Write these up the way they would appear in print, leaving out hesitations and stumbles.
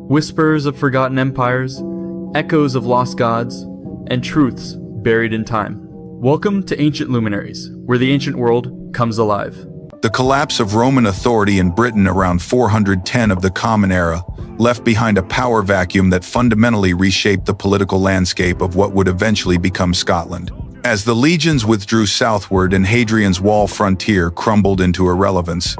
whispers of forgotten empires, echoes of lost gods, and truths buried in time. Welcome to Ancient Luminaries, where the ancient world comes alive. The collapse of Roman authority in Britain around 410 of the Common Era left behind a power vacuum that fundamentally reshaped the political landscape of what would eventually become Scotland. As the legions withdrew southward and Hadrian's Wall frontier crumbled into irrelevance,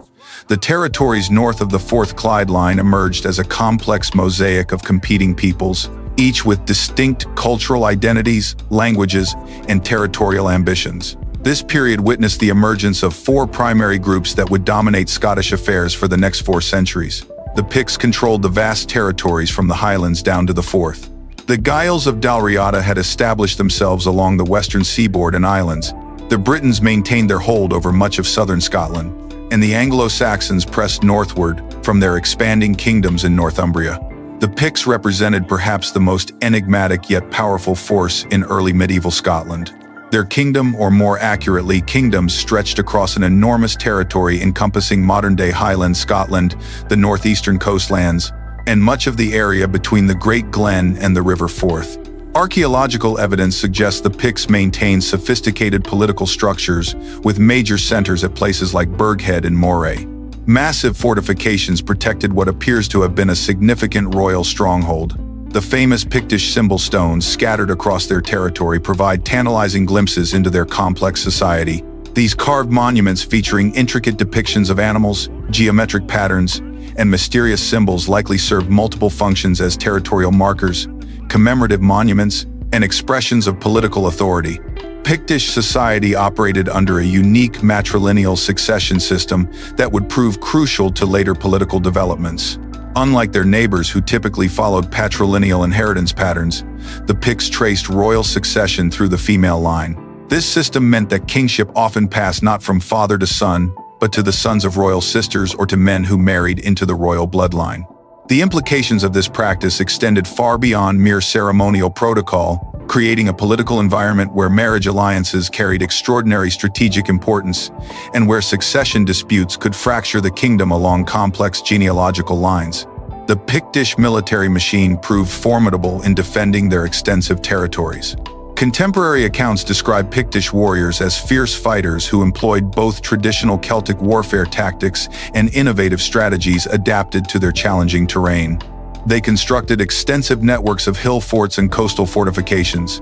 the territories north of the Fourth Clyde Line emerged as a complex mosaic of competing peoples, each with distinct cultural identities, languages, and territorial ambitions. This period witnessed the emergence of four primary groups that would dominate Scottish affairs for the next 4 centuries. The Picts controlled the vast territories from the Highlands down to the Forth. The Gaels of Dalriada had established themselves along the western seaboard and islands. The Britons maintained their hold over much of southern Scotland, and the Anglo-Saxons pressed northward from their expanding kingdoms in Northumbria. The Picts represented perhaps the most enigmatic yet powerful force in early medieval Scotland. Their kingdom, or more accurately, kingdoms, stretched across an enormous territory encompassing modern-day Highland Scotland, the northeastern coastlands, and much of the area between the Great Glen and the River Forth. Archaeological evidence suggests the Picts maintained sophisticated political structures, with major centers at places like Burghead and Moray. Massive fortifications protected what appears to have been a significant royal stronghold. The famous Pictish symbol stones scattered across their territory provide tantalizing glimpses into their complex society. These carved monuments featuring intricate depictions of animals, geometric patterns, and mysterious symbols likely served multiple functions as territorial markers, commemorative monuments, and expressions of political authority. Pictish society operated under a unique matrilineal succession system that would prove crucial to later political developments. Unlike their neighbors who typically followed patrilineal inheritance patterns, the Picts traced royal succession through the female line. This system meant that kingship often passed not from father to son, but to the sons of royal sisters or to men who married into the royal bloodline. The implications of this practice extended far beyond mere ceremonial protocol, creating a political environment where marriage alliances carried extraordinary strategic importance and where succession disputes could fracture the kingdom along complex genealogical lines. The Pictish military machine proved formidable in defending their extensive territories. Contemporary accounts describe Pictish warriors as fierce fighters who employed both traditional Celtic warfare tactics and innovative strategies adapted to their challenging terrain. They constructed extensive networks of hill forts and coastal fortifications,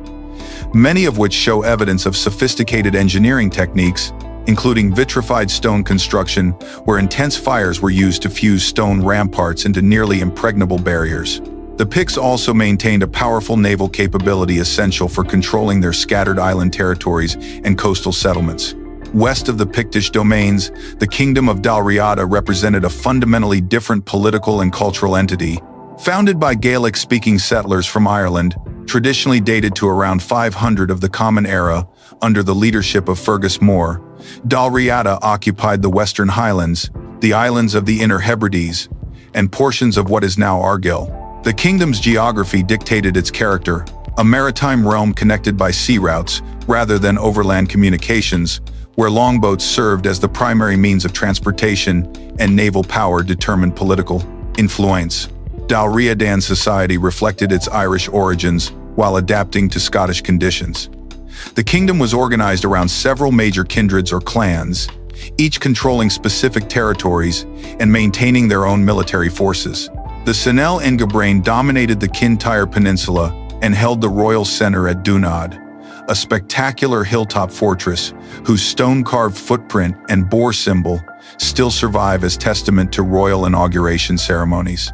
many of which show evidence of sophisticated engineering techniques, including vitrified stone construction, where intense fires were used to fuse stone ramparts into nearly impregnable barriers. The Picts also maintained a powerful naval capability essential for controlling their scattered island territories and coastal settlements. West of the Pictish domains, the Kingdom of Dalriada represented a fundamentally different political and cultural entity. Founded by Gaelic-speaking settlers from Ireland, traditionally dated to around 500 of the Common Era, under the leadership of Fergus Mór, Dalriada occupied the Western Highlands, the islands of the Inner Hebrides, and portions of what is now Argyll. The kingdom's geography dictated its character, a maritime realm connected by sea routes rather than overland communications, where longboats served as the primary means of transportation and naval power determined political influence. Dalriadan society reflected its Irish origins while adapting to Scottish conditions. The kingdom was organized around several major kindreds or clans, each controlling specific territories and maintaining their own military forces. The Cinel Ingebrain dominated the Kintyre Peninsula and held the royal center at Dunod, a spectacular hilltop fortress whose stone-carved footprint and boar symbol still survive as testament to royal inauguration ceremonies.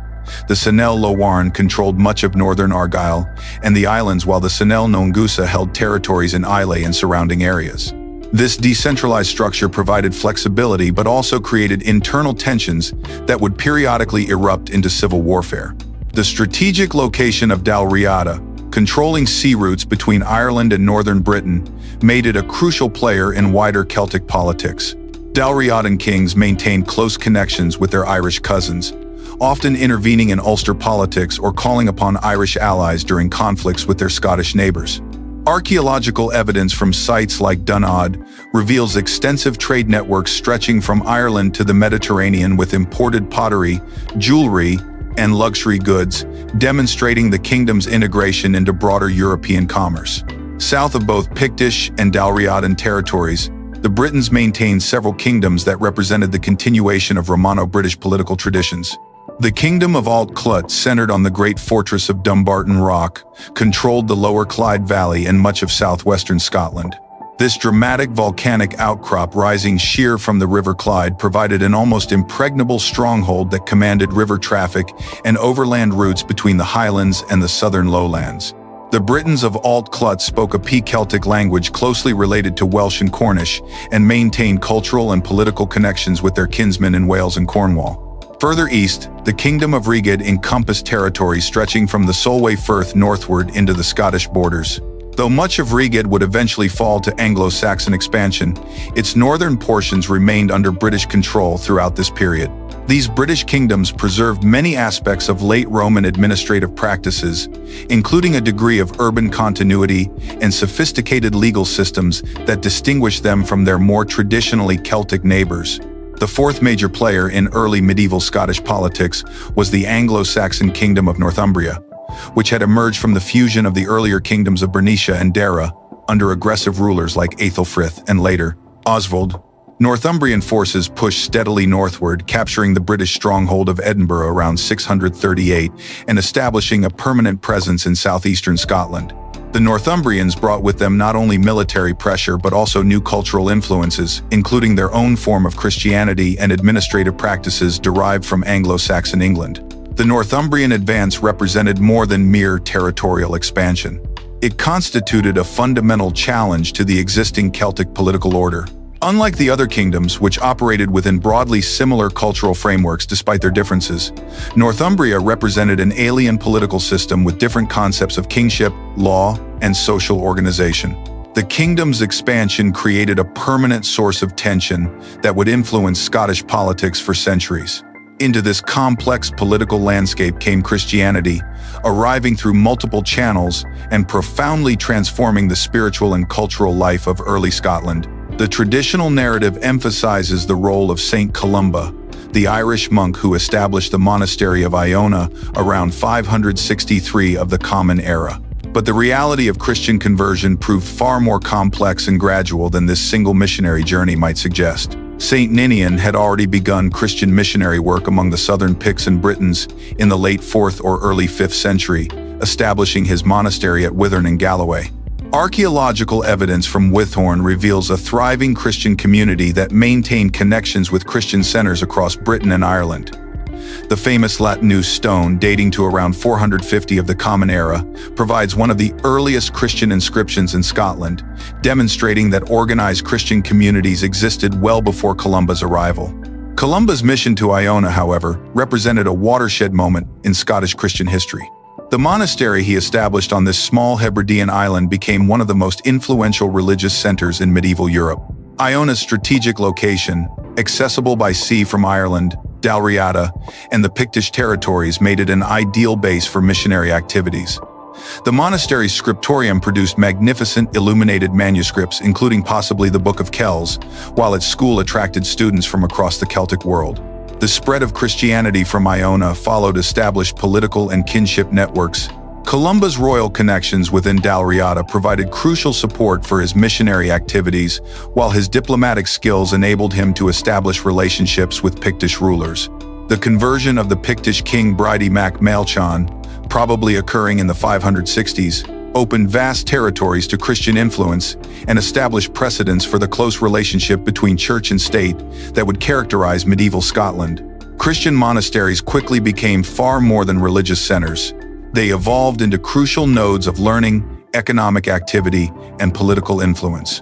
The Cinel Lowarn controlled much of northern Argyll and the islands, while the Cinel Nongusa held territories in Islay and surrounding areas. This decentralized structure provided flexibility but also created internal tensions that would periodically erupt into civil warfare. The strategic location of Dalriada, controlling sea routes between Ireland and northern Britain, made it a crucial player in wider Celtic politics. Dalriadan kings maintained close connections with their Irish cousins, often intervening in Ulster politics or calling upon Irish allies during conflicts with their Scottish neighbors. Archaeological evidence from sites like Dunod reveals extensive trade networks stretching from Ireland to the Mediterranean with imported pottery, jewelry, and luxury goods, demonstrating the kingdom's integration into broader European commerce. South of both Pictish and Dalriadan territories, the Britons maintained several kingdoms that represented the continuation of Romano-British political traditions. The Kingdom of Alt Clut, centered on the great fortress of Dumbarton Rock, controlled the lower Clyde Valley and much of southwestern Scotland. This dramatic volcanic outcrop rising sheer from the River Clyde provided an almost impregnable stronghold that commanded river traffic and overland routes between the Highlands and the southern lowlands. The Britons of Alt Clut spoke a P-Celtic language closely related to Welsh and Cornish and maintained cultural and political connections with their kinsmen in Wales and Cornwall. Further east, the Kingdom of Reged encompassed territory stretching from the Solway Firth northward into the Scottish borders. Though much of Reged would eventually fall to Anglo-Saxon expansion, its northern portions remained under British control throughout this period. These British kingdoms preserved many aspects of late Roman administrative practices, including a degree of urban continuity and sophisticated legal systems that distinguished them from their more traditionally Celtic neighbors. The fourth major player in early medieval Scottish politics was the Anglo-Saxon Kingdom of Northumbria, which had emerged from the fusion of the earlier kingdoms of Bernicia and Dara under aggressive rulers like Aethelfrith and later Oswald. Northumbrian forces pushed steadily northward, capturing the British stronghold of Edinburgh around 638 and establishing a permanent presence in southeastern Scotland. The Northumbrians brought with them not only military pressure but also new cultural influences, including their own form of Christianity and administrative practices derived from Anglo-Saxon England. The Northumbrian advance represented more than mere territorial expansion. It constituted a fundamental challenge to the existing Celtic political order. Unlike the other kingdoms, which operated within broadly similar cultural frameworks despite their differences, Northumbria represented an alien political system with different concepts of kingship, law, and social organization. The kingdom's expansion created a permanent source of tension that would influence Scottish politics for centuries. Into this complex political landscape came Christianity, arriving through multiple channels and profoundly transforming the spiritual and cultural life of early Scotland. The traditional narrative emphasizes the role of Saint Columba, the Irish monk who established the monastery of Iona around 563 of the Common Era. But the reality of Christian conversion proved far more complex and gradual than this single missionary journey might suggest. Saint Ninian had already begun Christian missionary work among the southern Picts and Britons in the late 4th or early 5th century, establishing his monastery at Withorn in Galloway. Archaeological evidence from Withorn reveals a thriving Christian community that maintained connections with Christian centers across Britain and Ireland. The famous Latinus stone, dating to around 450 of the Common Era, provides one of the earliest Christian inscriptions in Scotland, demonstrating that organized Christian communities existed well before Columba's arrival. Columba's mission to Iona, however, represented a watershed moment in Scottish Christian history. The monastery he established on this small Hebridean island became one of the most influential religious centers in medieval Europe. Iona's strategic location, accessible by sea from Ireland, Dalriada, and the Pictish territories, made it an ideal base for missionary activities. The monastery's scriptorium produced magnificent illuminated manuscripts, including possibly the Book of Kells, while its school attracted students from across the Celtic world. The spread of Christianity from Iona followed established political and kinship networks. Columba's royal connections within Dalriada provided crucial support for his missionary activities, while his diplomatic skills enabled him to establish relationships with Pictish rulers. The conversion of the Pictish king Bridie Mac Maelchan, probably occurring in the 560s, opened vast territories to Christian influence and established precedents for the close relationship between church and state that would characterize medieval Scotland. Christian monasteries quickly became far more than religious centers. They evolved into crucial nodes of learning, economic activity, and political influence.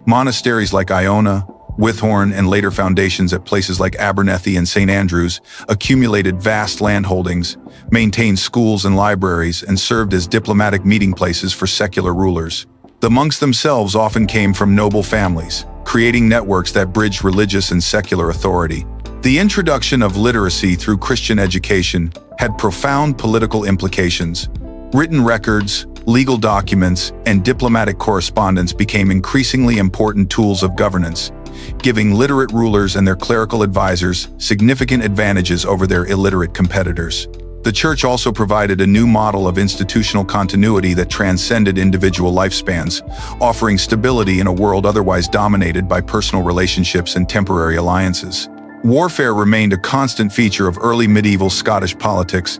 Monasteries like Iona, Withorn, and later foundations at places like Abernethy and St. Andrews accumulated vast landholdings, maintained schools and libraries, and served as diplomatic meeting places for secular rulers. The monks themselves often came from noble families, creating networks that bridged religious and secular authority. The introduction of literacy through Christian education had profound political implications. Written records, legal documents, and diplomatic correspondence became increasingly important tools of governance, giving literate rulers and their clerical advisors significant advantages over their illiterate competitors. The church also provided a new model of institutional continuity that transcended individual lifespans, offering stability in a world otherwise dominated by personal relationships and temporary alliances. Warfare remained a constant feature of early medieval Scottish politics,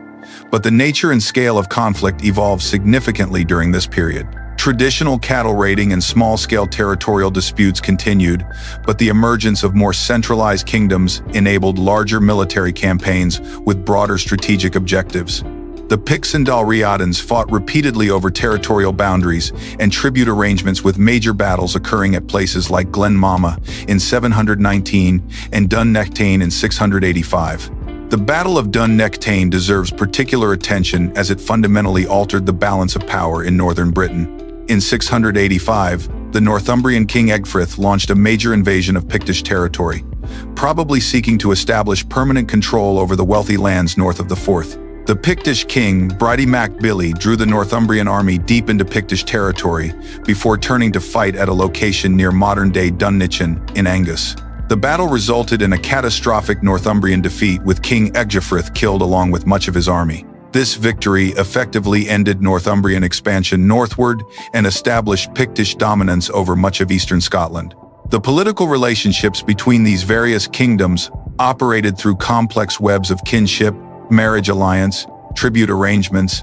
but the nature and scale of conflict evolved significantly during this period. Traditional cattle raiding and small-scale territorial disputes continued, but the emergence of more centralized kingdoms enabled larger military campaigns with broader strategic objectives. The Picts and Dalriadans fought repeatedly over territorial boundaries and tribute arrangements, with major battles occurring at places like Glen Mama in 719 and Dun Nectane in 685. The Battle of Dun Nectane deserves particular attention as it fundamentally altered the balance of power in northern Britain. In 685, the Northumbrian king Egfrith launched a major invasion of Pictish territory, probably seeking to establish permanent control over the wealthy lands north of the Forth. The Pictish king, Bridie Mac Billy, drew the Northumbrian army deep into Pictish territory before turning to fight at a location near modern-day Dunnichan in Angus. The battle resulted in a catastrophic Northumbrian defeat, with King Egfrith killed along with much of his army. This victory effectively ended Northumbrian expansion northward and established Pictish dominance over much of eastern Scotland. The political relationships between these various kingdoms operated through complex webs of kinship, marriage alliance, tribute arrangements,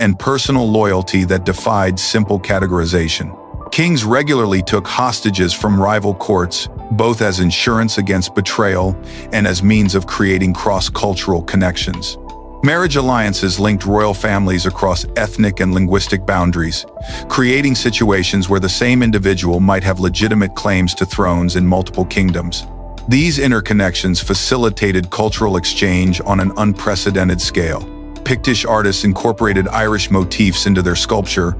and personal loyalty that defied simple categorization. Kings regularly took hostages from rival courts, both as insurance against betrayal and as means of creating cross-cultural connections. Marriage alliances linked royal families across ethnic and linguistic boundaries, creating situations where the same individual might have legitimate claims to thrones in multiple kingdoms. These interconnections facilitated cultural exchange on an unprecedented scale. Pictish artists incorporated Irish motifs into their sculpture,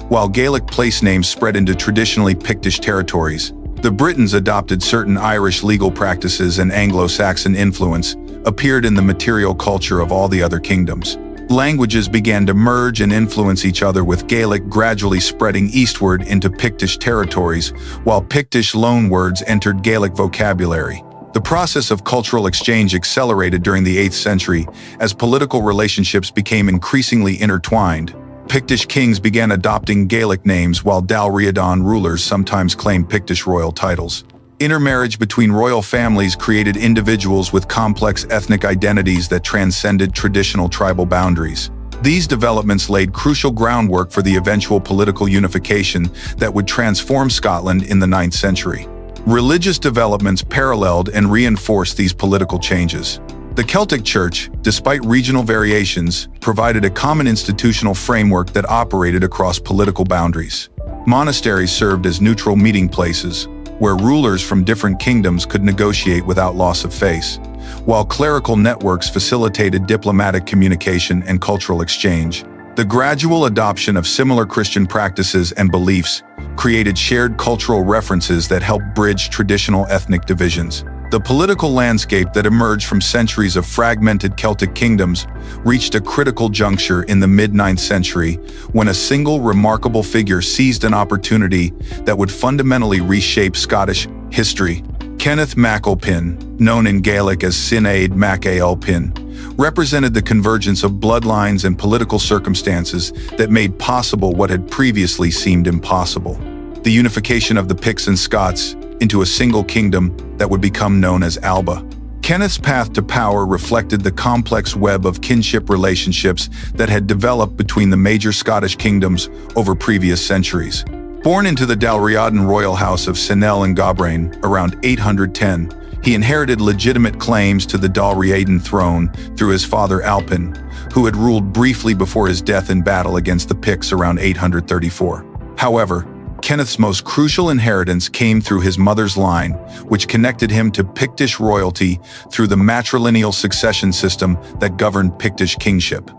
while Gaelic place names spread into traditionally Pictish territories. The Britons adopted certain Irish legal practices, and Anglo-Saxon influence appeared in the material culture of all the other kingdoms. Languages began to merge and influence each other, with Gaelic gradually spreading eastward into Pictish territories, while Pictish loanwords entered Gaelic vocabulary. The process of cultural exchange accelerated during the 8th century as political relationships became increasingly intertwined. Pictish kings began adopting Gaelic names, while Dalriadan rulers sometimes claimed Pictish royal titles. Intermarriage between royal families created individuals with complex ethnic identities that transcended traditional tribal boundaries. These developments laid crucial groundwork for the eventual political unification that would transform Scotland in the 9th century. Religious developments paralleled and reinforced these political changes. The Celtic Church, despite regional variations, provided a common institutional framework that operated across political boundaries. Monasteries served as neutral meeting places, where rulers from different kingdoms could negotiate without loss of face, while clerical networks facilitated diplomatic communication and cultural exchange. The gradual adoption of similar Christian practices and beliefs created shared cultural references that helped bridge traditional ethnic divisions. The political landscape that emerged from centuries of fragmented Celtic kingdoms reached a critical juncture in the mid-9th century, when a single remarkable figure seized an opportunity that would fundamentally reshape Scottish history. Kenneth MacAlpin, known in Gaelic as Sinead MacAlpin, represented the convergence of bloodlines and political circumstances that made possible what had previously seemed impossible: the unification of the Picts and Scots into a single kingdom that would become known as Alba. Kenneth's path to power reflected the complex web of kinship relationships that had developed between the major Scottish kingdoms over previous centuries. Born into the Dalriadan royal house of Sinel and Gabrain around 810, he inherited legitimate claims to the Dalriadan throne through his father Alpin, who had ruled briefly before his death in battle against the Picts around 834. However, Kenneth's most crucial inheritance came through his mother's line, which connected him to Pictish royalty through the matrilineal succession system that governed Pictish kingship.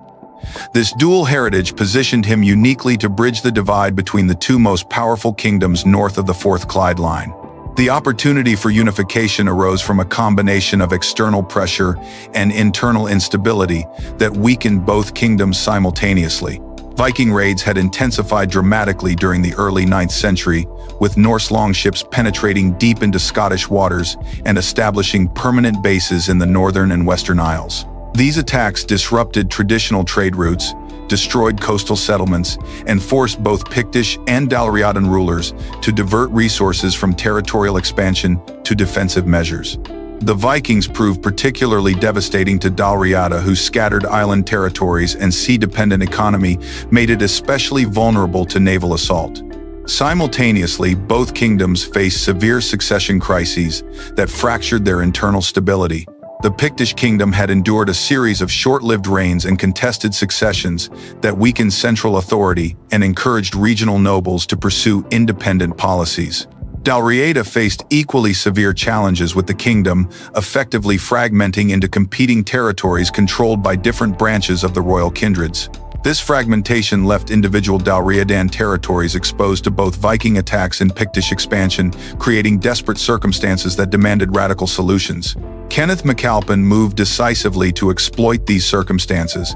This dual heritage positioned him uniquely to bridge the divide between the two most powerful kingdoms north of the Forth Clyde line. The opportunity for unification arose from a combination of external pressure and internal instability that weakened both kingdoms simultaneously. Viking raids had intensified dramatically during the early 9th century, with Norse longships penetrating deep into Scottish waters and establishing permanent bases in the northern and western Isles. These attacks disrupted traditional trade routes, destroyed coastal settlements, and forced both Pictish and Dalriadan rulers to divert resources from territorial expansion to defensive measures. The Vikings proved particularly devastating to Dalriada, whose scattered island territories and sea-dependent economy made it especially vulnerable to naval assault. Simultaneously, both kingdoms faced severe succession crises that fractured their internal stability. The Pictish kingdom had endured a series of short-lived reigns and contested successions that weakened central authority and encouraged regional nobles to pursue independent policies. Dalriada faced equally severe challenges, with the kingdom effectively fragmenting into competing territories controlled by different branches of the royal kindreds. This fragmentation left individual Dalriadan territories exposed to both Viking attacks and Pictish expansion, creating desperate circumstances that demanded radical solutions. Kenneth MacAlpin moved decisively to exploit these circumstances,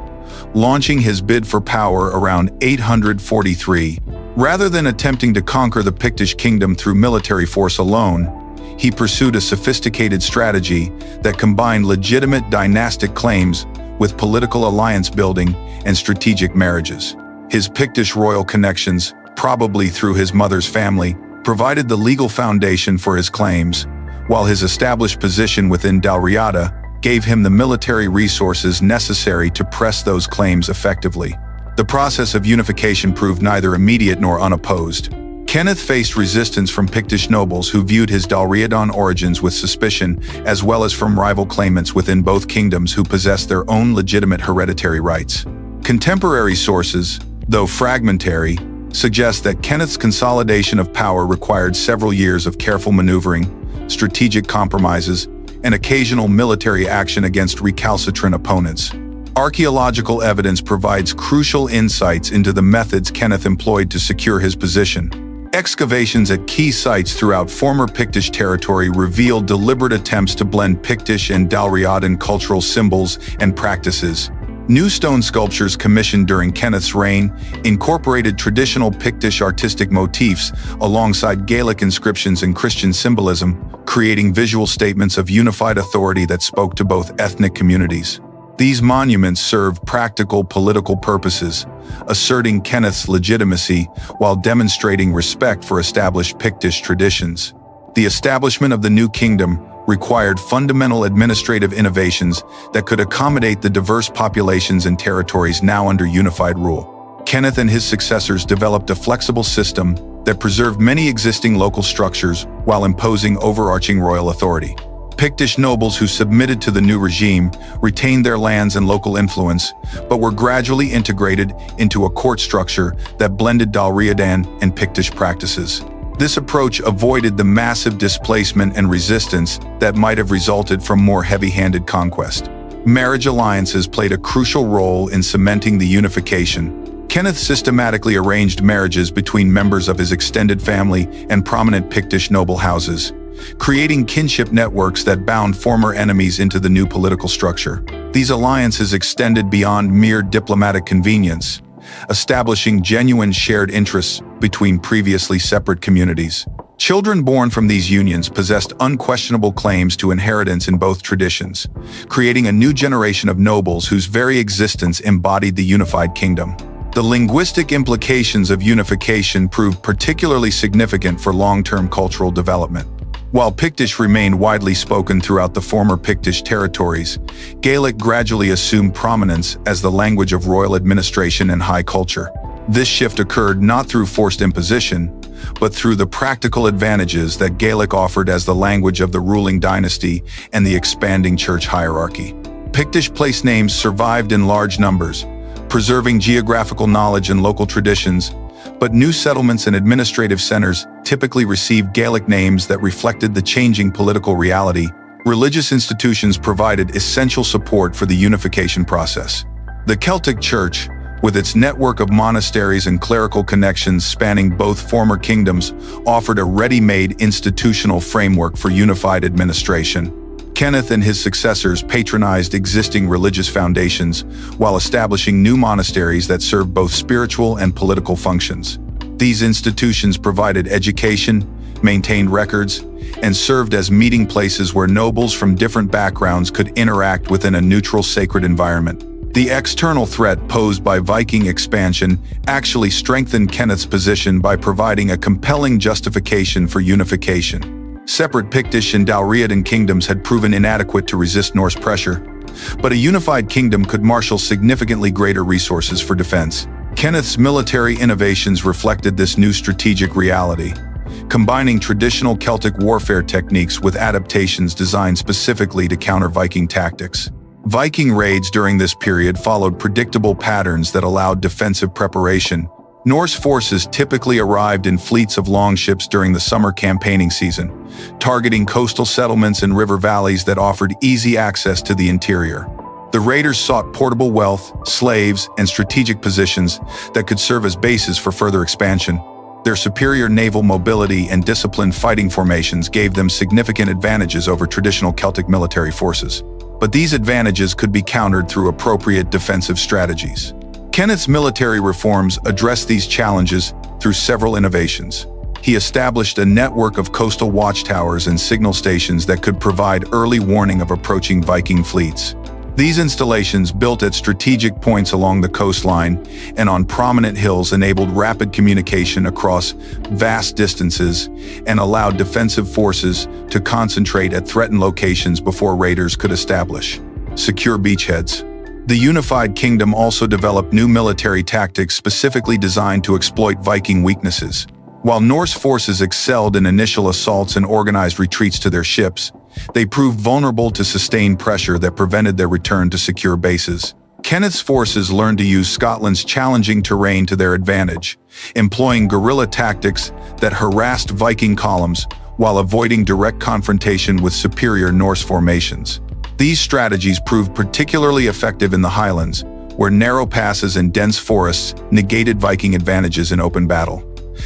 launching his bid for power around 843. Rather than attempting to conquer the Pictish kingdom through military force alone, he pursued a sophisticated strategy that combined legitimate dynastic claims with political alliance building and strategic marriages. His Pictish royal connections, probably through his mother's family, provided the legal foundation for his claims, while his established position within Dalriada gave him the military resources necessary to press those claims effectively. The process of unification proved neither immediate nor unopposed. Kenneth faced resistance from Pictish nobles who viewed his Dalriadan origins with suspicion, as well as from rival claimants within both kingdoms who possessed their own legitimate hereditary rights. Contemporary sources, though fragmentary, suggest that Kenneth's consolidation of power required several years of careful maneuvering, strategic compromises, and occasional military action against recalcitrant opponents. Archaeological evidence provides crucial insights into the methods Kenneth employed to secure his position. Excavations at key sites throughout former Pictish territory reveal deliberate attempts to blend Pictish and Dalriadan cultural symbols and practices. New stone sculptures commissioned during Kenneth's reign incorporated traditional Pictish artistic motifs alongside Gaelic inscriptions and Christian symbolism, creating visual statements of unified authority that spoke to both ethnic communities. These monuments served practical political purposes, asserting Kenneth's legitimacy while demonstrating respect for established Pictish traditions. The establishment of the new kingdom required fundamental administrative innovations that could accommodate the diverse populations and territories now under unified rule. Kenneth and his successors developed a flexible system that preserved many existing local structures while imposing overarching royal authority. Pictish nobles who submitted to the new regime retained their lands and local influence, but were gradually integrated into a court structure that blended Dalriadan and Pictish practices. This approach avoided the massive displacement and resistance that might have resulted from more heavy-handed conquest. Marriage alliances played a crucial role in cementing the unification. Kenneth systematically arranged marriages between members of his extended family and prominent Pictish noble houses, creating kinship networks that bound former enemies into the new political structure. These alliances extended beyond mere diplomatic convenience, establishing genuine shared interests between previously separate communities. Children born from these unions possessed unquestionable claims to inheritance in both traditions, creating a new generation of nobles whose very existence embodied the unified kingdom. The linguistic implications of unification proved particularly significant for long-term cultural development. While Pictish remained widely spoken throughout the former Pictish territories, Gaelic gradually assumed prominence as the language of royal administration and high culture. This shift occurred not through forced imposition, but through the practical advantages that Gaelic offered as the language of the ruling dynasty and the expanding church hierarchy. Pictish place names survived in large numbers, preserving geographical knowledge and local traditions, but new settlements and administrative centers typically received Gaelic names that reflected the changing political reality. Religious institutions provided essential support for the unification process. The Celtic Church, with its network of monasteries and clerical connections spanning both former kingdoms, offered a ready-made institutional framework for unified administration. Kenneth and his successors patronized existing religious foundations while establishing new monasteries that served both spiritual and political functions. These institutions provided education, maintained records, and served as meeting places where nobles from different backgrounds could interact within a neutral sacred environment. The external threat posed by Viking expansion actually strengthened Kenneth's position by providing a compelling justification for unification. Separate Pictish and Dalriadan kingdoms had proven inadequate to resist Norse pressure, but a unified kingdom could marshal significantly greater resources for defense. Kenneth's military innovations reflected this new strategic reality, combining traditional Celtic warfare techniques with adaptations designed specifically to counter Viking tactics. Viking raids during this period followed predictable patterns that allowed defensive preparation. Norse forces typically arrived in fleets of longships during the summer campaigning season, targeting coastal settlements and river valleys that offered easy access to the interior. The raiders sought portable wealth, slaves, and strategic positions that could serve as bases for further expansion. Their superior naval mobility and disciplined fighting formations gave them significant advantages over traditional Celtic military forces. But these advantages could be countered through appropriate defensive strategies. Kenneth's military reforms addressed these challenges through several innovations. He established a network of coastal watchtowers and signal stations that could provide early warning of approaching Viking fleets. These installations, built at strategic points along the coastline and on prominent hills, enabled rapid communication across vast distances and allowed defensive forces to concentrate at threatened locations before raiders could establish secure beachheads. The unified kingdom also developed new military tactics specifically designed to exploit Viking weaknesses. While Norse forces excelled in initial assaults and organized retreats to their ships, they proved vulnerable to sustained pressure that prevented their return to secure bases. Kenneth's forces learned to use Scotland's challenging terrain to their advantage, employing guerrilla tactics that harassed Viking columns while avoiding direct confrontation with superior Norse formations. These strategies proved particularly effective in the Highlands, where narrow passes and dense forests negated Viking advantages in open battle.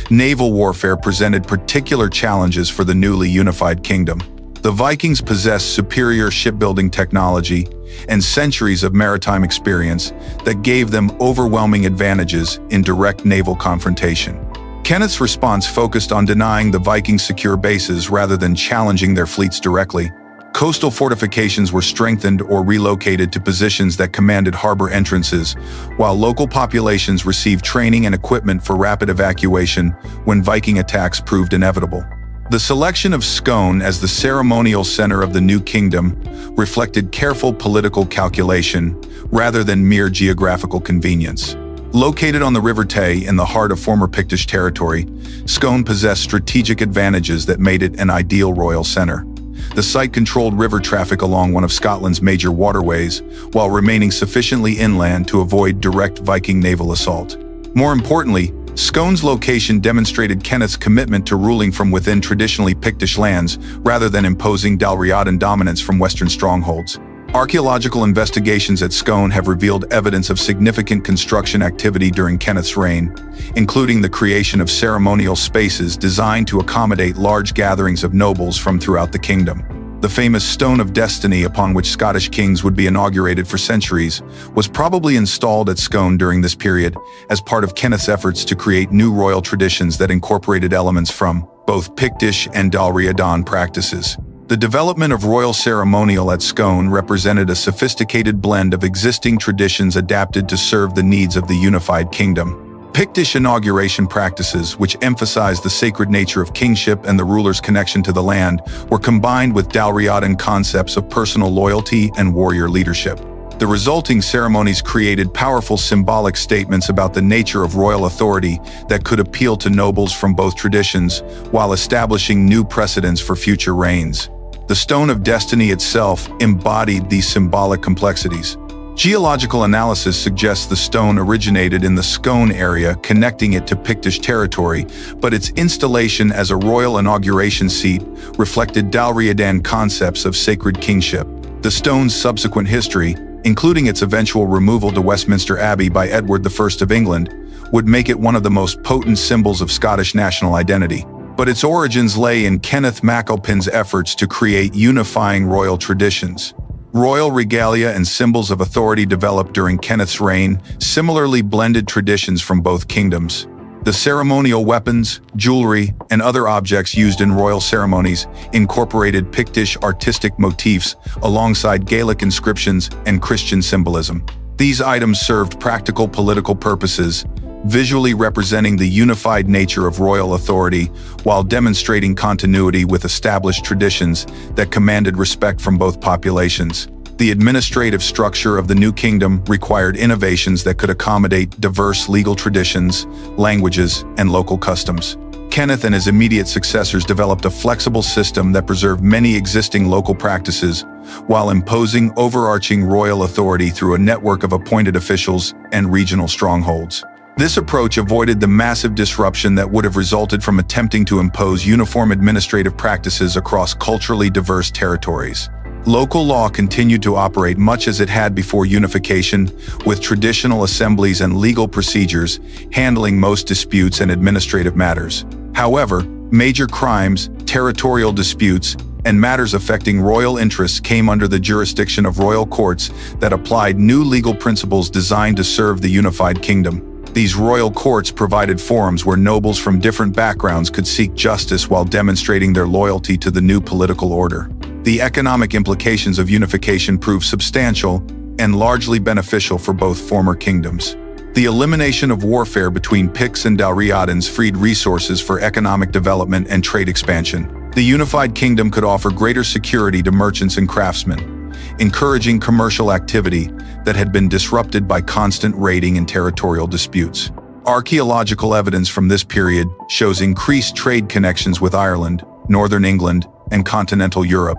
Naval warfare presented particular challenges for the newly unified kingdom. The Vikings possessed superior shipbuilding technology and centuries of maritime experience that gave them overwhelming advantages in direct naval confrontation. Kenneth's response focused on denying the Vikings secure bases rather than challenging their fleets directly. Coastal fortifications were strengthened or relocated to positions that commanded harbor entrances, while local populations received training and equipment for rapid evacuation when Viking attacks proved inevitable. The selection of Scone as the ceremonial center of the new kingdom reflected careful political calculation rather than mere geographical convenience. Located on the River Tay in the heart of former Pictish territory, Scone possessed strategic advantages that made it an ideal royal center. The site controlled river traffic along one of Scotland's major waterways, while remaining sufficiently inland to avoid direct Viking naval assault. More importantly, Scone's location demonstrated Kenneth's commitment to ruling from within traditionally Pictish lands rather than imposing Dalriadan dominance from western strongholds. Archaeological investigations at Scone have revealed evidence of significant construction activity during Kenneth's reign, including the creation of ceremonial spaces designed to accommodate large gatherings of nobles from throughout the kingdom. The famous Stone of Destiny, upon which Scottish kings would be inaugurated for centuries, was probably installed at Scone during this period as part of Kenneth's efforts to create new royal traditions that incorporated elements from both Pictish and Dalriadan practices. The development of royal ceremonial at Scone represented a sophisticated blend of existing traditions adapted to serve the needs of the unified kingdom. Pictish inauguration practices, which emphasized the sacred nature of kingship and the ruler's connection to the land, were combined with Dalriadan concepts of personal loyalty and warrior leadership. The resulting ceremonies created powerful symbolic statements about the nature of royal authority that could appeal to nobles from both traditions, while establishing new precedents for future reigns. The Stone of Destiny itself embodied these symbolic complexities. Geological analysis suggests the stone originated in the Scone area, connecting it to Pictish territory, but its installation as a royal inauguration seat reflected Dalriadan concepts of sacred kingship. The stone's subsequent history, including its eventual removal to Westminster Abbey by Edward I of England, would make it one of the most potent symbols of Scottish national identity. But its origins lay in Kenneth MacAlpin's efforts to create unifying royal traditions. Royal regalia and symbols of authority developed during Kenneth's reign similarly blended traditions from both kingdoms. The ceremonial weapons, jewelry, and other objects used in royal ceremonies incorporated Pictish artistic motifs alongside Gaelic inscriptions and Christian symbolism. These items served practical political purposes, visually representing the unified nature of royal authority while demonstrating continuity with established traditions that commanded respect from both populations. The administrative structure of the new kingdom required innovations that could accommodate diverse legal traditions, languages, and local customs. Kenneth and his immediate successors developed a flexible system that preserved many existing local practices while imposing overarching royal authority through a network of appointed officials and regional strongholds. This approach avoided the massive disruption that would have resulted from attempting to impose uniform administrative practices across culturally diverse territories. Local law continued to operate much as it had before unification, with traditional assemblies and legal procedures handling most disputes and administrative matters. However, major crimes, territorial disputes, and matters affecting royal interests came under the jurisdiction of royal courts that applied new legal principles designed to serve the unified kingdom. These royal courts provided forums where nobles from different backgrounds could seek justice while demonstrating their loyalty to the new political order. The economic implications of unification proved substantial and largely beneficial for both former kingdoms. The elimination of warfare between Picts and Dalriadans freed resources for economic development and trade expansion. The unified kingdom could offer greater security to merchants and craftsmen, encouraging commercial activity that had been disrupted by constant raiding and territorial disputes. Archaeological evidence from this period shows increased trade connections with Ireland, northern England, and continental Europe,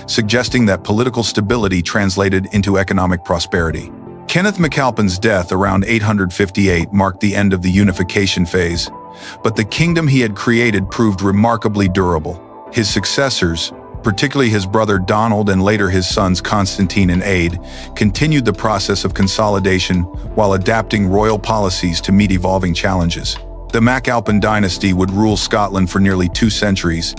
suggesting that political stability translated into economic prosperity. Kenneth MacAlpin's death around 858 marked the end of the unification phase, but the kingdom he had created proved remarkably durable. His successors, particularly his brother Donald and later his sons Constantine and Aed, continued the process of consolidation while adapting royal policies to meet evolving challenges. The MacAlpin dynasty would rule Scotland for nearly 2 centuries,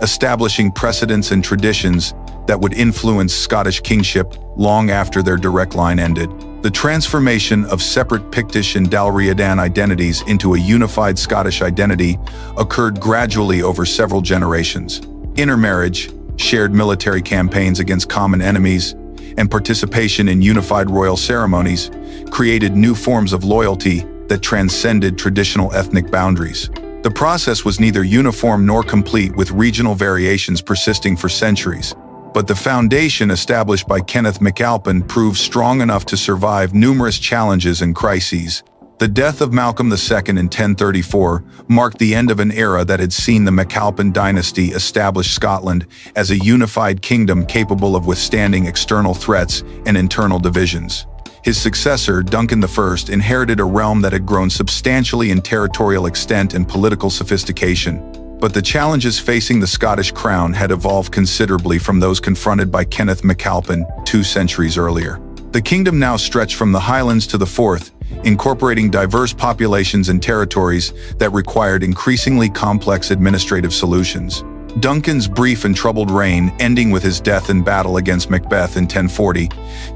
establishing precedents and traditions that would influence Scottish kingship long after their direct line ended. The transformation of separate Pictish and Dalriadan identities into a unified Scottish identity occurred gradually over several generations. Intermarriage, shared military campaigns against common enemies, and participation in unified royal ceremonies created new forms of loyalty that transcended traditional ethnic boundaries. The process was neither uniform nor complete, with regional variations persisting for centuries, but the foundation established by Kenneth MacAlpin proved strong enough to survive numerous challenges and crises. The death of Malcolm II in 1034 marked the end of an era that had seen the MacAlpin dynasty establish Scotland as a unified kingdom capable of withstanding external threats and internal divisions. His successor, Duncan I, inherited a realm that had grown substantially in territorial extent and political sophistication, but the challenges facing the Scottish crown had evolved considerably from those confronted by Kenneth MacAlpin 2 centuries earlier. The kingdom now stretched from the Highlands to the Forth, incorporating diverse populations and territories that required increasingly complex administrative solutions. Duncan's brief and troubled reign, ending with his death in battle against Macbeth in 1040,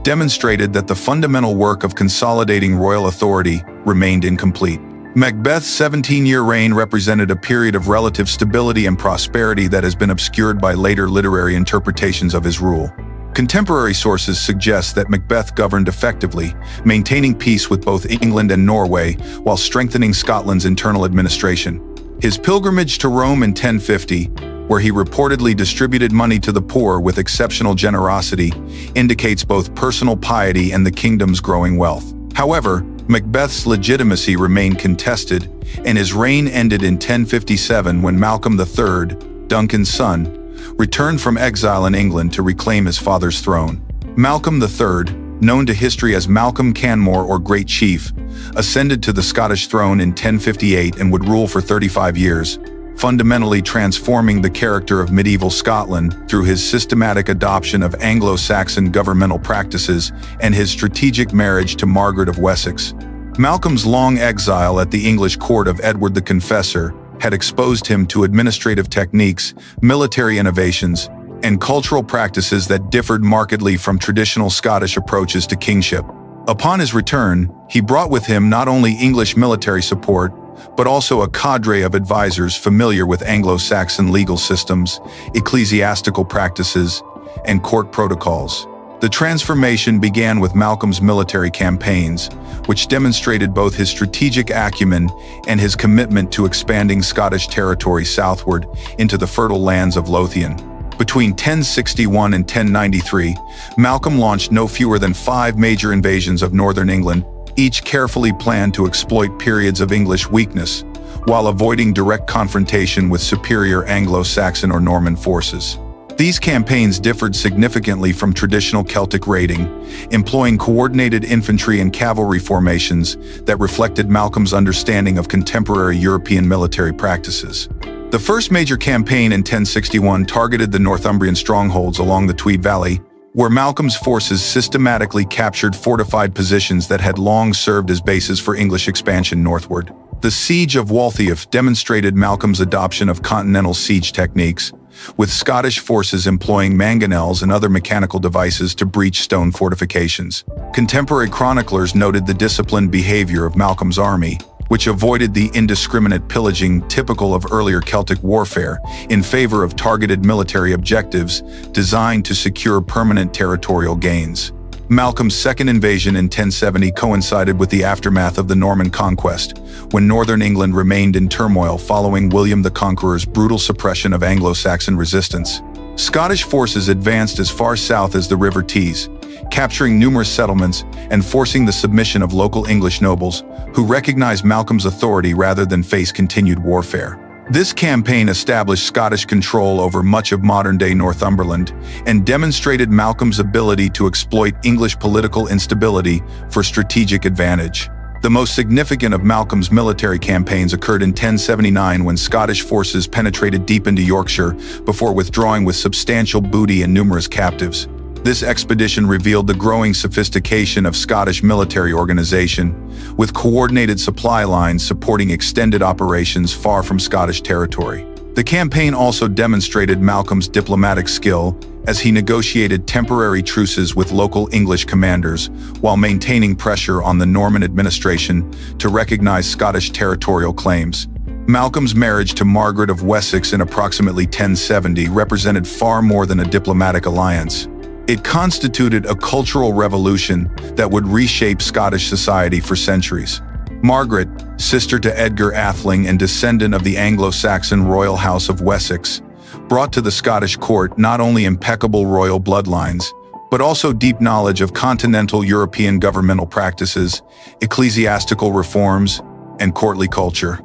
demonstrated that the fundamental work of consolidating royal authority remained incomplete. Macbeth's 17-year reign represented a period of relative stability and prosperity that has been obscured by later literary interpretations of his rule. Contemporary sources suggest that Macbeth governed effectively, maintaining peace with both England and Norway while strengthening Scotland's internal administration. His pilgrimage to Rome in 1050, where he reportedly distributed money to the poor with exceptional generosity, indicates both personal piety and the kingdom's growing wealth. However, Macbeth's legitimacy remained contested, and his reign ended in 1057 when Malcolm III, Duncan's son, returned from exile in England to reclaim his father's throne. Malcolm III, known to history as Malcolm Canmore or Great Chief, ascended to the Scottish throne in 1058 and would rule for 35 years, fundamentally transforming the character of medieval Scotland through his systematic adoption of Anglo-Saxon governmental practices and his strategic marriage to Margaret of Wessex. Malcolm's long exile at the English court of Edward the Confessor had exposed him to administrative techniques, military innovations, and cultural practices that differed markedly from traditional Scottish approaches to kingship. Upon his return, he brought with him not only English military support, but also a cadre of advisors familiar with Anglo-Saxon legal systems, ecclesiastical practices, and court protocols. The transformation began with Malcolm's military campaigns, which demonstrated both his strategic acumen and his commitment to expanding Scottish territory southward into the fertile lands of Lothian. Between 1061 and 1093, Malcolm launched no fewer than 5 major invasions of northern England, each carefully planned to exploit periods of English weakness, while avoiding direct confrontation with superior Anglo-Saxon or Norman forces. These campaigns differed significantly from traditional Celtic raiding, employing coordinated infantry and cavalry formations that reflected Malcolm's understanding of contemporary European military practices. The first major campaign in 1061 targeted the Northumbrian strongholds along the Tweed Valley, where Malcolm's forces systematically captured fortified positions that had long served as bases for English expansion northward. The Siege of Waltheof demonstrated Malcolm's adoption of continental siege techniques, with Scottish forces employing mangonels and other mechanical devices to breach stone fortifications. Contemporary chroniclers noted the disciplined behavior of Malcolm's army, which avoided the indiscriminate pillaging typical of earlier Celtic warfare in favor of targeted military objectives designed to secure permanent territorial gains. Malcolm's second invasion in 1070 coincided with the aftermath of the Norman conquest, when northern England remained in turmoil following William the Conqueror's brutal suppression of Anglo-Saxon resistance. Scottish forces advanced as far south as the River Tees, capturing numerous settlements and forcing the submission of local English nobles, who recognized Malcolm's authority rather than face continued warfare. This campaign established Scottish control over much of modern-day Northumberland and demonstrated Malcolm's ability to exploit English political instability for strategic advantage. The most significant of Malcolm's military campaigns occurred in 1079 when Scottish forces penetrated deep into Yorkshire before withdrawing with substantial booty and numerous captives. This expedition revealed the growing sophistication of Scottish military organization, with coordinated supply lines supporting extended operations far from Scottish territory. The campaign also demonstrated Malcolm's diplomatic skill as he negotiated temporary truces with local English commanders while maintaining pressure on the Norman administration to recognize Scottish territorial claims. Malcolm's marriage to Margaret of Wessex in approximately 1070 represented far more than a diplomatic alliance. It constituted a cultural revolution that would reshape Scottish society for centuries. Margaret, sister to Edgar Atheling and descendant of the Anglo-Saxon royal house of Wessex, brought to the Scottish court not only impeccable royal bloodlines, but also deep knowledge of continental European governmental practices, ecclesiastical reforms, and courtly culture.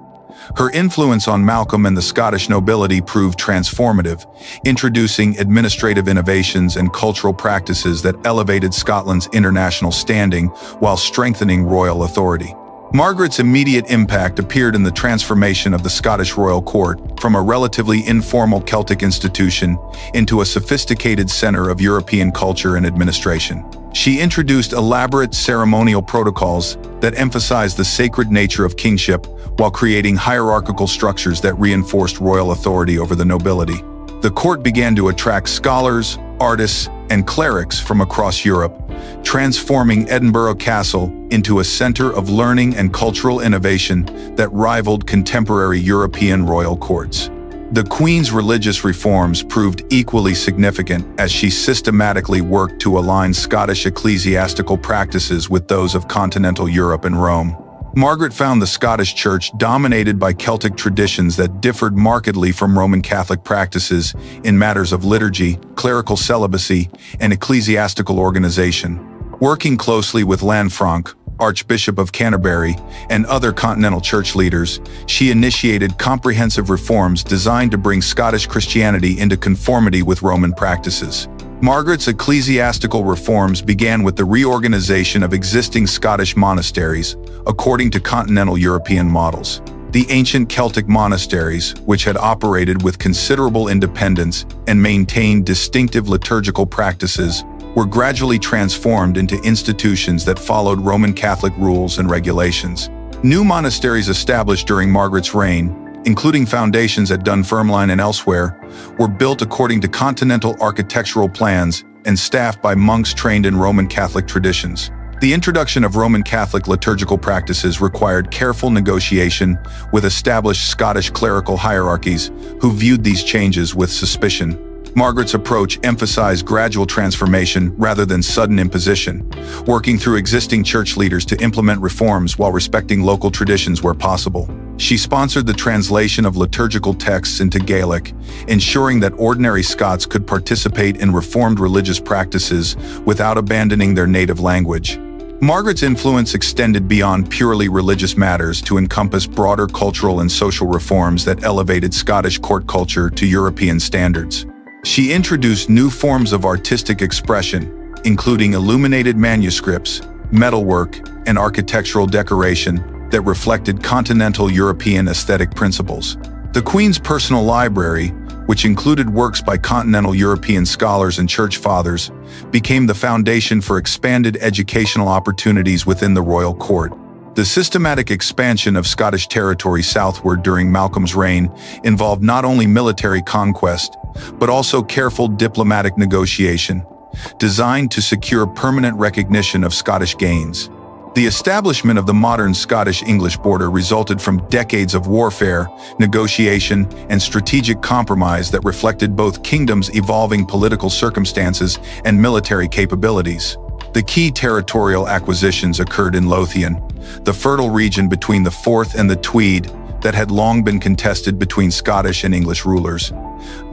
Her influence on Malcolm and the Scottish nobility proved transformative, introducing administrative innovations and cultural practices that elevated Scotland's international standing while strengthening royal authority. Margaret's immediate impact appeared in the transformation of the Scottish royal court from a relatively informal Celtic institution into a sophisticated center of European culture and administration. She introduced elaborate ceremonial protocols that emphasized the sacred nature of kingship while creating hierarchical structures that reinforced royal authority over the nobility. The court began to attract scholars, artists, and clerics from across Europe, transforming Edinburgh Castle into a center of learning and cultural innovation that rivaled contemporary European royal courts. The Queen's religious reforms proved equally significant as she systematically worked to align Scottish ecclesiastical practices with those of continental Europe and Rome. Margaret found the Scottish Church dominated by Celtic traditions that differed markedly from Roman Catholic practices in matters of liturgy, clerical celibacy, and ecclesiastical organization. Working closely with Lanfranc, Archbishop of Canterbury, and other continental church leaders, she initiated comprehensive reforms designed to bring Scottish Christianity into conformity with Roman practices. Margaret's ecclesiastical reforms began with the reorganization of existing Scottish monasteries, according to continental European models. The ancient Celtic monasteries, which had operated with considerable independence and maintained distinctive liturgical practices, were gradually transformed into institutions that followed Roman Catholic rules and regulations. New monasteries established during Margaret's reign, including foundations at Dunfermline and elsewhere, were built according to continental architectural plans and staffed by monks trained in Roman Catholic traditions. The introduction of Roman Catholic liturgical practices required careful negotiation with established Scottish clerical hierarchies who viewed these changes with suspicion. Margaret's approach emphasized gradual transformation rather than sudden imposition, working through existing church leaders to implement reforms while respecting local traditions where possible. She sponsored the translation of liturgical texts into Gaelic, ensuring that ordinary Scots could participate in reformed religious practices without abandoning their native language. Margaret's influence extended beyond purely religious matters to encompass broader cultural and social reforms that elevated Scottish court culture to European standards. She introduced new forms of artistic expression, including illuminated manuscripts, metalwork, and architectural decoration that reflected continental European aesthetic principles. The Queen's personal library, which included works by continental European scholars and church fathers, became the foundation for expanded educational opportunities within the royal court. The systematic expansion of Scottish territory southward during Malcolm's reign involved not only military conquest, but also careful diplomatic negotiation, designed to secure permanent recognition of Scottish gains. The establishment of the modern Scottish-English border resulted from decades of warfare, negotiation, and strategic compromise that reflected both kingdoms' evolving political circumstances and military capabilities. The key territorial acquisitions occurred in Lothian, the fertile region between the Forth and the Tweed that had long been contested between Scottish and English rulers.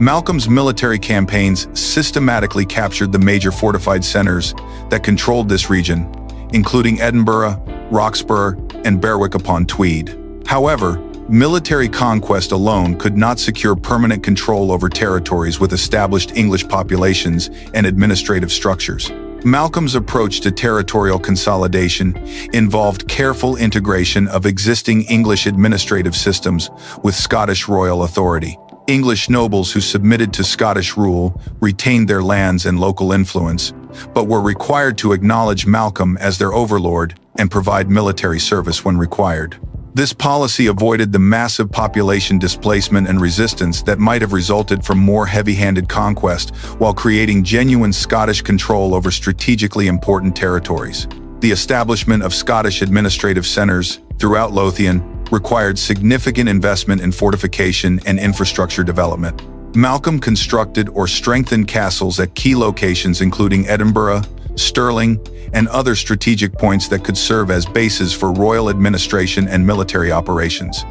Malcolm's military campaigns systematically captured the major fortified centers that controlled this region, including Edinburgh, Roxburgh, and Berwick-upon-Tweed. However, military conquest alone could not secure permanent control over territories with established English populations and administrative structures. Malcolm's approach to territorial consolidation involved careful integration of existing English administrative systems with Scottish royal authority. English nobles who submitted to Scottish rule retained their lands and local influence, but were required to acknowledge Malcolm as their overlord and provide military service when required. This policy avoided the massive population displacement and resistance that might have resulted from more heavy-handed conquest, while creating genuine Scottish control over strategically important territories. The establishment of Scottish administrative centers throughout Lothian required significant investment in fortification and infrastructure development. Malcolm constructed or strengthened castles at key locations including Edinburgh, Stirling, and other strategic points that could serve as bases for royal administration and military operations.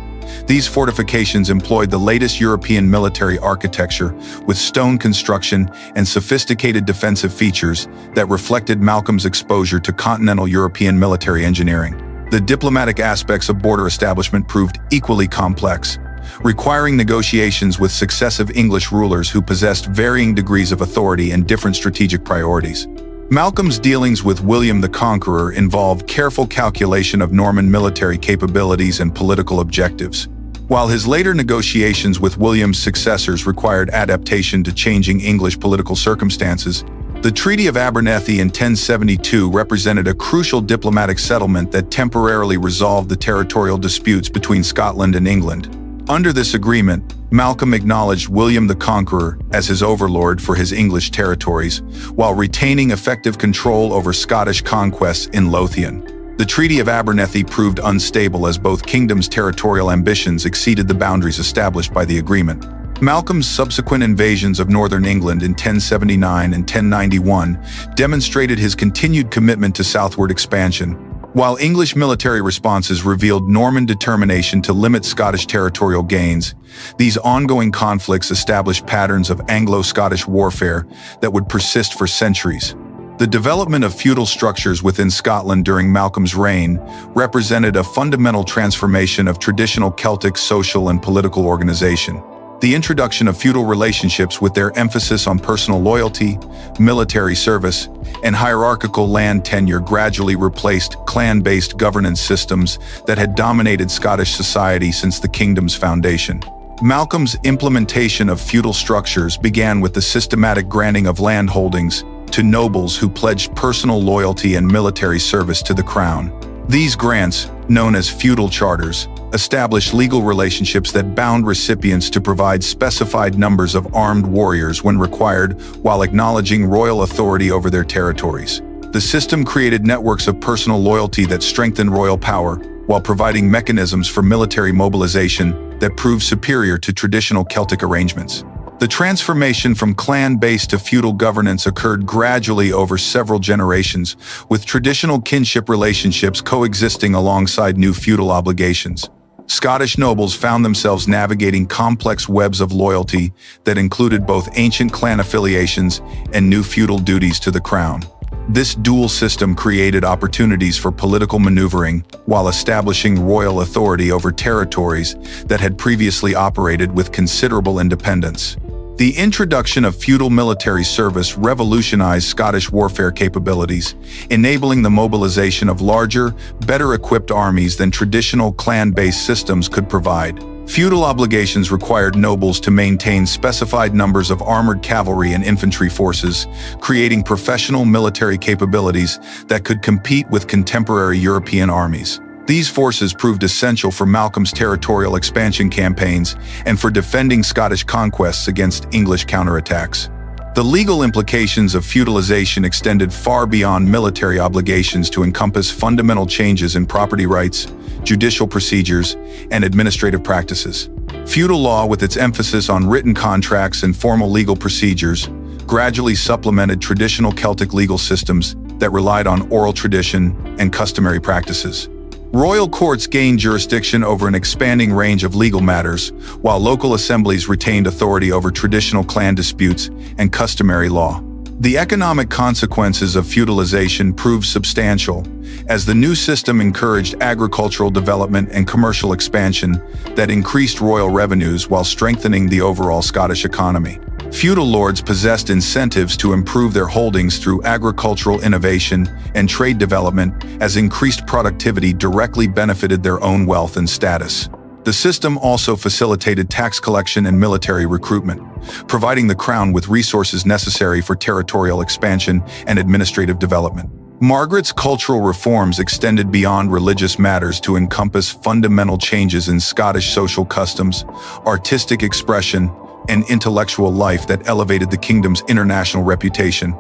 These fortifications employed the latest European military architecture with stone construction and sophisticated defensive features that reflected Malcolm's exposure to continental European military engineering. The diplomatic aspects of border establishment proved equally complex, requiring negotiations with successive English rulers who possessed varying degrees of authority and different strategic priorities. Malcolm's dealings with William the Conqueror involved careful calculation of Norman military capabilities and political objectives, while his later negotiations with William's successors required adaptation to changing English political circumstances. The Treaty of Abernethy in 1072 represented a crucial diplomatic settlement that temporarily resolved the territorial disputes between Scotland and England. Under this agreement, Malcolm acknowledged William the Conqueror as his overlord for his English territories, while retaining effective control over Scottish conquests in Lothian. The Treaty of Abernethy proved unstable as both kingdoms' territorial ambitions exceeded the boundaries established by the agreement. Malcolm's subsequent invasions of northern England in 1079 and 1091 demonstrated his continued commitment to southward expansion, while English military responses revealed Norman determination to limit Scottish territorial gains. These ongoing conflicts established patterns of Anglo-Scottish warfare that would persist for centuries. The development of feudal structures within Scotland during Malcolm's reign represented a fundamental transformation of traditional Celtic social and political organization. The introduction of feudal relationships with their emphasis on personal loyalty, military service, and hierarchical land tenure gradually replaced clan-based governance systems that had dominated Scottish society since the kingdom's foundation. Malcolm's implementation of feudal structures began with the systematic granting of land holdings to nobles who pledged personal loyalty and military service to the crown. These grants, known as feudal charters, established legal relationships that bound recipients to provide specified numbers of armed warriors when required, while acknowledging royal authority over their territories. The system created networks of personal loyalty that strengthened royal power, while providing mechanisms for military mobilization that proved superior to traditional Celtic arrangements. The transformation from clan-based to feudal governance occurred gradually over several generations, with traditional kinship relationships coexisting alongside new feudal obligations. Scottish nobles found themselves navigating complex webs of loyalty that included both ancient clan affiliations and new feudal duties to the crown. This dual system created opportunities for political maneuvering while establishing royal authority over territories that had previously operated with considerable independence. The introduction of feudal military service revolutionized Scottish warfare capabilities, enabling the mobilization of larger, better-equipped armies than traditional clan-based systems could provide. Feudal obligations required nobles to maintain specified numbers of armored cavalry and infantry forces, creating professional military capabilities that could compete with contemporary European armies. These forces proved essential for Malcolm's territorial expansion campaigns and for defending Scottish conquests against English counterattacks. The legal implications of feudalization extended far beyond military obligations to encompass fundamental changes in property rights, judicial procedures, and administrative practices. Feudal law, with its emphasis on written contracts and formal legal procedures, gradually supplemented traditional Celtic legal systems that relied on oral tradition and customary practices. Royal courts gained jurisdiction over an expanding range of legal matters, while local assemblies retained authority over traditional clan disputes and customary law. The economic consequences of feudalization proved substantial, as the new system encouraged agricultural development and commercial expansion that increased royal revenues while strengthening the overall Scottish economy. Feudal lords possessed incentives to improve their holdings through agricultural innovation and trade development, as increased productivity directly benefited their own wealth and status. The system also facilitated tax collection and military recruitment, providing the crown with resources necessary for territorial expansion and administrative development. Margaret's cultural reforms extended beyond religious matters to encompass fundamental changes in Scottish social customs, artistic expression, and intellectual life that elevated the kingdom's international reputation,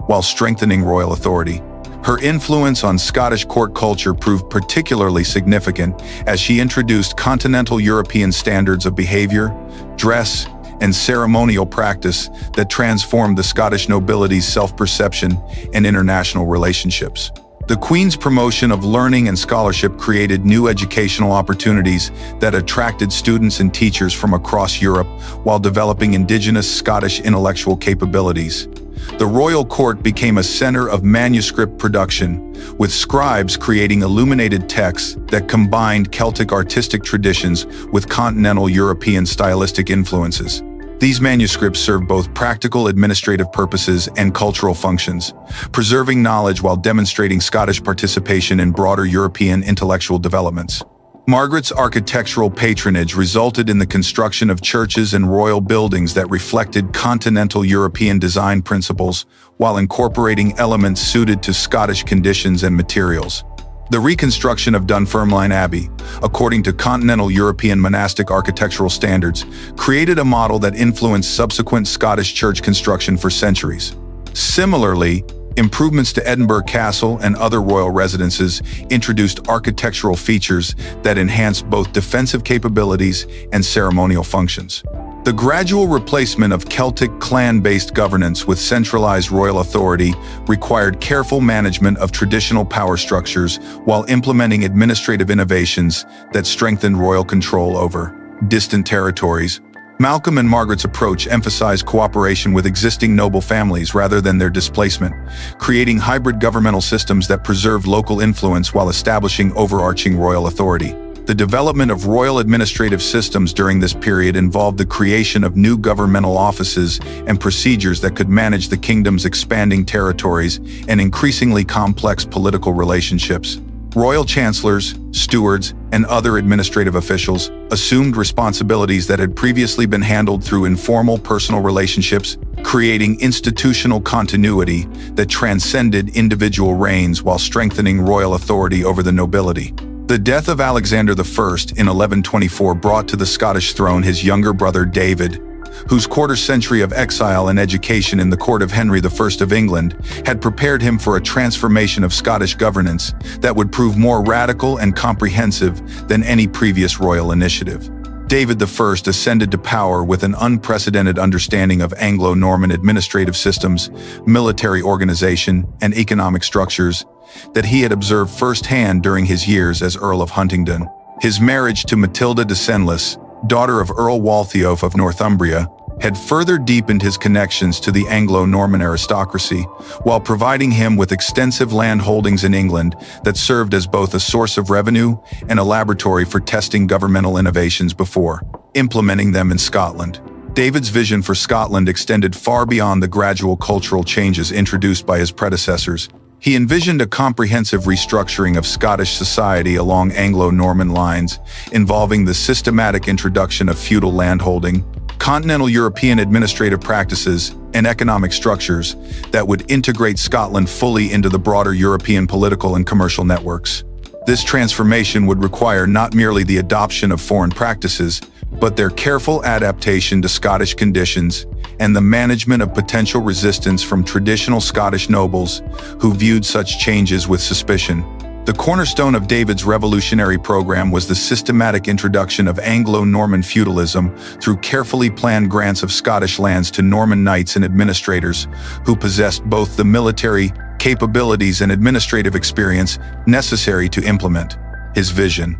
while strengthening royal authority. Her influence on Scottish court culture proved particularly significant as she introduced continental European standards of behavior, dress, and ceremonial practice that transformed the Scottish nobility's self-perception and international relationships. The Queen's promotion of learning and scholarship created new educational opportunities that attracted students and teachers from across Europe while developing indigenous Scottish intellectual capabilities. The royal court became a center of manuscript production, with scribes creating illuminated texts that combined Celtic artistic traditions with continental European stylistic influences. These manuscripts serve both practical administrative purposes and cultural functions, preserving knowledge while demonstrating Scottish participation in broader European intellectual developments. Margaret's architectural patronage resulted in the construction of churches and royal buildings that reflected continental European design principles while incorporating elements suited to Scottish conditions and materials. The reconstruction of Dunfermline Abbey, according to continental European monastic architectural standards, created a model that influenced subsequent Scottish church construction for centuries. Similarly, improvements to Edinburgh Castle and other royal residences introduced architectural features that enhanced both defensive capabilities and ceremonial functions. The gradual replacement of Celtic clan-based governance with centralized royal authority required careful management of traditional power structures while implementing administrative innovations that strengthened royal control over distant territories. Malcolm and Margaret's approach emphasized cooperation with existing noble families rather than their displacement, creating hybrid governmental systems that preserved local influence while establishing overarching royal authority. The development of royal administrative systems during this period involved the creation of new governmental offices and procedures that could manage the kingdom's expanding territories and increasingly complex political relationships. Royal chancellors, stewards, and other administrative officials assumed responsibilities that had previously been handled through informal personal relationships, creating institutional continuity that transcended individual reigns while strengthening royal authority over the nobility. The death of Alexander I in 1124 brought to the Scottish throne his younger brother David, whose quarter-century of exile and education in the court of Henry I of England had prepared him for a transformation of Scottish governance that would prove more radical and comprehensive than any previous royal initiative. David I ascended to power with an unprecedented understanding of Anglo-Norman administrative systems, military organization, and economic structures that he had observed firsthand during his years as Earl of Huntingdon. His marriage to Matilda de Senlis, daughter of Earl Waltheof of Northumbria, had further deepened his connections to the Anglo-Norman aristocracy, while providing him with extensive land holdings in England that served as both a source of revenue and a laboratory for testing governmental innovations before implementing them in Scotland. David's vision for Scotland extended far beyond the gradual cultural changes introduced by his predecessors. He envisioned a comprehensive restructuring of Scottish society along Anglo-Norman lines, involving the systematic introduction of feudal landholding, continental European administrative practices, and economic structures that would integrate Scotland fully into the broader European political and commercial networks. This transformation would require not merely the adoption of foreign practices, but their careful adaptation to Scottish conditions and the management of potential resistance from traditional Scottish nobles who viewed such changes with suspicion. The cornerstone of David's revolutionary program was the systematic introduction of Anglo-Norman feudalism through carefully planned grants of Scottish lands to Norman knights and administrators who possessed both the military capabilities and administrative experience necessary to implement his vision.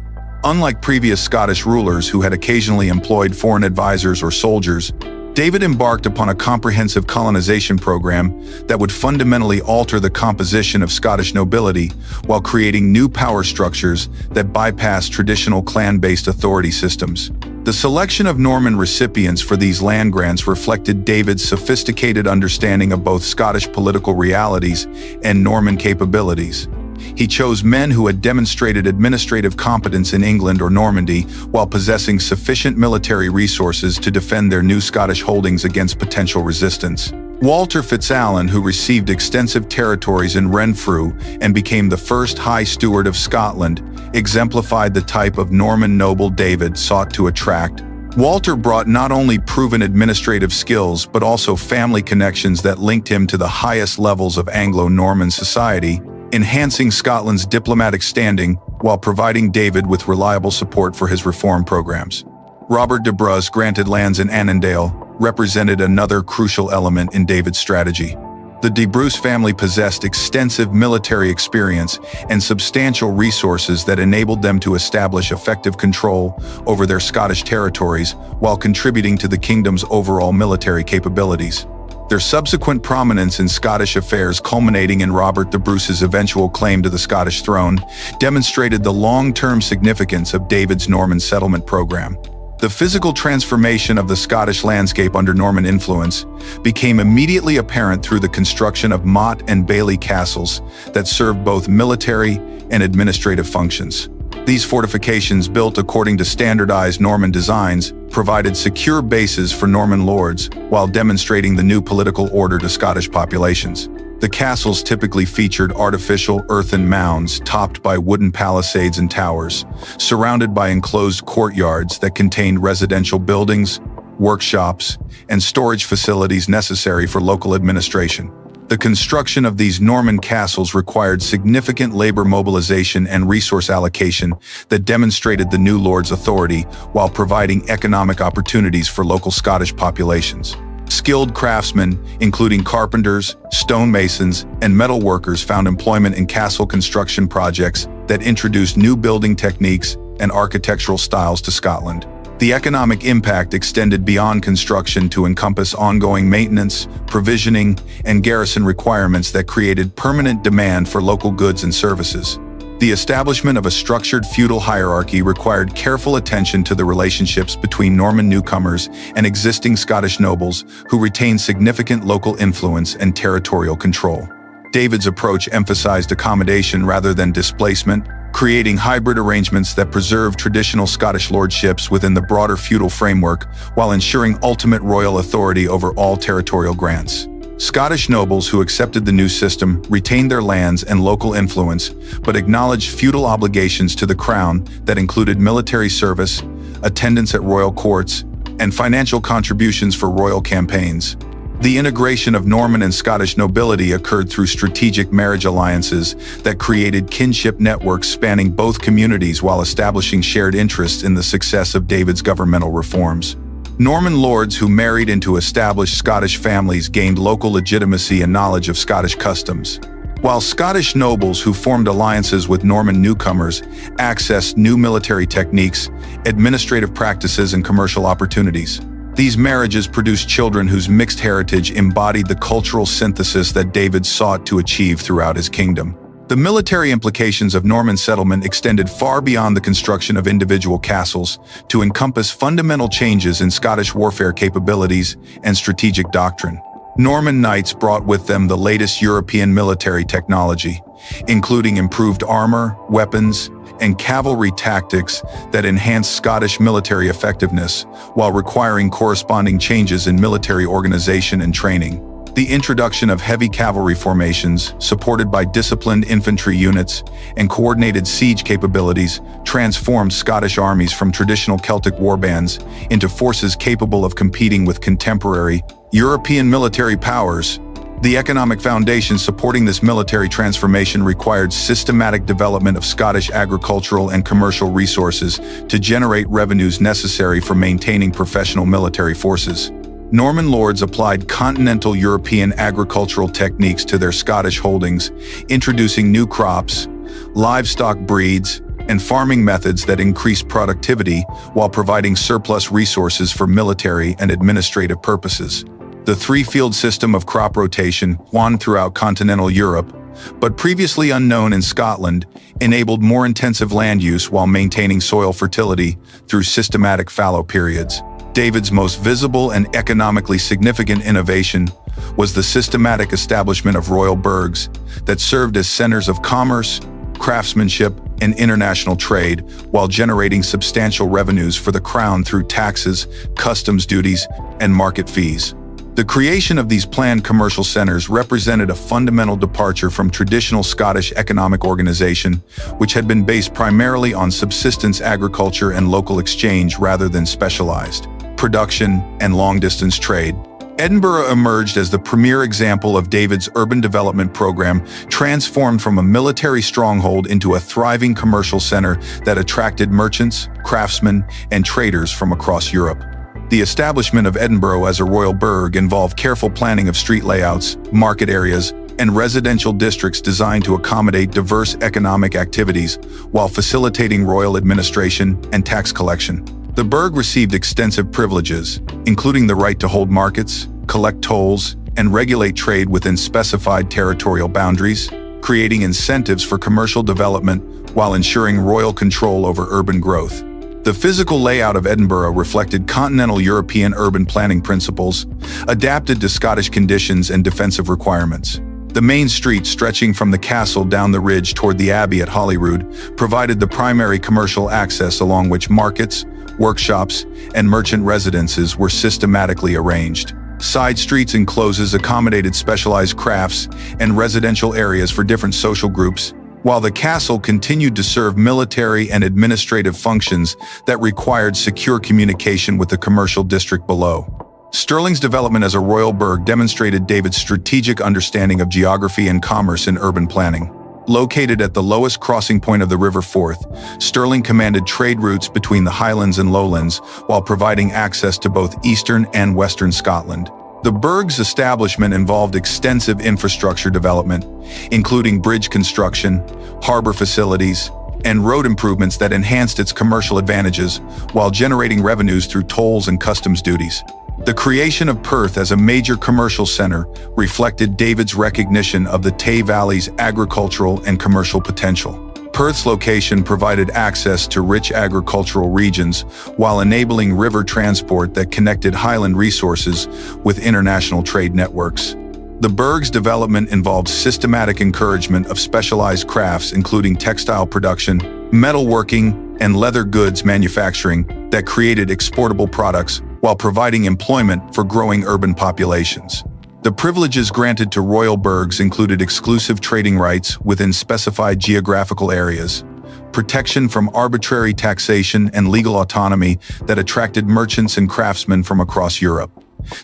Unlike previous Scottish rulers who had occasionally employed foreign advisors or soldiers, David embarked upon a comprehensive colonization program that would fundamentally alter the composition of Scottish nobility while creating new power structures that bypassed traditional clan-based authority systems. The selection of Norman recipients for these land grants reflected David's sophisticated understanding of both Scottish political realities and Norman capabilities. He chose men who had demonstrated administrative competence in England or Normandy while possessing sufficient military resources to defend their new Scottish holdings against potential resistance. Walter FitzAlan, who received extensive territories in Renfrew and became the first High Steward of Scotland, exemplified the type of Norman noble David sought to attract. Walter brought not only proven administrative skills but also family connections that linked him to the highest levels of Anglo-Norman society, enhancing Scotland's diplomatic standing while providing David with reliable support for his reform programs. Robert de Bruce, granted lands in Annandale, represented another crucial element in David's strategy. The de Bruce family possessed extensive military experience and substantial resources that enabled them to establish effective control over their Scottish territories while contributing to the kingdom's overall military capabilities. Their subsequent prominence in Scottish affairs, culminating in Robert de Bruce's eventual claim to the Scottish throne, demonstrated the long-term significance of David's Norman settlement program. The physical transformation of the Scottish landscape under Norman influence became immediately apparent through the construction of motte and bailey castles that served both military and administrative functions. These fortifications, built according to standardized Norman designs, provided secure bases for Norman lords while demonstrating the new political order to Scottish populations. The castles typically featured artificial earthen mounds topped by wooden palisades and towers, surrounded by enclosed courtyards that contained residential buildings, workshops, and storage facilities necessary for local administration. The construction of these Norman castles required significant labor mobilization and resource allocation that demonstrated the new lord's authority while providing economic opportunities for local Scottish populations. Skilled craftsmen, including carpenters, stonemasons, and metal workers, found employment in castle construction projects that introduced new building techniques and architectural styles to Scotland. The economic impact extended beyond construction to encompass ongoing maintenance, provisioning, and garrison requirements that created permanent demand for local goods and services. The establishment of a structured feudal hierarchy required careful attention to the relationships between Norman newcomers and existing Scottish nobles who retained significant local influence and territorial control. David's approach emphasized accommodation rather than displacement, creating hybrid arrangements that preserve traditional Scottish lordships within the broader feudal framework while ensuring ultimate royal authority over all territorial grants. Scottish nobles who accepted the new system retained their lands and local influence, but acknowledged feudal obligations to the crown that included military service, attendance at royal courts, and financial contributions for royal campaigns. The integration of Norman and Scottish nobility occurred through strategic marriage alliances that created kinship networks spanning both communities while establishing shared interests in the success of David's governmental reforms. Norman lords who married into established Scottish families gained local legitimacy and knowledge of Scottish customs, while Scottish nobles who formed alliances with Norman newcomers accessed new military techniques, administrative practices, and commercial opportunities. These marriages produced children whose mixed heritage embodied the cultural synthesis that David sought to achieve throughout his kingdom. The military implications of Norman settlement extended far beyond the construction of individual castles to encompass fundamental changes in Scottish warfare capabilities and strategic doctrine. Norman knights brought with them the latest European military technology, including improved armor, weapons, and cavalry tactics that enhanced Scottish military effectiveness while requiring corresponding changes in military organization and training. The introduction of heavy cavalry formations, supported by disciplined infantry units and coordinated siege capabilities, transformed Scottish armies from traditional Celtic warbands into forces capable of competing with contemporary European military powers. The economic foundation supporting this military transformation required systematic development of Scottish agricultural and commercial resources to generate revenues necessary for maintaining professional military forces. Norman lords applied continental European agricultural techniques to their Scottish holdings, introducing new crops, livestock breeds, and farming methods that increased productivity while providing surplus resources for military and administrative purposes. The three-field system of crop rotation, won throughout continental Europe, but previously unknown in Scotland, enabled more intensive land use while maintaining soil fertility through systematic fallow periods. David's most visible and economically significant innovation was the systematic establishment of royal burghs that served as centers of commerce, craftsmanship, and international trade, while generating substantial revenues for the crown through taxes, customs duties, and market fees. The creation of these planned commercial centers represented a fundamental departure from traditional Scottish economic organization, which had been based primarily on subsistence agriculture and local exchange rather than specialized production and long-distance trade. Edinburgh emerged as the premier example of David's urban development program, transformed from a military stronghold into a thriving commercial center that attracted merchants, craftsmen, and traders from across Europe. The establishment of Edinburgh as a royal burgh involved careful planning of street layouts, market areas, and residential districts designed to accommodate diverse economic activities while facilitating royal administration and tax collection. The burgh received extensive privileges, including the right to hold markets, collect tolls, and regulate trade within specified territorial boundaries, creating incentives for commercial development while ensuring royal control over urban growth. The physical layout of Edinburgh reflected continental European urban planning principles, adapted to Scottish conditions and defensive requirements. The main street, stretching from the castle down the ridge toward the abbey at Holyrood, provided the primary commercial access along which markets, workshops, and merchant residences were systematically arranged. Side streets and closes accommodated specialized crafts and residential areas for different social groups, while the castle continued to serve military and administrative functions that required secure communication with the commercial district below. Stirling's development as a royal burgh demonstrated David's strategic understanding of geography and commerce in urban planning. Located at the lowest crossing point of the River Forth, Stirling commanded trade routes between the Highlands and Lowlands while providing access to both eastern and western Scotland. The burgh's establishment involved extensive infrastructure development, including bridge construction, harbor facilities, and road improvements that enhanced its commercial advantages while generating revenues through tolls and customs duties. The creation of Perth as a major commercial center reflected David's recognition of the Tay Valley's agricultural and commercial potential. Perth's location provided access to rich agricultural regions while enabling river transport that connected highland resources with international trade networks. The burgh's development involved systematic encouragement of specialized crafts including textile production, metalworking, and leather goods manufacturing that created exportable products while providing employment for growing urban populations. The privileges granted to royal burghs included exclusive trading rights within specified geographical areas, protection from arbitrary taxation and legal autonomy that attracted merchants and craftsmen from across Europe.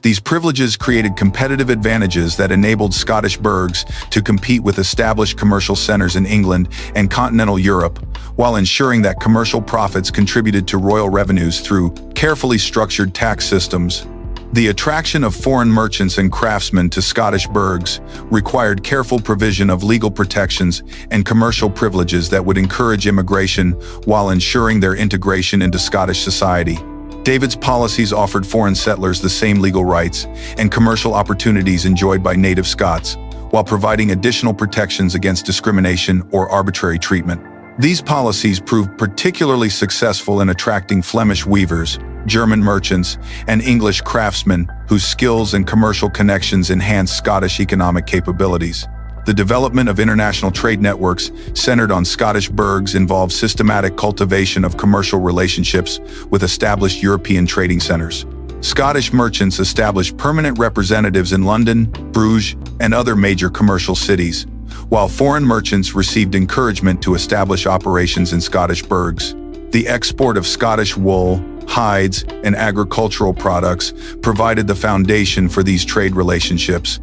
These privileges created competitive advantages that enabled Scottish burghs to compete with established commercial centers in England and continental Europe, while ensuring that commercial profits contributed to royal revenues through carefully structured tax systems. The attraction of foreign merchants and craftsmen to Scottish burghs required careful provision of legal protections and commercial privileges that would encourage immigration while ensuring their integration into Scottish society. David's policies offered foreign settlers the same legal rights and commercial opportunities enjoyed by native Scots, while providing additional protections against discrimination or arbitrary treatment. These policies proved particularly successful in attracting Flemish weavers, German merchants, and English craftsmen whose skills and commercial connections enhanced Scottish economic capabilities. The development of international trade networks centered on Scottish burghs involved systematic cultivation of commercial relationships with established European trading centers. Scottish merchants established permanent representatives in London, Bruges, and other major commercial cities, while foreign merchants received encouragement to establish operations in Scottish burghs. The export of Scottish wool, hides, and agricultural products provided the foundation for these trade relationships,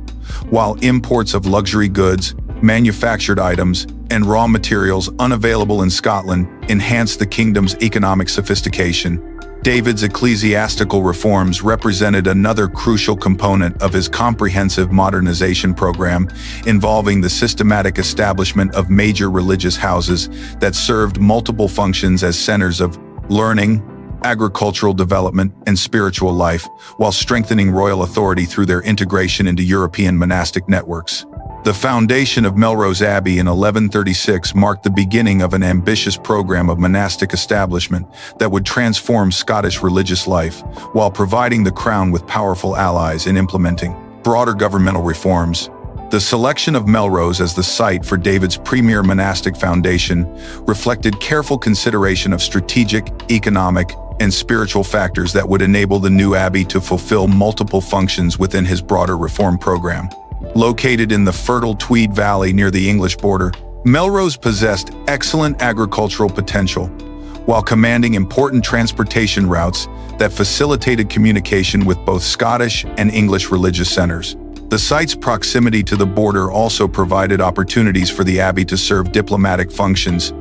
while imports of luxury goods, manufactured items, and raw materials unavailable in Scotland enhanced the kingdom's economic sophistication. David's ecclesiastical reforms represented another crucial component of his comprehensive modernization program, involving the systematic establishment of major religious houses that served multiple functions as centers of learning, agricultural development, and spiritual life, while strengthening royal authority through their integration into European monastic networks. The foundation of Melrose Abbey in 1136 marked the beginning of an ambitious program of monastic establishment that would transform Scottish religious life, while providing the crown with powerful allies in implementing broader governmental reforms. The selection of Melrose as the site for David's premier monastic foundation reflected careful consideration of strategic, economic, and spiritual factors that would enable the new abbey to fulfill multiple functions within his broader reform program. Located in the fertile Tweed Valley near the English border, Melrose possessed excellent agricultural potential, while commanding important transportation routes that facilitated communication with both Scottish and English religious centers. The site's proximity to the border also provided opportunities for the abbey to serve diplomatic functions,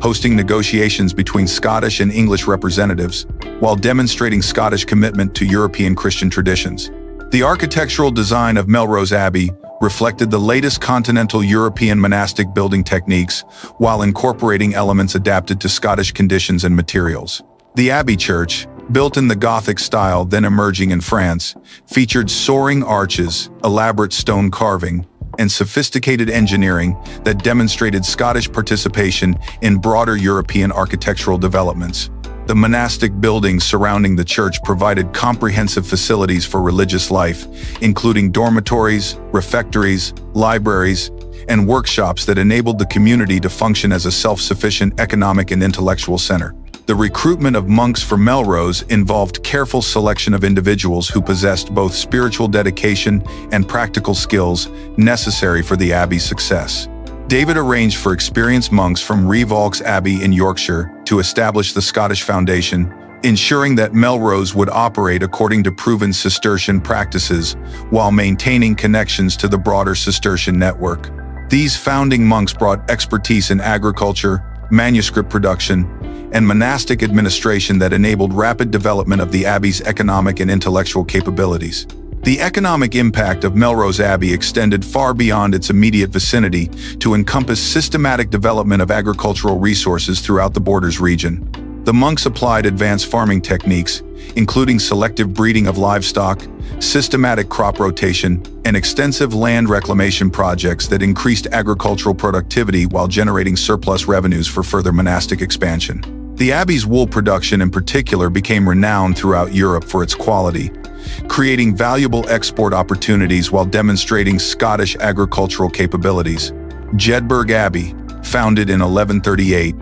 hosting negotiations between Scottish and English representatives, while demonstrating Scottish commitment to European Christian traditions. The architectural design of Melrose Abbey reflected the latest continental European monastic building techniques, while incorporating elements adapted to Scottish conditions and materials. The Abbey Church, built in the Gothic style then emerging in France, featured soaring arches, elaborate stone carving, and sophisticated engineering that demonstrated Scottish participation in broader European architectural developments. The monastic buildings surrounding the church provided comprehensive facilities for religious life, including dormitories, refectories, libraries, and workshops that enabled the community to function as a self-sufficient economic and intellectual center. The recruitment of monks for Melrose involved careful selection of individuals who possessed both spiritual dedication and practical skills necessary for the abbey's success. David arranged for experienced monks from Reevaulx Abbey in Yorkshire to establish the Scottish foundation, ensuring that Melrose would operate according to proven Cistercian practices while maintaining connections to the broader Cistercian network. These founding monks brought expertise in agriculture, manuscript production, and monastic administration that enabled rapid development of the abbey's economic and intellectual capabilities. The economic impact of Melrose Abbey extended far beyond its immediate vicinity to encompass systematic development of agricultural resources throughout the Borders region. The monks applied advanced farming techniques, including selective breeding of livestock, systematic crop rotation, and extensive land reclamation projects that increased agricultural productivity while generating surplus revenues for further monastic expansion. The abbey's wool production in particular became renowned throughout Europe for its quality, creating valuable export opportunities while demonstrating Scottish agricultural capabilities. Jedburgh Abbey, founded in 1138,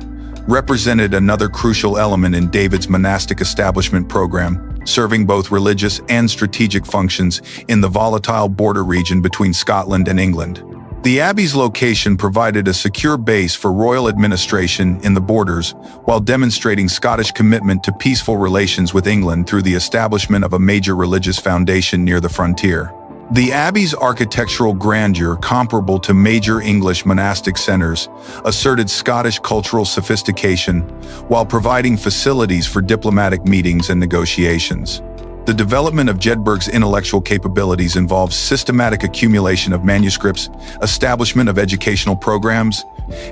represented another crucial element in David's monastic establishment program, serving both religious and strategic functions in the volatile border region between Scotland and England. The abbey's location provided a secure base for royal administration in the borders, while demonstrating Scottish commitment to peaceful relations with England through the establishment of a major religious foundation near the frontier. The abbey's architectural grandeur, comparable to major English monastic centers, asserted Scottish cultural sophistication, while providing facilities for diplomatic meetings and negotiations. The development of Jedburgh's intellectual capabilities involves systematic accumulation of manuscripts, establishment of educational programs,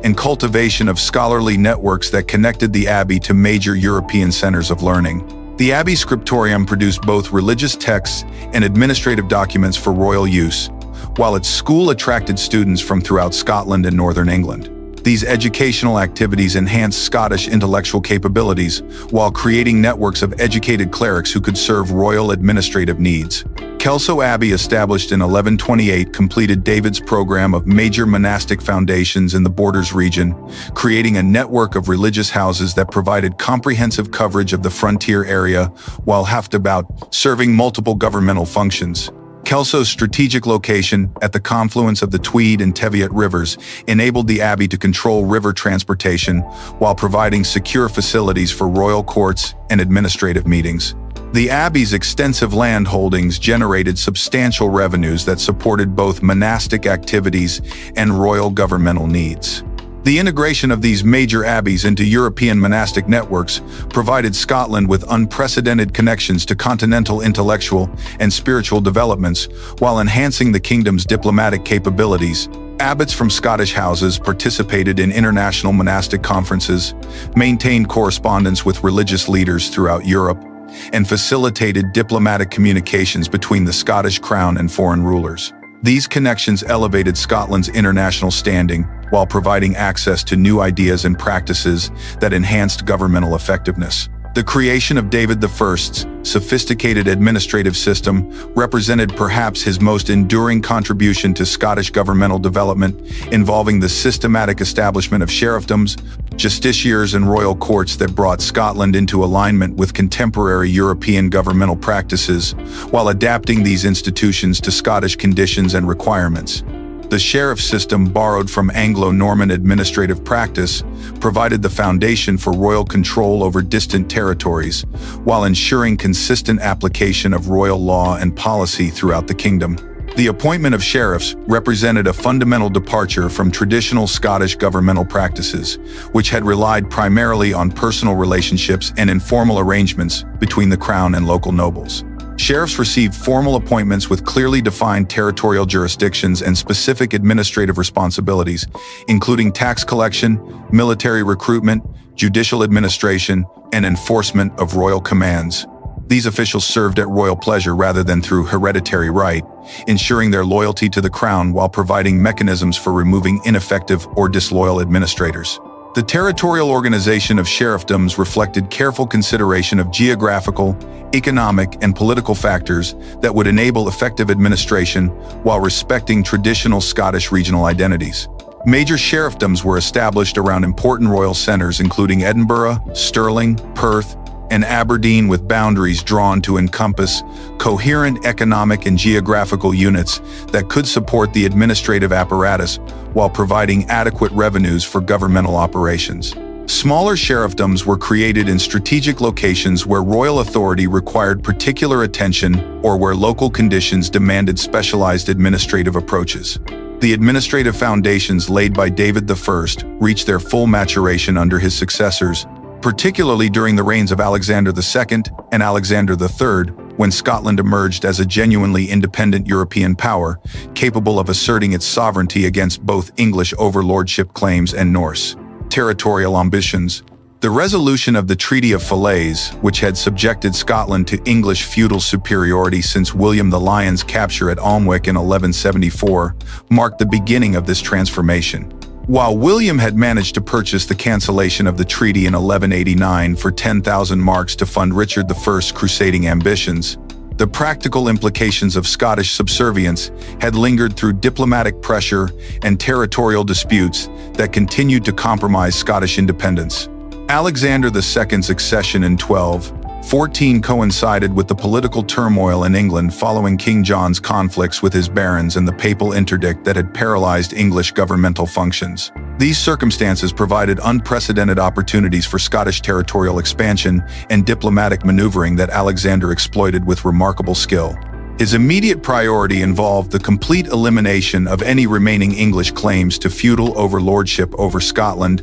and cultivation of scholarly networks that connected the abbey to major European centers of learning. The abbey scriptorium produced both religious texts and administrative documents for royal use, while its school attracted students from throughout Scotland and northern England. These educational activities enhanced Scottish intellectual capabilities while creating networks of educated clerics who could serve royal administrative needs. Kelso Abbey, established in 1128, completed David's program of major monastic foundations in the Borders region, creating a network of religious houses that provided comprehensive coverage of the frontier area while about serving multiple governmental functions. Kelso's strategic location at the confluence of the Tweed and Teviot rivers enabled the abbey to control river transportation while providing secure facilities for royal courts and administrative meetings. The abbey's extensive land holdings generated substantial revenues that supported both monastic activities and royal governmental needs. The integration of these major abbeys into European monastic networks provided Scotland with unprecedented connections to continental intellectual and spiritual developments while enhancing the kingdom's diplomatic capabilities. Abbots from Scottish houses participated in international monastic conferences, maintained correspondence with religious leaders throughout Europe, and facilitated diplomatic communications between the Scottish crown and foreign rulers. These connections elevated Scotland's international standing while providing access to new ideas and practices that enhanced governmental effectiveness. The creation of David I's sophisticated administrative system represented perhaps his most enduring contribution to Scottish governmental development, involving the systematic establishment of sheriffdoms, justiciars, and royal courts that brought Scotland into alignment with contemporary European governmental practices, while adapting these institutions to Scottish conditions and requirements. The sheriff system, borrowed from Anglo-Norman administrative practice, provided the foundation for royal control over distant territories, while ensuring consistent application of royal law and policy throughout the kingdom. The appointment of sheriffs represented a fundamental departure from traditional Scottish governmental practices, which had relied primarily on personal relationships and informal arrangements between the crown and local nobles. Sheriffs received formal appointments with clearly defined territorial jurisdictions and specific administrative responsibilities, including tax collection, military recruitment, judicial administration, and enforcement of royal commands. These officials served at royal pleasure rather than through hereditary right, ensuring their loyalty to the crown while providing mechanisms for removing ineffective or disloyal administrators. The territorial organization of sheriffdoms reflected careful consideration of geographical, economic, and political factors that would enable effective administration while respecting traditional Scottish regional identities. Major sheriffdoms were established around important royal centres including Edinburgh, Stirling, Perth, and Aberdeen, with boundaries drawn to encompass coherent economic and geographical units that could support the administrative apparatus while providing adequate revenues for governmental operations. Smaller sheriffdoms were created in strategic locations where royal authority required particular attention or where local conditions demanded specialized administrative approaches. The administrative foundations laid by David I reached their full maturation under his successors, particularly during the reigns of Alexander II and Alexander III, when Scotland emerged as a genuinely independent European power, capable of asserting its sovereignty against both English overlordship claims and Norse territorial ambitions. The resolution of the Treaty of Falaise, which had subjected Scotland to English feudal superiority since William the Lion's capture at Alnwick in 1174, marked the beginning of this transformation. While William had managed to purchase the cancellation of the treaty in 1189 for 10,000 marks to fund Richard I's crusading ambitions, the practical implications of Scottish subservience had lingered through diplomatic pressure and territorial disputes that continued to compromise Scottish independence. Alexander II's accession in 14 coincided with the political turmoil in England following King John's conflicts with his barons and the papal interdict that had paralyzed English governmental functions. These circumstances provided unprecedented opportunities for Scottish territorial expansion and diplomatic maneuvering that Alexander exploited with remarkable skill. His immediate priority involved the complete elimination of any remaining English claims to feudal overlordship over Scotland,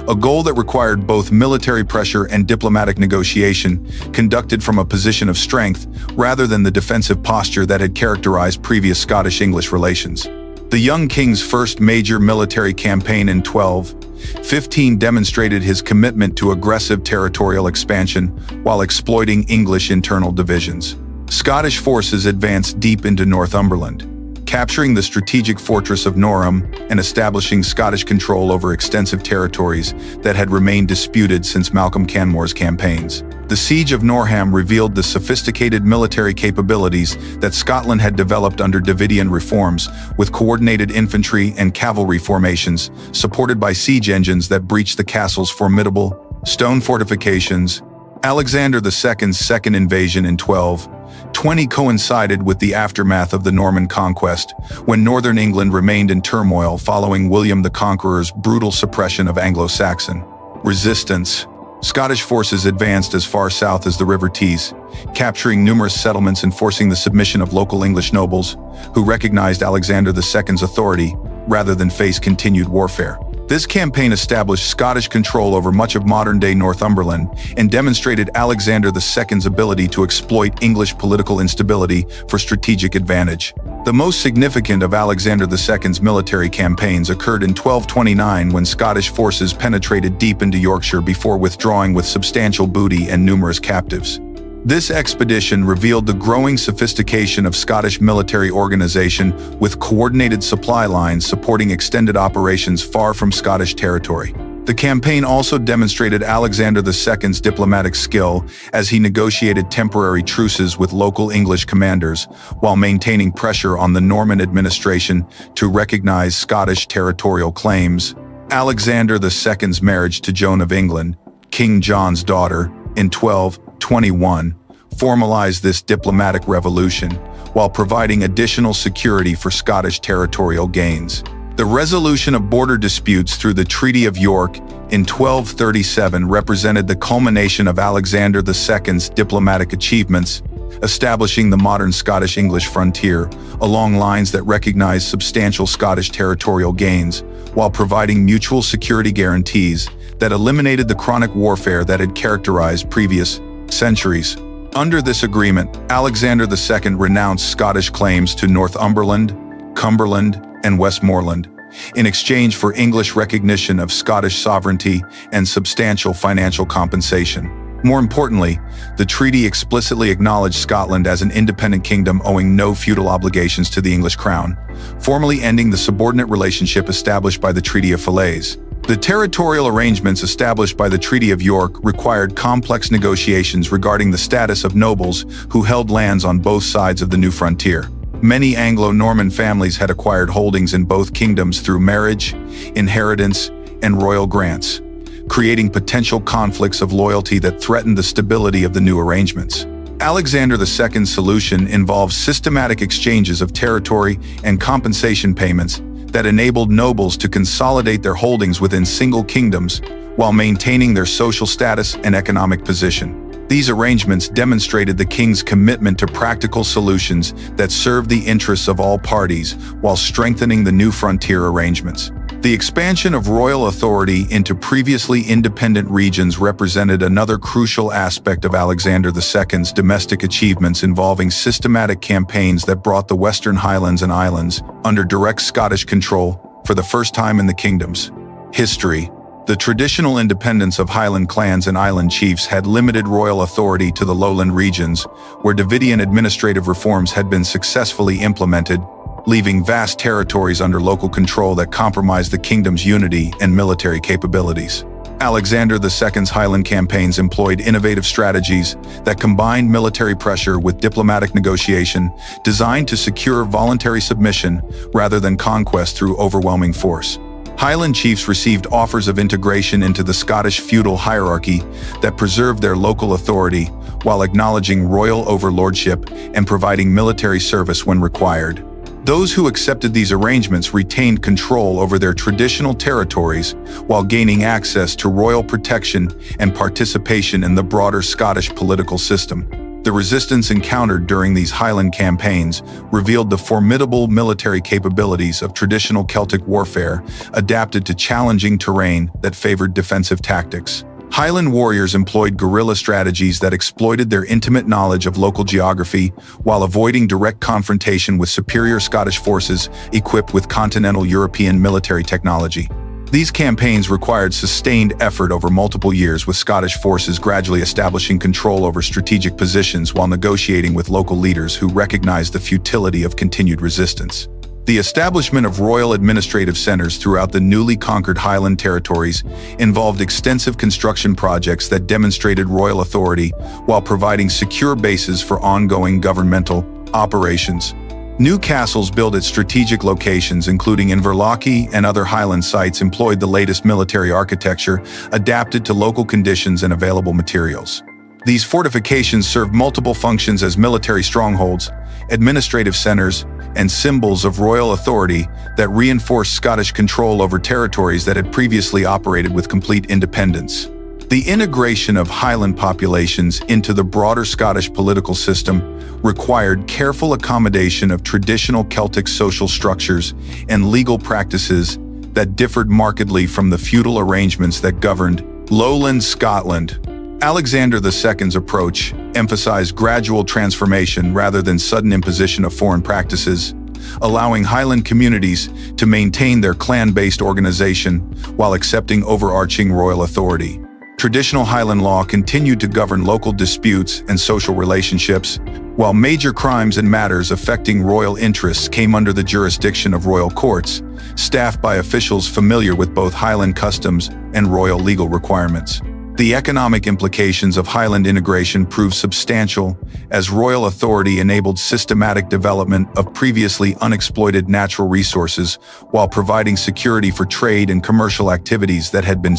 a goal that required both military pressure and diplomatic negotiation, conducted from a position of strength rather than the defensive posture that had characterized previous Scottish-English relations. The young king's first major military campaign in 1215 demonstrated his commitment to aggressive territorial expansion while exploiting English internal divisions. Scottish forces advanced deep into Northumberland, capturing the strategic fortress of Norham and establishing Scottish control over extensive territories that had remained disputed since Malcolm Canmore's campaigns. The siege of Norham revealed the sophisticated military capabilities that Scotland had developed under Davidian reforms, with coordinated infantry and cavalry formations, supported by siege engines that breached the castle's formidable stone fortifications. Alexander II's second invasion in 1220 coincided with the aftermath of the Norman conquest, when northern England remained in turmoil following William the Conqueror's brutal suppression of Anglo-Saxon resistance. Scottish forces advanced as far south as the River Tees, capturing numerous settlements and forcing the submission of local English nobles, who recognized Alexander II's authority rather than face continued warfare. This campaign established Scottish control over much of modern-day Northumberland and demonstrated Alexander II's ability to exploit English political instability for strategic advantage. The most significant of Alexander II's military campaigns occurred in 1229 when Scottish forces penetrated deep into Yorkshire before withdrawing with substantial booty and numerous captives. This expedition revealed the growing sophistication of Scottish military organization, with coordinated supply lines supporting extended operations far from Scottish territory. The campaign also demonstrated Alexander II's diplomatic skill as he negotiated temporary truces with local English commanders while maintaining pressure on the Norman administration to recognize Scottish territorial claims. Alexander II's marriage to Joan of England, King John's daughter, in 1221, formalized this diplomatic revolution while providing additional security for Scottish territorial gains. The resolution of border disputes through the Treaty of York in 1237 represented the culmination of Alexander II's diplomatic achievements, establishing the modern Scottish-English frontier along lines that recognized substantial Scottish territorial gains, while providing mutual security guarantees that eliminated the chronic warfare that had characterized previous centuries. Under this agreement, Alexander II renounced Scottish claims to Northumberland, Cumberland, and Westmoreland, in exchange for English recognition of Scottish sovereignty and substantial financial compensation. More importantly, the treaty explicitly acknowledged Scotland as an independent kingdom owing no feudal obligations to the English crown, formally ending the subordinate relationship established by the Treaty of Falaise. The territorial arrangements established by the Treaty of York required complex negotiations regarding the status of nobles who held lands on both sides of the new frontier. Many Anglo-Norman families had acquired holdings in both kingdoms through marriage, inheritance, and royal grants, creating potential conflicts of loyalty that threatened the stability of the new arrangements. Alexander II's solution involved systematic exchanges of territory and compensation payments that enabled nobles to consolidate their holdings within single kingdoms while maintaining their social status and economic position. These arrangements demonstrated the king's commitment to practical solutions that served the interests of all parties while strengthening the new frontier arrangements. The expansion of royal authority into previously independent regions represented another crucial aspect of Alexander II's domestic achievements, involving systematic campaigns that brought the Western Highlands and Islands under direct Scottish control for the first time in the kingdom's history. The traditional independence of Highland clans and island chiefs had limited royal authority to the lowland regions, where Davidian administrative reforms had been successfully implemented, leaving vast territories under local control that compromised the kingdom's unity and military capabilities. Alexander II's Highland campaigns employed innovative strategies that combined military pressure with diplomatic negotiation, designed to secure voluntary submission rather than conquest through overwhelming force. Highland chiefs received offers of integration into the Scottish feudal hierarchy that preserved their local authority while acknowledging royal overlordship and providing military service when required. Those who accepted these arrangements retained control over their traditional territories while gaining access to royal protection and participation in the broader Scottish political system. The resistance encountered during these Highland campaigns revealed the formidable military capabilities of traditional Celtic warfare, adapted to challenging terrain that favored defensive tactics. Highland warriors employed guerrilla strategies that exploited their intimate knowledge of local geography while avoiding direct confrontation with superior Scottish forces equipped with continental European military technology. These campaigns required sustained effort over multiple years, with Scottish forces gradually establishing control over strategic positions while negotiating with local leaders who recognized the futility of continued resistance. The establishment of royal administrative centers throughout the newly conquered Highland territories involved extensive construction projects that demonstrated royal authority while providing secure bases for ongoing governmental operations. New castles built at strategic locations, including Inverlochy and other Highland sites, employed the latest military architecture, adapted to local conditions and available materials. These fortifications served multiple functions as military strongholds, administrative centers, and symbols of royal authority that reinforced Scottish control over territories that had previously operated with complete independence. The integration of Highland populations into the broader Scottish political system required careful accommodation of traditional Celtic social structures and legal practices that differed markedly from the feudal arrangements that governed lowland Scotland. Alexander II's approach emphasized gradual transformation rather than sudden imposition of foreign practices, allowing Highland communities to maintain their clan-based organization while accepting overarching royal authority. Traditional Highland law continued to govern local disputes and social relationships, while major crimes and matters affecting royal interests came under the jurisdiction of royal courts, staffed by officials familiar with both Highland customs and royal legal requirements. The economic implications of Highland integration proved substantial, as royal authority enabled systematic development of previously unexploited natural resources while providing security for trade and commercial activities that had been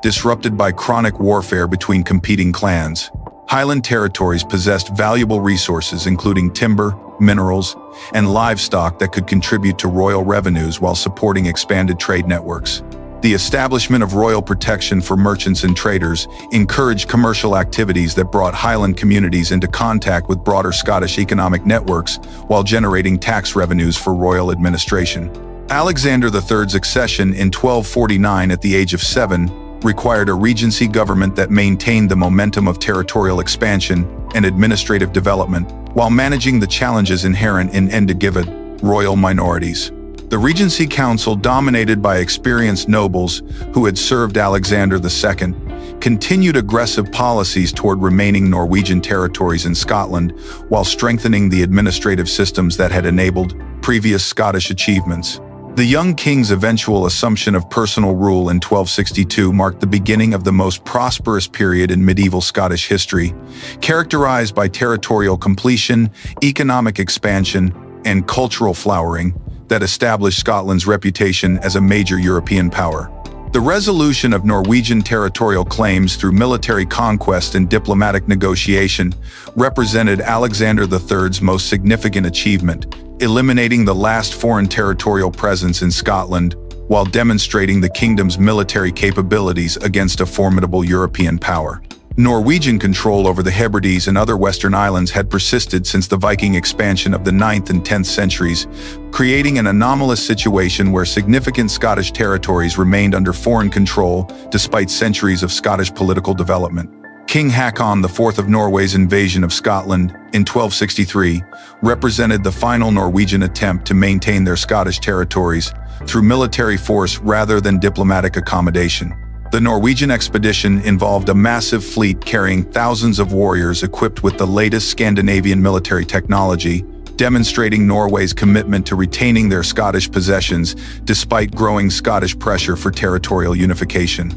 disrupted by chronic warfare between competing clans. Highland territories possessed valuable resources including timber, minerals, and livestock that could contribute to royal revenues while supporting expanded trade networks. The establishment of royal protection for merchants and traders encouraged commercial activities that brought Highland communities into contact with broader Scottish economic networks while generating tax revenues for royal administration. Alexander III's accession in 1249 at the age of 7 required a regency government that maintained the momentum of territorial expansion and administrative development while managing the challenges inherent in individual royal minorities. The Regency Council, dominated by experienced nobles who had served Alexander II, continued aggressive policies toward remaining Norwegian territories in Scotland while strengthening the administrative systems that had enabled previous Scottish achievements. The young king's eventual assumption of personal rule in 1262 marked the beginning of the most prosperous period in medieval Scottish history, characterized by territorial completion, economic expansion, and cultural flowering that established Scotland's reputation as a major European power. The resolution of Norwegian territorial claims through military conquest and diplomatic negotiation represented Alexander III's most significant achievement, eliminating the last foreign territorial presence in Scotland while demonstrating the kingdom's military capabilities against a formidable European power. Norwegian control over the Hebrides and other Western islands had persisted since the Viking expansion of the 9th and 10th centuries, creating an anomalous situation where significant Scottish territories remained under foreign control despite centuries of Scottish political development. King Haakon IV of Norway's invasion of Scotland in 1263 represented the final Norwegian attempt to maintain their Scottish territories through military force rather than diplomatic accommodation. The Norwegian expedition involved a massive fleet carrying thousands of warriors equipped with the latest Scandinavian military technology, demonstrating Norway's commitment to retaining their Scottish possessions despite growing Scottish pressure for territorial unification.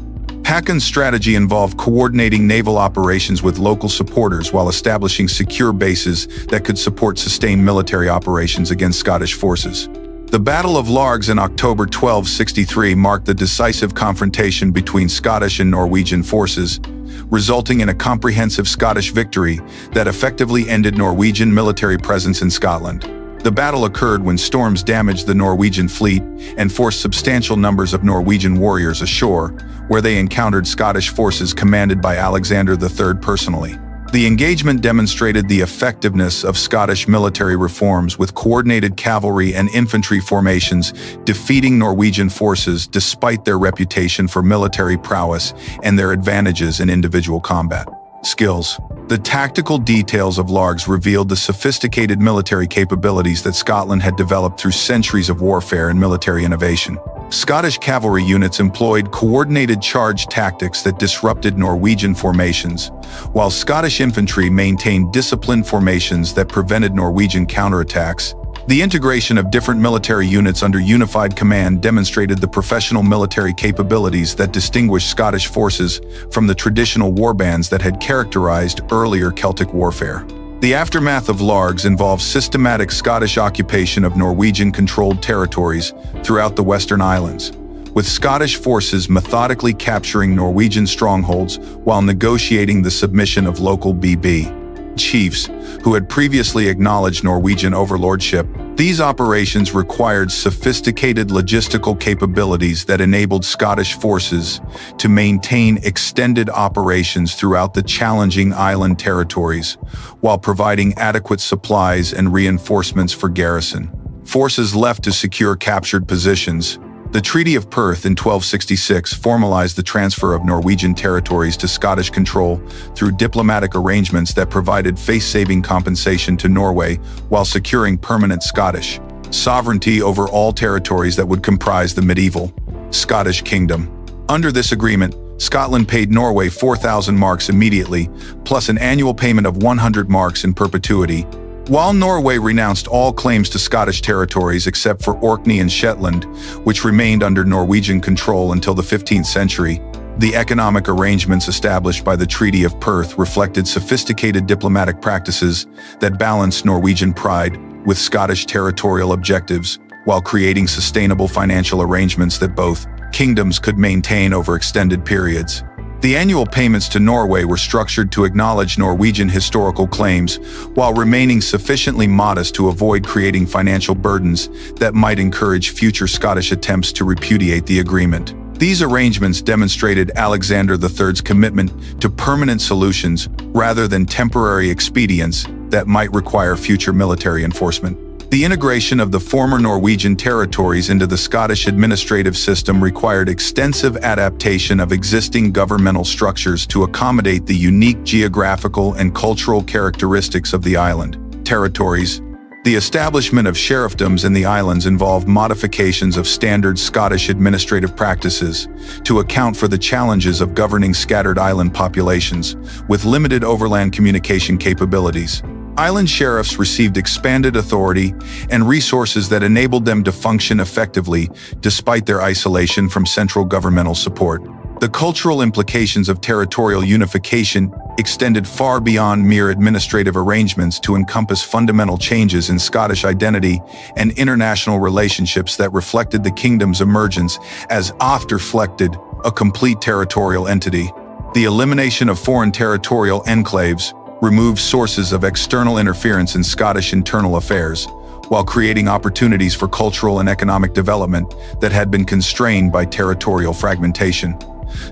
Haakon's strategy involved coordinating naval operations with local supporters while establishing secure bases that could support sustained military operations against Scottish forces. The Battle of Largs in October 1263 marked the decisive confrontation between Scottish and Norwegian forces, resulting in a comprehensive Scottish victory that effectively ended Norwegian military presence in Scotland. The battle occurred when storms damaged the Norwegian fleet and forced substantial numbers of Norwegian warriors ashore, where they encountered Scottish forces commanded by Alexander III personally. The engagement demonstrated the effectiveness of Scottish military reforms with coordinated cavalry and infantry formations, defeating Norwegian forces despite their reputation for military prowess and their advantages in individual combat skills. The tactical details of Largs revealed the sophisticated military capabilities that Scotland had developed through centuries of warfare and military innovation. Scottish cavalry units employed coordinated charge tactics that disrupted Norwegian formations, while Scottish infantry maintained disciplined formations that prevented Norwegian counterattacks. The integration of different military units under unified command demonstrated the professional military capabilities that distinguished Scottish forces from the traditional warbands that had characterized earlier Celtic warfare. The aftermath of Largs involved systematic Scottish occupation of Norwegian-controlled territories throughout the Western Islands, with Scottish forces methodically capturing Norwegian strongholds while negotiating the submission of local BB chiefs who had previously acknowledged Norwegian overlordship. These operations required sophisticated logistical capabilities that enabled Scottish forces to maintain extended operations throughout the challenging island territories, while providing adequate supplies and reinforcements for garrison forces left to secure captured positions. The Treaty of Perth in 1266 formalized the transfer of Norwegian territories to Scottish control through diplomatic arrangements that provided face-saving compensation to Norway while securing permanent Scottish sovereignty over all territories that would comprise the medieval Scottish kingdom. Under this agreement, Scotland paid Norway 4,000 marks immediately, plus an annual payment of 100 marks in perpetuity, while Norway renounced all claims to Scottish territories except for Orkney and Shetland, which remained under Norwegian control until the 15th century. The economic arrangements established by the Treaty of Perth reflected sophisticated diplomatic practices that balanced Norwegian pride with Scottish territorial objectives, while creating sustainable financial arrangements that both kingdoms could maintain over extended periods. The annual payments to Norway were structured to acknowledge Norwegian historical claims while remaining sufficiently modest to avoid creating financial burdens that might encourage future Scottish attempts to repudiate the agreement. These arrangements demonstrated Alexander III's commitment to permanent solutions rather than temporary expedients that might require future military enforcement. The integration of the former Norwegian territories into the Scottish administrative system required extensive adaptation of existing governmental structures to accommodate the unique geographical and cultural characteristics of the island territories. The establishment of sheriffdoms in the islands involved modifications of standard Scottish administrative practices to account for the challenges of governing scattered island populations with limited overland communication capabilities. Island sheriffs received expanded authority and resources that enabled them to function effectively despite their isolation from central governmental support. The cultural implications of territorial unification extended far beyond mere administrative arrangements to encompass fundamental changes in Scottish identity and international relationships that reflected the kingdom's emergence as reflected a complete territorial entity. The elimination of foreign territorial enclaves removed sources of external interference in Scottish internal affairs, while creating opportunities for cultural and economic development that had been constrained by territorial fragmentation.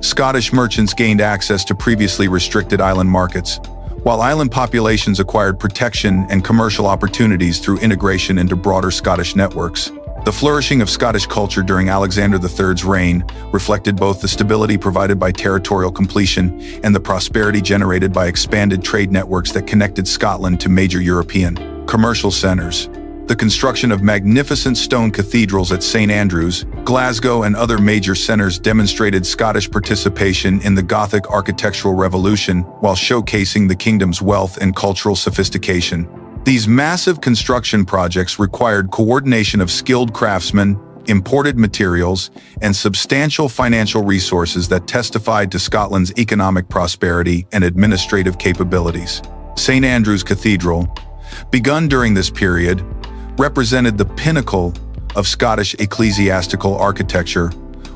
Scottish merchants gained access to previously restricted island markets, while island populations acquired protection and commercial opportunities through integration into broader Scottish networks. The flourishing of Scottish culture during Alexander III's reign reflected both the stability provided by territorial completion and the prosperity generated by expanded trade networks that connected Scotland to major European commercial centres. The construction of magnificent stone cathedrals at St. Andrews, Glasgow, and other major centres demonstrated Scottish participation in the Gothic architectural revolution while showcasing the kingdom's wealth and cultural sophistication. These massive construction projects required coordination of skilled craftsmen, imported materials, and substantial financial resources that testified to Scotland's economic prosperity and administrative capabilities. St. Andrew's Cathedral, begun during this period, represented the pinnacle of Scottish ecclesiastical architecture,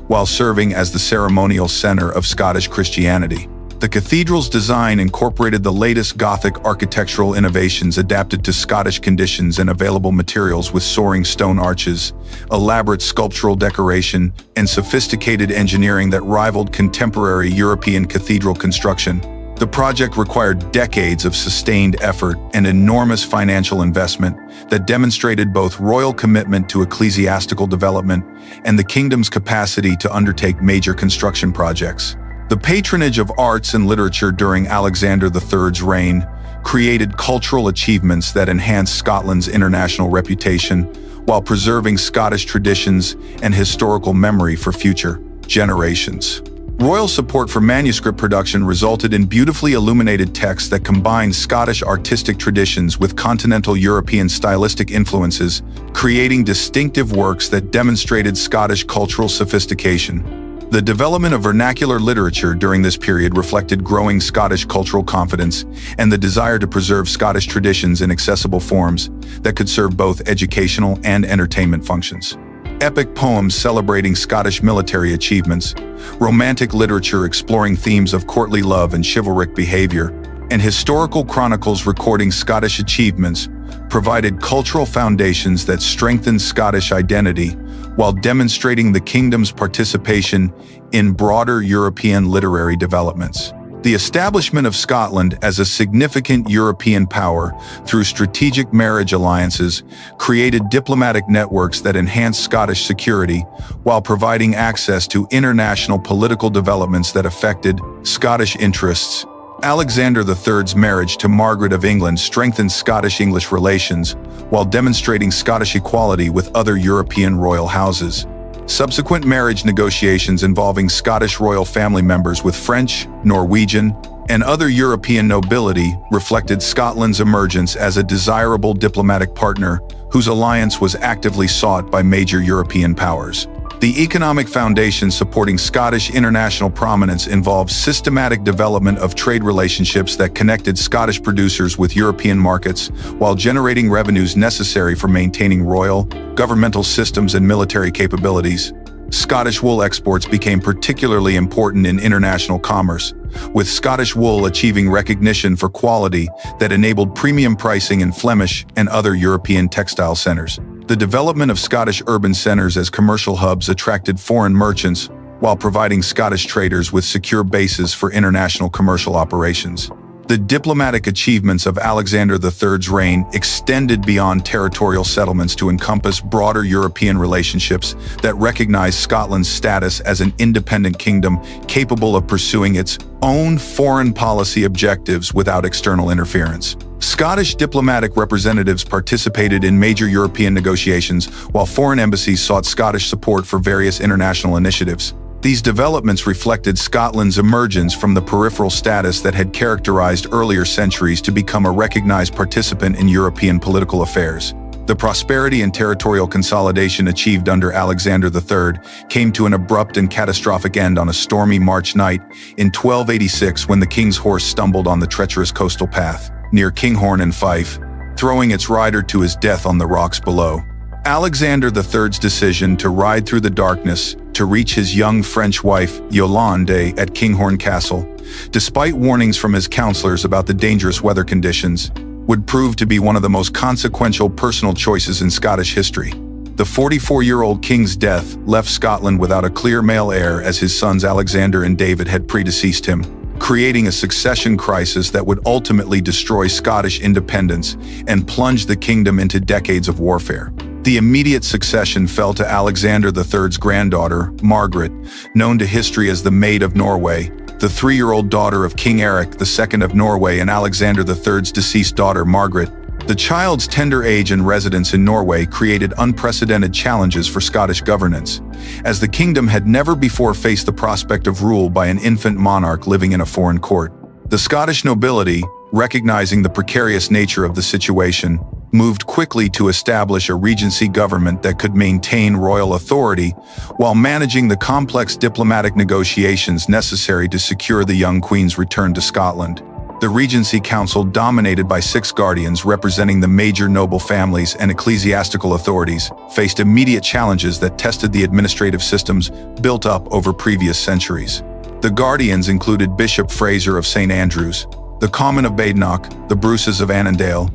while serving as the ceremonial center of Scottish Christianity. The cathedral's design incorporated the latest Gothic architectural innovations adapted to Scottish conditions and available materials, with soaring stone arches, elaborate sculptural decoration, and sophisticated engineering that rivaled contemporary European cathedral construction. The project required decades of sustained effort and enormous financial investment that demonstrated both royal commitment to ecclesiastical development and the kingdom's capacity to undertake major construction projects. The patronage of arts and literature during Alexander III's reign created cultural achievements that enhanced Scotland's international reputation while preserving Scottish traditions and historical memory for future generations. Royal support for manuscript production resulted in beautifully illuminated texts that combined Scottish artistic traditions with continental European stylistic influences, creating distinctive works that demonstrated Scottish cultural sophistication. The development of vernacular literature during this period reflected growing Scottish cultural confidence and the desire to preserve Scottish traditions in accessible forms that could serve both educational and entertainment functions. Epic poems celebrating Scottish military achievements, romantic literature exploring themes of courtly love and chivalric behavior, and historical chronicles recording Scottish achievements provided cultural foundations that strengthened Scottish identity while demonstrating the kingdom's participation in broader European literary developments. The establishment of Scotland as a significant European power through strategic marriage alliances created diplomatic networks that enhanced Scottish security while providing access to international political developments that affected Scottish interests. Alexander III's marriage to Margaret of England strengthened Scottish-English relations while demonstrating Scottish equality with other European royal houses. Subsequent marriage negotiations involving Scottish royal family members with French, Norwegian, and other European nobility reflected Scotland's emergence as a desirable diplomatic partner whose alliance was actively sought by major European powers. The economic foundation supporting Scottish international prominence involved systematic development of trade relationships that connected Scottish producers with European markets while generating revenues necessary for maintaining royal, governmental systems and military capabilities. Scottish wool exports became particularly important in international commerce, with Scottish wool achieving recognition for quality that enabled premium pricing in Flemish and other European textile centers. The development of Scottish urban centers as commercial hubs attracted foreign merchants while providing Scottish traders with secure bases for international commercial operations. The diplomatic achievements of Alexander III's reign extended beyond territorial settlements to encompass broader European relationships that recognized Scotland's status as an independent kingdom capable of pursuing its own foreign policy objectives without external interference. Scottish diplomatic representatives participated in major European negotiations, while foreign embassies sought Scottish support for various international initiatives. These developments reflected Scotland's emergence from the peripheral status that had characterized earlier centuries to become a recognized participant in European political affairs. The prosperity and territorial consolidation achieved under Alexander III came to an abrupt and catastrophic end on a stormy March night in 1286 when the king's horse stumbled on the treacherous coastal path near Kinghorn and Fife, throwing its rider to his death on the rocks below. Alexander III's decision to ride through the darkness to reach his young French wife, Yolande, at Kinghorn Castle, despite warnings from his counselors about the dangerous weather conditions, would prove to be one of the most consequential personal choices in Scottish history. The 44-year-old king's death left Scotland without a clear male heir, as his sons Alexander and David had predeceased him, creating a succession crisis that would ultimately destroy Scottish independence and plunge the kingdom into decades of warfare. The immediate succession fell to Alexander III's granddaughter, Margaret, known to history as the Maid of Norway, the 3-year-old daughter of King Eric II of Norway and Alexander III's deceased daughter, Margaret. The child's tender age and residence in Norway created unprecedented challenges for Scottish governance, as the kingdom had never before faced the prospect of rule by an infant monarch living in a foreign court. The Scottish nobility, recognizing the precarious nature of the situation, moved quickly to establish a regency government that could maintain royal authority while managing the complex diplomatic negotiations necessary to secure the young queen's return to Scotland. The Regency Council, dominated by 6 guardians representing the major noble families and ecclesiastical authorities, faced immediate challenges that tested the administrative systems built up over previous centuries. The guardians included Bishop Fraser of St. Andrews, the Comyn of Badenoch, the Bruces of Annandale,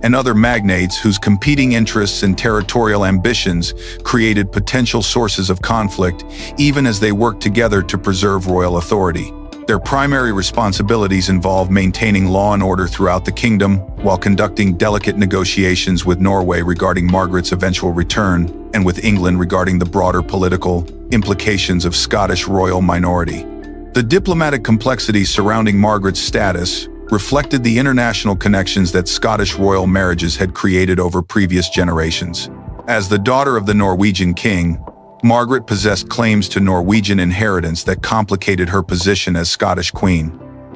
and other magnates whose competing interests and territorial ambitions created potential sources of conflict, even as they worked together to preserve royal authority. Their primary responsibilities involved maintaining law and order throughout the kingdom, while conducting delicate negotiations with Norway regarding Margaret's eventual return, and with England regarding the broader political implications of Scottish royal minority. The diplomatic complexities surrounding Margaret's status reflected the international connections that Scottish royal marriages had created over previous generations. As the daughter of the Norwegian king, Margaret possessed claims to Norwegian inheritance that complicated her position as Scottish queen.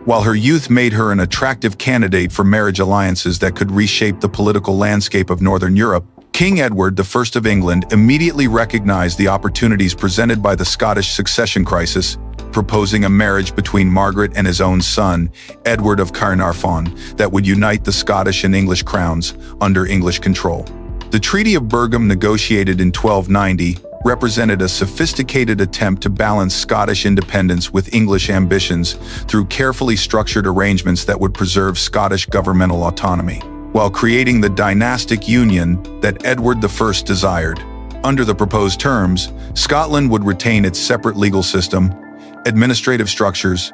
While her youth made her an attractive candidate for marriage alliances that could reshape the political landscape of Northern Europe, King Edward I of England immediately recognized the opportunities presented by the Scottish succession crisis, proposing a marriage between Margaret and his own son, Edward of Caernarfon, that would unite the Scottish and English crowns under English control. The Treaty of Bergen, negotiated in 1290, represented a sophisticated attempt to balance Scottish independence with English ambitions through carefully structured arrangements that would preserve Scottish governmental autonomy, while creating the dynastic union that Edward I desired. Under the proposed terms, Scotland would retain its separate legal system, administrative structures,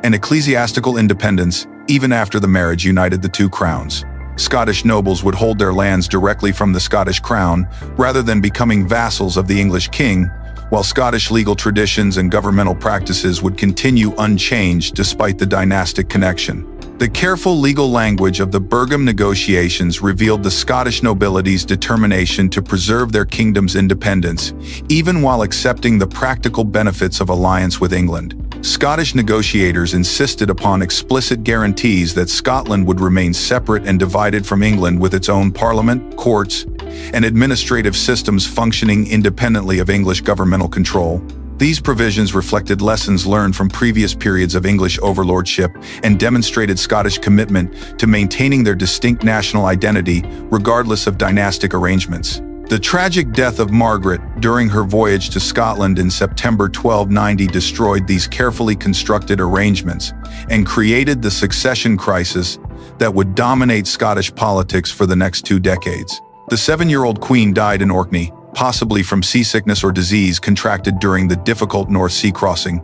and ecclesiastical independence even after the marriage united the two crowns. Scottish nobles would hold their lands directly from the Scottish crown rather than becoming vassals of the English king, while Scottish legal traditions and governmental practices would continue unchanged despite the dynastic connection. The careful legal language of the Bergen negotiations revealed the Scottish nobility's determination to preserve their kingdom's independence, even while accepting the practical benefits of alliance with England. Scottish negotiators insisted upon explicit guarantees that Scotland would remain separate and divided from England, with its own parliament, courts, and administrative systems functioning independently of English governmental control. These provisions reflected lessons learned from previous periods of English overlordship and demonstrated Scottish commitment to maintaining their distinct national identity regardless of dynastic arrangements. The tragic death of Margaret during her voyage to Scotland in September 1290 destroyed these carefully constructed arrangements and created the succession crisis that would dominate Scottish politics for the next 2 decades. The 7-year-old queen died in Orkney, possibly from seasickness or disease contracted during the difficult North Sea crossing,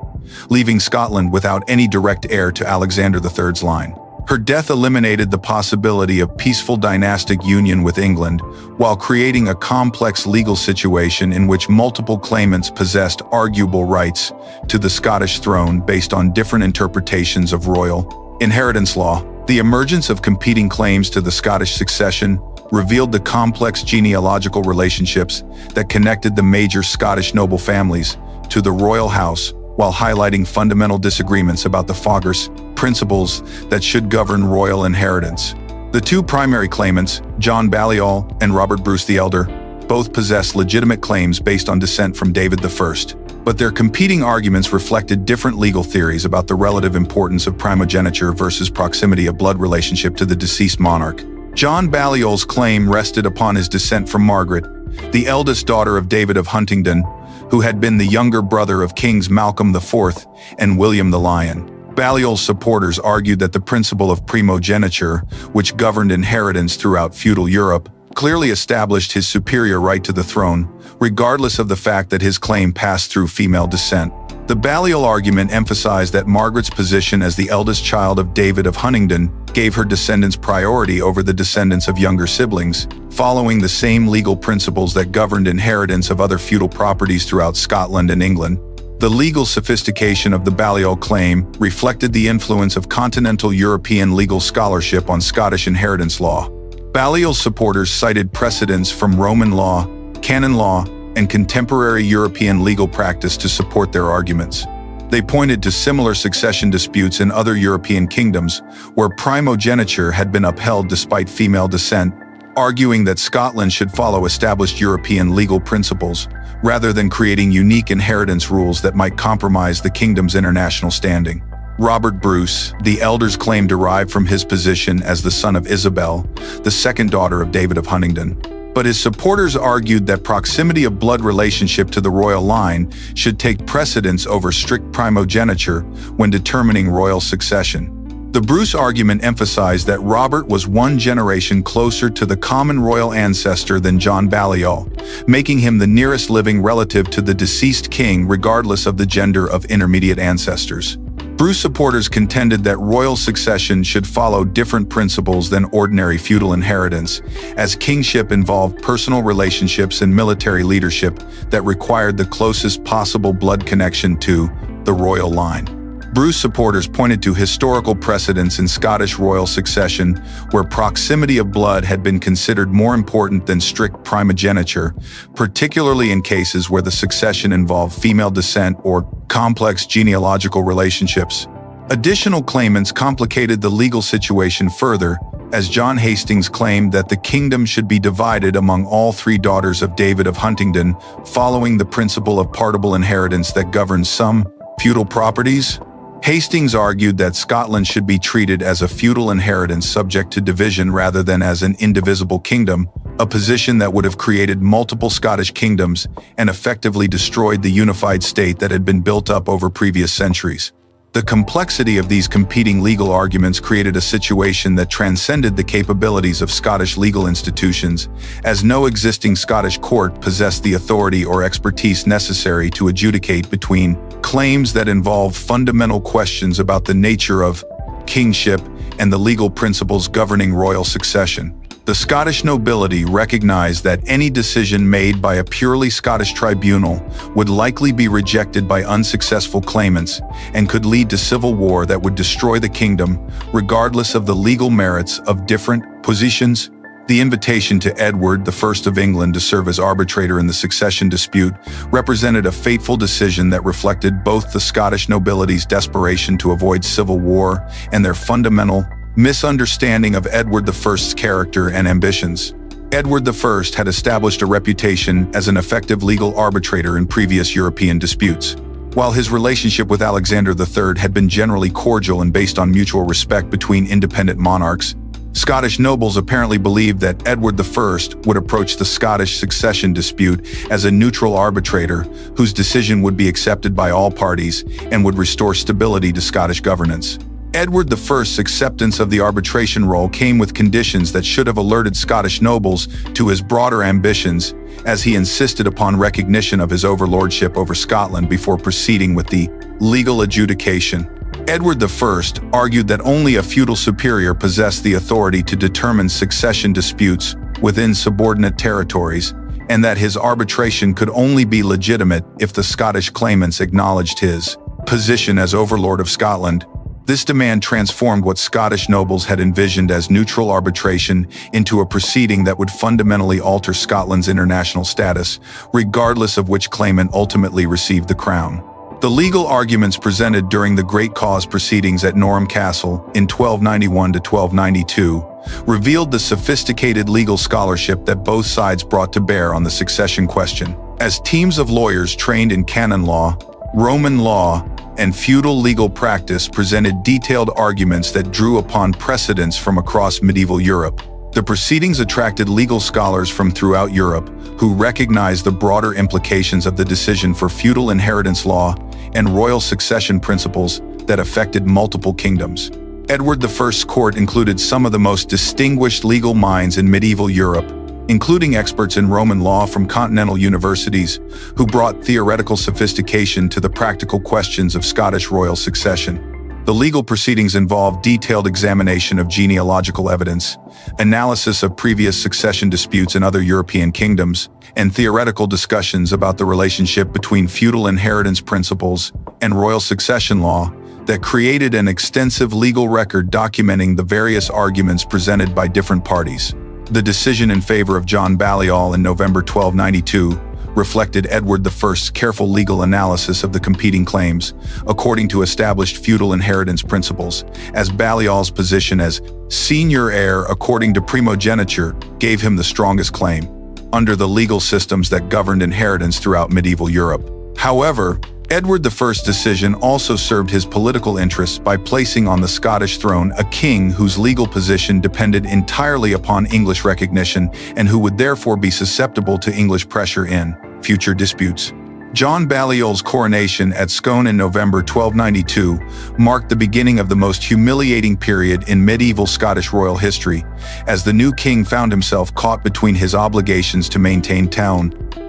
leaving Scotland without any direct heir to Alexander III's line. Her death eliminated the possibility of peaceful dynastic union with England, while creating a complex legal situation in which multiple claimants possessed arguable rights to the Scottish throne based on different interpretations of royal inheritance law. The emergence of competing claims to the Scottish succession revealed the complex genealogical relationships that connected the major Scottish noble families to the royal house, while highlighting fundamental disagreements about the Fogars principles that should govern royal inheritance. The 2 primary claimants, John Balliol and Robert Bruce the Elder, both possessed legitimate claims based on descent from David I, but their competing arguments reflected different legal theories about the relative importance of primogeniture versus proximity of blood relationship to the deceased monarch. John Balliol's claim rested upon his descent from Margaret, the eldest daughter of David of Huntingdon, who had been the younger brother of Kings Malcolm IV and William the Lion. Balliol's supporters argued that the principle of primogeniture, which governed inheritance throughout feudal Europe, clearly established his superior right to the throne, regardless of the fact that his claim passed through female descent. The Balliol argument emphasized that Margaret's position as the eldest child of David of Huntingdon gave her descendants priority over the descendants of younger siblings, following the same legal principles that governed inheritance of other feudal properties throughout Scotland and England. The legal sophistication of the Balliol claim reflected the influence of continental European legal scholarship on Scottish inheritance law. Balliol's supporters cited precedents from Roman law, canon law, and contemporary European legal practice to support their arguments. They pointed to similar succession disputes in other European kingdoms where primogeniture had been upheld despite female descent, arguing that Scotland should follow established European legal principles rather than creating unique inheritance rules that might compromise the kingdom's international standing. Robert Bruce, the elder's claim derived from his position as the son of Isabel, the second daughter of David of Huntingdon. But his supporters argued that proximity of blood relationship to the royal line should take precedence over strict primogeniture when determining royal succession. The Bruce argument emphasized that Robert was one generation closer to the common royal ancestor than John Balliol, making him the nearest living relative to the deceased king regardless of the gender of intermediate ancestors. Bruce supporters contended that royal succession should follow different principles than ordinary feudal inheritance, as kingship involved personal relationships and military leadership that required the closest possible blood connection to the royal line. Bruce supporters pointed to historical precedents in Scottish royal succession where proximity of blood had been considered more important than strict primogeniture, particularly in cases where the succession involved female descent or complex genealogical relationships. Additional claimants complicated the legal situation further, as John Hastings claimed that the kingdom should be divided among all three daughters of David of Huntingdon, following the principle of partible inheritance that governs some feudal properties. Hastings argued that Scotland should be treated as a feudal inheritance subject to division rather than as an indivisible kingdom, a position that would have created multiple Scottish kingdoms and effectively destroyed the unified state that had been built up over previous centuries. The complexity of these competing legal arguments created a situation that transcended the capabilities of Scottish legal institutions, as no existing Scottish court possessed the authority or expertise necessary to adjudicate between claims that involve fundamental questions about the nature of kingship and the legal principles governing royal succession. The Scottish nobility recognized that any decision made by a purely Scottish tribunal would likely be rejected by unsuccessful claimants and could lead to civil war that would destroy the kingdom, regardless of the legal merits of different positions. The invitation to Edward I of England to serve as arbitrator in the succession dispute represented a fateful decision that reflected both the Scottish nobility's desperation to avoid civil war and their fundamental misunderstanding of Edward I's character and ambitions. Edward I had established a reputation as an effective legal arbitrator in previous European disputes. While his relationship with Alexander III had been generally cordial and based on mutual respect between independent monarchs, Scottish nobles apparently believed that Edward I would approach the Scottish succession dispute as a neutral arbitrator whose decision would be accepted by all parties and would restore stability to Scottish governance. Edward I's acceptance of the arbitration role came with conditions that should have alerted Scottish nobles to his broader ambitions, as he insisted upon recognition of his overlordship over Scotland before proceeding with the legal adjudication. Edward I argued that only a feudal superior possessed the authority to determine succession disputes within subordinate territories, and that his arbitration could only be legitimate if the Scottish claimants acknowledged his position as overlord of Scotland. This demand transformed what Scottish nobles had envisioned as neutral arbitration into a proceeding that would fundamentally alter Scotland's international status, regardless of which claimant ultimately received the crown. The legal arguments presented during the Great Cause proceedings at Norham Castle in 1291 to 1292 revealed the sophisticated legal scholarship that both sides brought to bear on the succession question. As teams of lawyers trained in canon law, Roman law, and feudal legal practice presented detailed arguments that drew upon precedents from across medieval Europe. The proceedings attracted legal scholars from throughout Europe who recognized the broader implications of the decision for feudal inheritance law and royal succession principles that affected multiple kingdoms. Edward I's court included some of the most distinguished legal minds in medieval Europe, including experts in Roman law from continental universities who brought theoretical sophistication to the practical questions of Scottish royal succession. The legal proceedings involved detailed examination of genealogical evidence, analysis of previous succession disputes in other European kingdoms, and theoretical discussions about the relationship between feudal inheritance principles and royal succession law that created an extensive legal record documenting the various arguments presented by different parties. The decision in favor of John Balliol in November 1292 reflected Edward I's careful legal analysis of the competing claims, according to established feudal inheritance principles, as Balliol's position as senior heir according to primogeniture gave him the strongest claim under the legal systems that governed inheritance throughout medieval Europe. However, Edward I's decision also served his political interests by placing on the Scottish throne a king whose legal position depended entirely upon English recognition and who would therefore be susceptible to English pressure in future disputes. John Balliol's coronation at Scone in November 1292 marked the beginning of the most humiliating period in medieval Scottish royal history, as the new king found himself caught between his obligations to maintain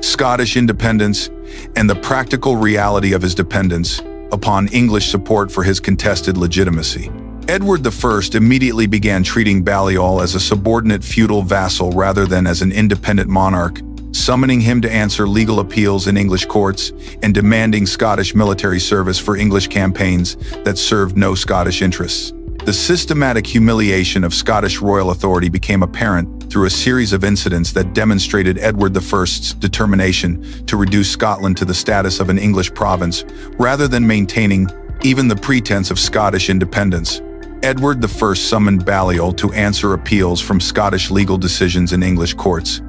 Scottish independence and the practical reality of his dependence upon English support for his contested legitimacy. Edward I immediately began treating Balliol as a subordinate feudal vassal rather than as an independent monarch, summoning him to answer legal appeals in English courts and demanding Scottish military service for English campaigns that served no Scottish interests. The systematic humiliation of Scottish royal authority became apparent through a series of incidents that demonstrated Edward I's determination to reduce Scotland to the status of an English province rather than maintaining even the pretense of Scottish independence. Edward I summoned Balliol to answer appeals from Scottish legal decisions in English courts,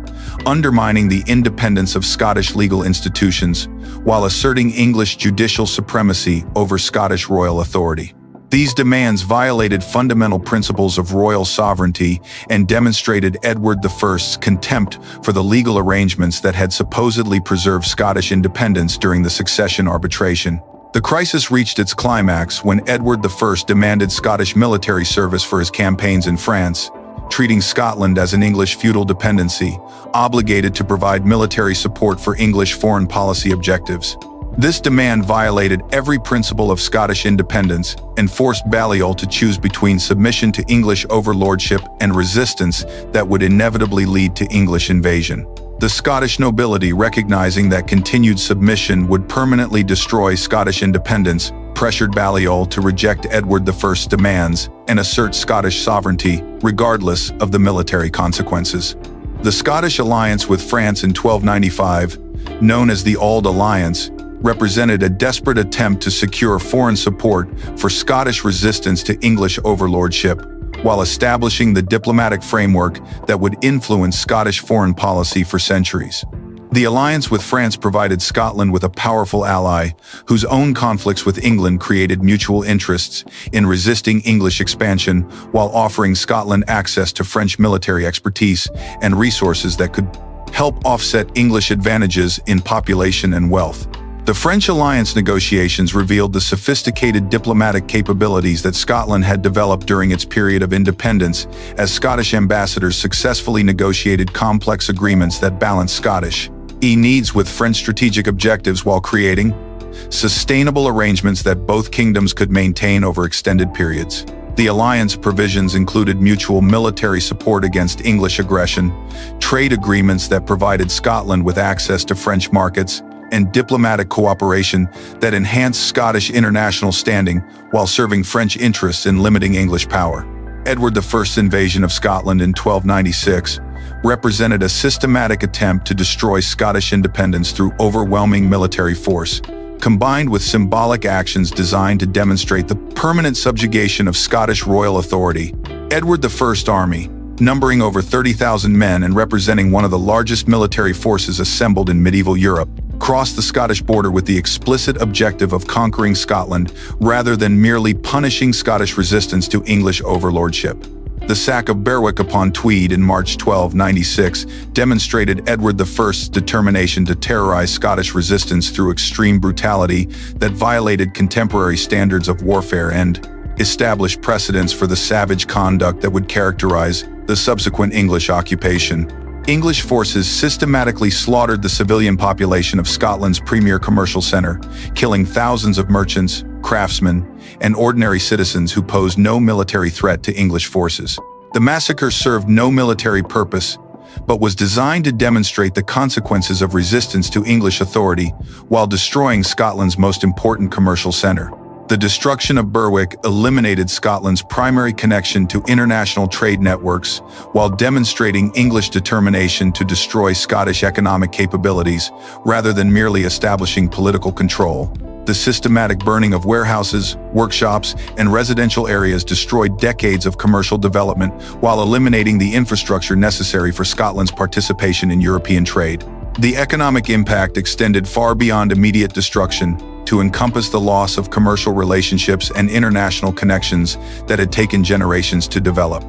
undermining the independence of Scottish legal institutions while asserting English judicial supremacy over Scottish royal authority. These demands violated fundamental principles of royal sovereignty and demonstrated Edward I's contempt for the legal arrangements that had supposedly preserved Scottish independence during the succession arbitration. The crisis reached its climax when Edward I demanded Scottish military service for his campaigns in France, treating Scotland as an English feudal dependency, obligated to provide military support for English foreign policy objectives. This demand violated every principle of Scottish independence and forced Balliol to choose between submission to English overlordship and resistance that would inevitably lead to English invasion. The Scottish nobility, recognizing that continued submission would permanently destroy Scottish independence, pressured Balliol to reject Edward I's demands and assert Scottish sovereignty, regardless of the military consequences. The Scottish alliance with France in 1295, known as the Auld Alliance, represented a desperate attempt to secure foreign support for Scottish resistance to English overlordship, while establishing the diplomatic framework that would influence Scottish foreign policy for centuries. The alliance with France provided Scotland with a powerful ally, whose own conflicts with England created mutual interests in resisting English expansion while offering Scotland access to French military expertise and resources that could help offset English advantages in population and wealth. The French alliance negotiations revealed the sophisticated diplomatic capabilities that Scotland had developed during its period of independence, as Scottish ambassadors successfully negotiated complex agreements that balanced Scottish needs with French strategic objectives while creating sustainable arrangements that both kingdoms could maintain over extended periods. The alliance provisions included mutual military support against English aggression, trade agreements that provided Scotland with access to French markets, and diplomatic cooperation that enhanced Scottish international standing while serving French interests in limiting English power. Edward I's invasion of Scotland in 1296 represented a systematic attempt to destroy Scottish independence through overwhelming military force, combined with symbolic actions designed to demonstrate the permanent subjugation of Scottish royal authority. Edward I's army, numbering over 30,000 men and representing one of the largest military forces assembled in medieval Europe, crossed the Scottish border with the explicit objective of conquering Scotland rather than merely punishing Scottish resistance to English overlordship. The sack of Berwick upon Tweed in March 1296 demonstrated Edward I's determination to terrorize Scottish resistance through extreme brutality that violated contemporary standards of warfare and established precedents for the savage conduct that would characterize the subsequent English occupation. English forces systematically slaughtered the civilian population of Scotland's premier commercial centre, killing thousands of merchants, craftsmen, and ordinary citizens who posed no military threat to English forces. The massacre served no military purpose, but was designed to demonstrate the consequences of resistance to English authority while destroying Scotland's most important commercial centre. The destruction of Berwick eliminated Scotland's primary connection to international trade networks while demonstrating English determination to destroy Scottish economic capabilities rather than merely establishing political control. The systematic burning of warehouses, workshops, and residential areas destroyed decades of commercial development while eliminating the infrastructure necessary for Scotland's participation in European trade. The economic impact extended far beyond immediate destruction, to encompass the loss of commercial relationships and international connections that had taken generations to develop.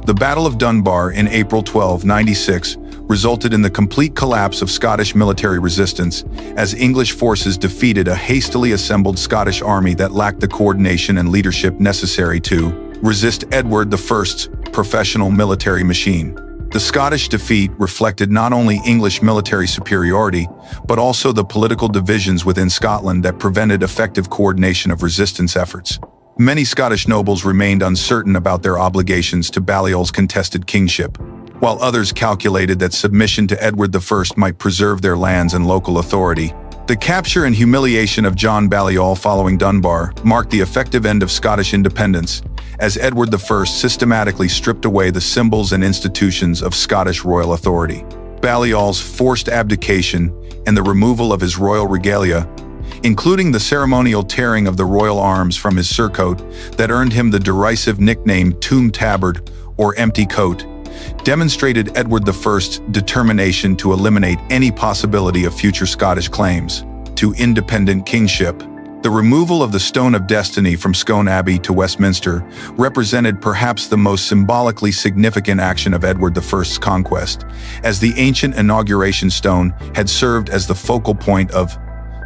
The Battle of Dunbar in April 1296 resulted in the complete collapse of Scottish military resistance as English forces defeated a hastily assembled Scottish army that lacked the coordination and leadership necessary to resist Edward I's professional military machine. The Scottish defeat reflected not only English military superiority, but also the political divisions within Scotland that prevented effective coordination of resistance efforts. Many Scottish nobles remained uncertain about their obligations to Balliol's contested kingship, while others calculated that submission to Edward I might preserve their lands and local authority. The capture and humiliation of John Balliol following Dunbar marked the effective end of Scottish independence, as Edward I systematically stripped away the symbols and institutions of Scottish royal authority. Balliol's forced abdication and the removal of his royal regalia, including the ceremonial tearing of the royal arms from his surcoat that earned him the derisive nickname Tomb Tabard, or Empty Coat, demonstrated Edward I's determination to eliminate any possibility of future Scottish claims to independent kingship. The removal of the Stone of Destiny from Scone Abbey to Westminster represented perhaps the most symbolically significant action of Edward I's conquest, as the ancient inauguration stone had served as the focal point of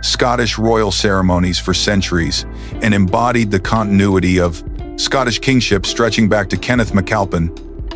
Scottish royal ceremonies for centuries and embodied the continuity of Scottish kingship stretching back to Kenneth MacAlpin.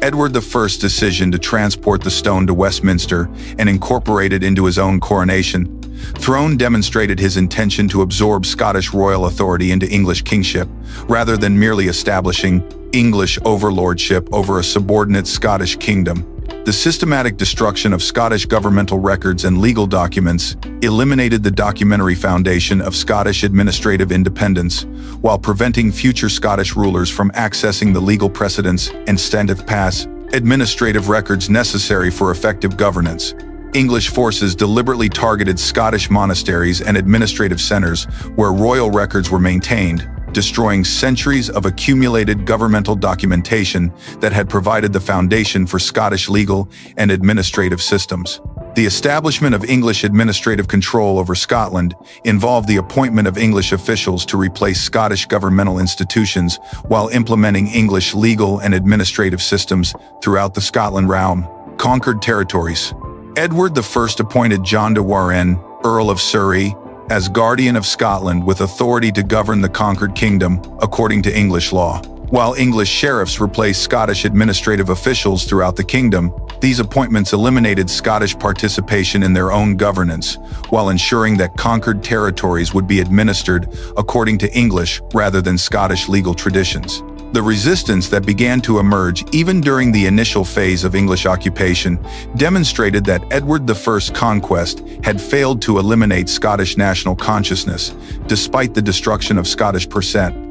Edward I's decision to transport the stone to Westminster and incorporate it into his own coronation throne demonstrated his intention to absorb Scottish royal authority into English kingship, rather than merely establishing English overlordship over a subordinate Scottish kingdom. The systematic destruction of Scottish governmental records and legal documents eliminated the documentary foundation of Scottish administrative independence, while preventing future Scottish rulers from accessing the legal precedents and standard pass administrative records necessary for effective governance. English forces deliberately targeted Scottish monasteries and administrative centers where royal records were maintained, destroying centuries of accumulated governmental documentation that had provided the foundation for Scottish legal and administrative systems. The establishment of English administrative control over Scotland involved the appointment of English officials to replace Scottish governmental institutions while implementing English legal and administrative systems throughout the Scotland realm. Conquered territories. Edward I appointed John de Warenne, Earl of Surrey, as guardian of Scotland with authority to govern the conquered kingdom, according to English law. While English sheriffs replaced Scottish administrative officials throughout the kingdom, these appointments eliminated Scottish participation in their own governance, while ensuring that conquered territories would be administered according to English rather than Scottish legal traditions. The resistance that began to emerge even during the initial phase of English occupation demonstrated that Edward I's conquest had failed to eliminate Scottish national consciousness, despite the destruction of Scottish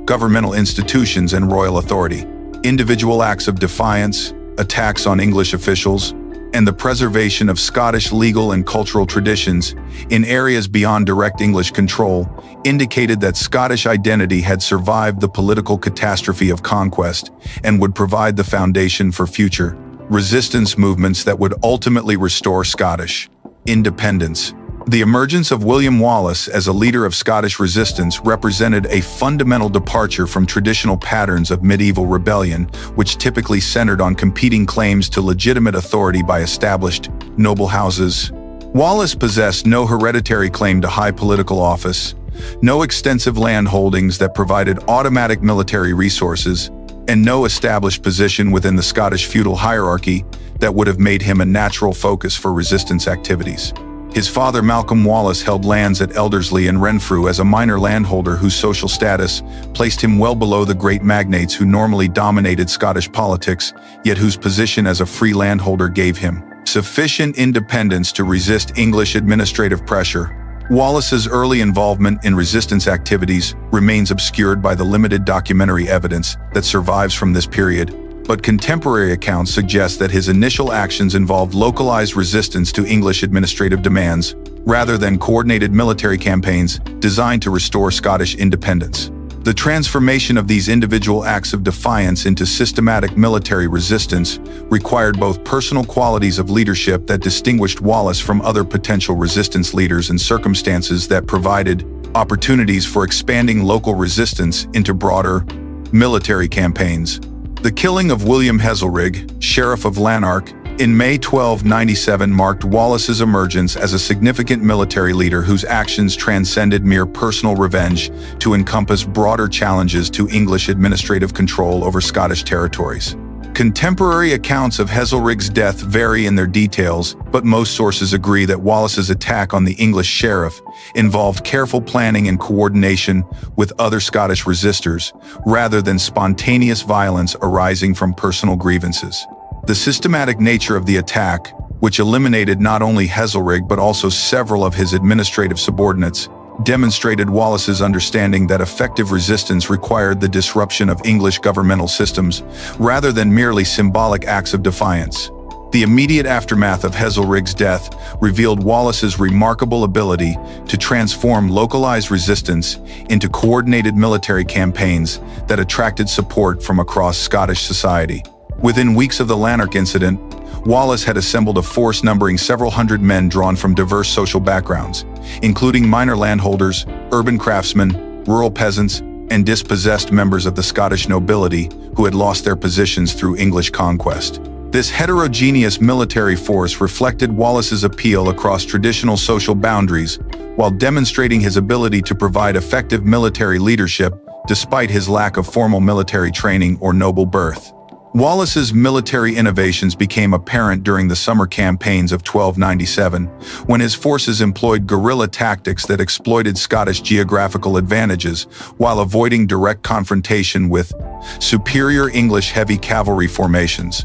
governmental institutions and royal authority. Individual acts of defiance, attacks on English officials, and the preservation of Scottish legal and cultural traditions in areas beyond direct English control indicated that Scottish identity had survived the political catastrophe of conquest and would provide the foundation for future resistance movements that would ultimately restore Scottish independence. The emergence of William Wallace as a leader of Scottish resistance represented a fundamental departure from traditional patterns of medieval rebellion, which typically centered on competing claims to legitimate authority by established noble houses. Wallace possessed no hereditary claim to high political office, no extensive land holdings that provided automatic military resources, and no established position within the Scottish feudal hierarchy that would have made him a natural focus for resistance activities. His father, Malcolm Wallace, held lands at Elderslie and Renfrew as a minor landholder whose social status placed him well below the great magnates who normally dominated Scottish politics, yet whose position as a free landholder gave him sufficient independence to resist English administrative pressure. Wallace's early involvement in resistance activities remains obscured by the limited documentary evidence that survives from this period, but contemporary accounts suggest that his initial actions involved localized resistance to English administrative demands, rather than coordinated military campaigns designed to restore Scottish independence. The transformation of these individual acts of defiance into systematic military resistance required both personal qualities of leadership that distinguished Wallace from other potential resistance leaders and circumstances that provided opportunities for expanding local resistance into broader military campaigns. The killing of William Heselrig, Sheriff of Lanark, in May 1297 marked Wallace's emergence as a significant military leader whose actions transcended mere personal revenge to encompass broader challenges to English administrative control over Scottish territories. Contemporary accounts of Heselrig's death vary in their details, but most sources agree that Wallace's attack on the English sheriff involved careful planning and coordination with other Scottish resistors, rather than spontaneous violence arising from personal grievances. The systematic nature of the attack, which eliminated not only Heselrig but also several of his administrative subordinates, demonstrated Wallace's understanding that effective resistance required the disruption of English governmental systems rather than merely symbolic acts of defiance. The immediate aftermath of Heselrig's death revealed Wallace's remarkable ability to transform localized resistance into coordinated military campaigns that attracted support from across Scottish society. Within weeks of the Lanark incident, Wallace had assembled a force numbering several hundred men drawn from diverse social backgrounds, including minor landholders, urban craftsmen, rural peasants, and dispossessed members of the Scottish nobility who had lost their positions through English conquest. This heterogeneous military force reflected Wallace's appeal across traditional social boundaries, while demonstrating his ability to provide effective military leadership despite his lack of formal military training or noble birth. Wallace's military innovations became apparent during the summer campaigns of 1297, when his forces employed guerrilla tactics that exploited Scottish geographical advantages while avoiding direct confrontation with superior English heavy cavalry formations.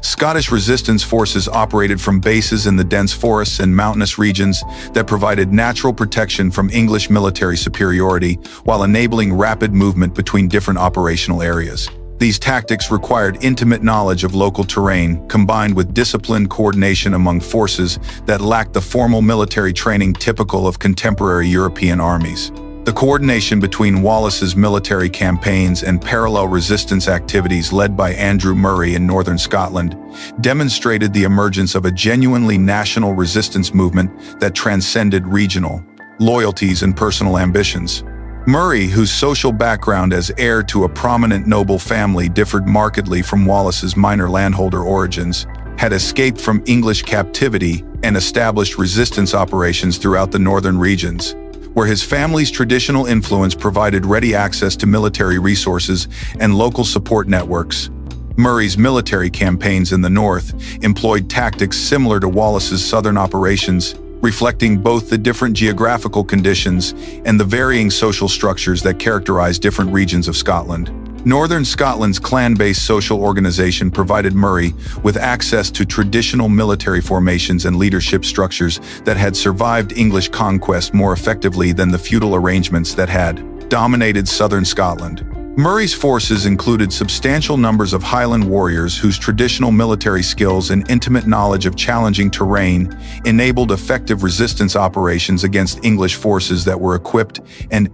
Scottish resistance forces operated from bases in the dense forests and mountainous regions that provided natural protection from English military superiority while enabling rapid movement between different operational areas. These tactics required intimate knowledge of local terrain, combined with disciplined coordination among forces that lacked the formal military training typical of contemporary European armies. The coordination between Wallace's military campaigns and parallel resistance activities led by Andrew Murray in northern Scotland demonstrated the emergence of a genuinely national resistance movement that transcended regional loyalties and personal ambitions. Murray, whose social background as heir to a prominent noble family differed markedly from Wallace's minor landholder origins, had escaped from English captivity and established resistance operations throughout the northern regions, where his family's traditional influence provided ready access to military resources and local support networks. Murray's military campaigns in the north employed tactics similar to Wallace's southern operations, reflecting both the different geographical conditions and the varying social structures that characterize different regions of Scotland. Northern Scotland's clan-based social organization provided Murray with access to traditional military formations and leadership structures that had survived English conquest more effectively than the feudal arrangements that had dominated southern Scotland. Murray's forces included substantial numbers of Highland warriors whose traditional military skills and intimate knowledge of challenging terrain enabled effective resistance operations against English forces that were equipped and